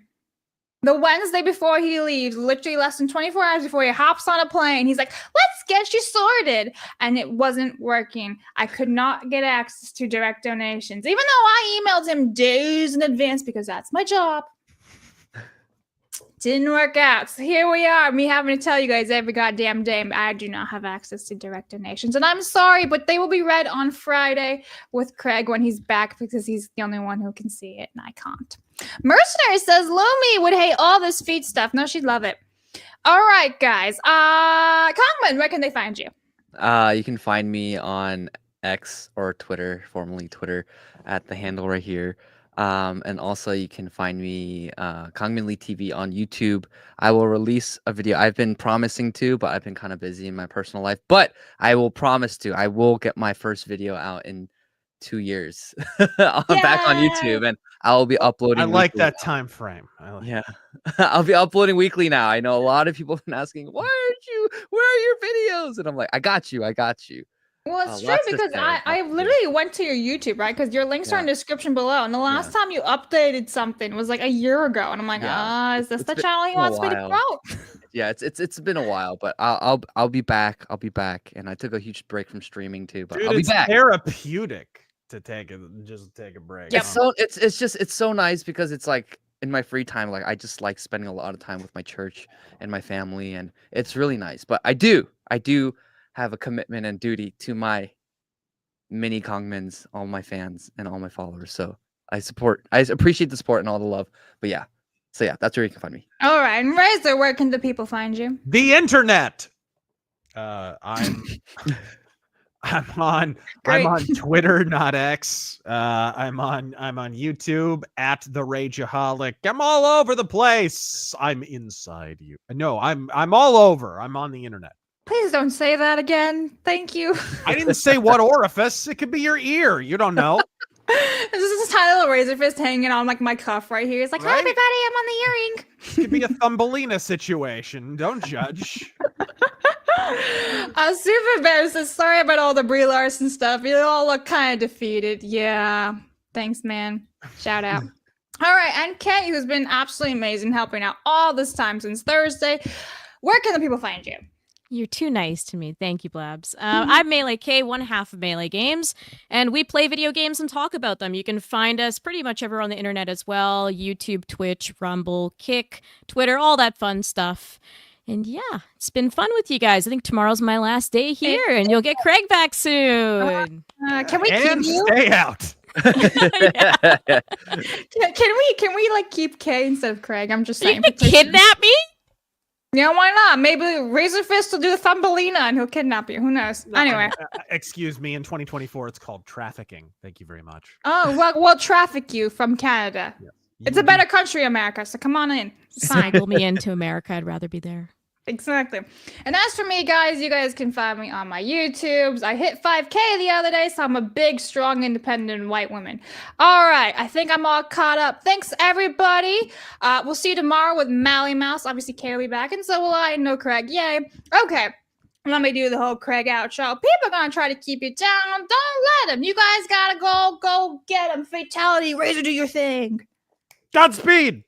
The Wednesday before he leaves, literally less than 24 hours before he hops on a plane, he's like, let's get you sorted. And it wasn't working. I could not get access to direct donations, even though I emailed him days in advance because that's my job. Didn't work out. So here we are, me having to tell you guys every goddamn day I do not have access to direct donations. And I'm sorry, but they will be read on Friday with Craig when he's back because he's the only one who can see it and I can't. Mercenary says Lumi would hate all this feed stuff. No, she'd love it. All right, guys. Kangman, where can they find you? You can find me on X or Twitter, formerly Twitter, at the handle right here. And also you can find me Kangmin Lee TV on YouTube. I will release a video. I've been promising to, but I've been kind of busy in my personal life. But I will promise to. I will get my first video out in 2 years. I'm back on YouTube, and I will be uploading. I like weekly that now. time frame. Yeah, I'll be uploading weekly now. I know a lot of people have been asking, where are your videos? And I'm like, I got you. Well, it's true lots to because say, I lots to do. literally went to your YouTube, right? Because your links are in the description below. And the last time you updated something was like a year ago. And I'm like, is this the channel he wants me to promote? Yeah, it's been a while, but I'll be back. I'll be back. And I took a huge break from streaming too, but Dude, I'll be it's back. therapeutic to take a break. Yeah, it's so nice because it's like in my free time, like I just like spending a lot of time with my church and my family, and it's really nice. But I do have a commitment and duty to my mini Kongmans, all my fans and all my followers. So I appreciate the support and all the love. But yeah, so yeah, that's where you can find me. All right, and Razor, where can the people find you? The internet. I'm on Twitter, not X. I'm on YouTube at the Rageaholic. I'm all over the place. I'm inside you. No, I'm all over. I'm on the internet. Please don't say that again. Thank you. I didn't say what orifice. It could be your ear. You don't know. This is a tiny little razor fist hanging on like my cuff right here. It's like, hi everybody, I'm on the earring. It could be a Thumbelina situation. Don't judge. Super Bear says, sorry about all the Brie Larson stuff. You all look kind of defeated. Yeah. Thanks, man. Shout out. All right. And Kay, who's been absolutely amazing helping out all this time since Thursday. Where can the people find you? You're too nice to me. Thank you, Blabs. I'm Melee K, one half of Melee Games, and we play video games and talk about them. You can find us pretty much everywhere on the internet as well. YouTube, Twitch, Rumble, Kick, Twitter, all that fun stuff. And yeah, it's been fun with you guys. I think tomorrow's my last day here, and you'll get Craig back soon. Can we keep you? Stay out. Can we like keep Kay instead of Craig? I'm just saying. You can kidnap me? Yeah, why not? Maybe Razor Fist will do the Thumbelina and he'll kidnap you. Who knows? Anyway. Excuse me, in 2024, it's called trafficking. Thank you very much. Oh, well, we'll traffic you from Canada. Yeah. It's a better country, America, so come on in. Smuggle me into America. I'd rather be there. Exactly. And as for me, guys, you guys can find me on my YouTubes. I hit 5K the other day, so I'm a big, strong, independent white woman. All right. I think I'm all caught up. Thanks, everybody. We'll see you tomorrow with Mally Mouse. Obviously, Kay will be back, and so will I. No Craig. Yay. Okay. Let me do the whole Craig outro. People are going to try to keep you down. Don't let them. You guys got to go get them. Fatality. Razor, do your thing. Godspeed.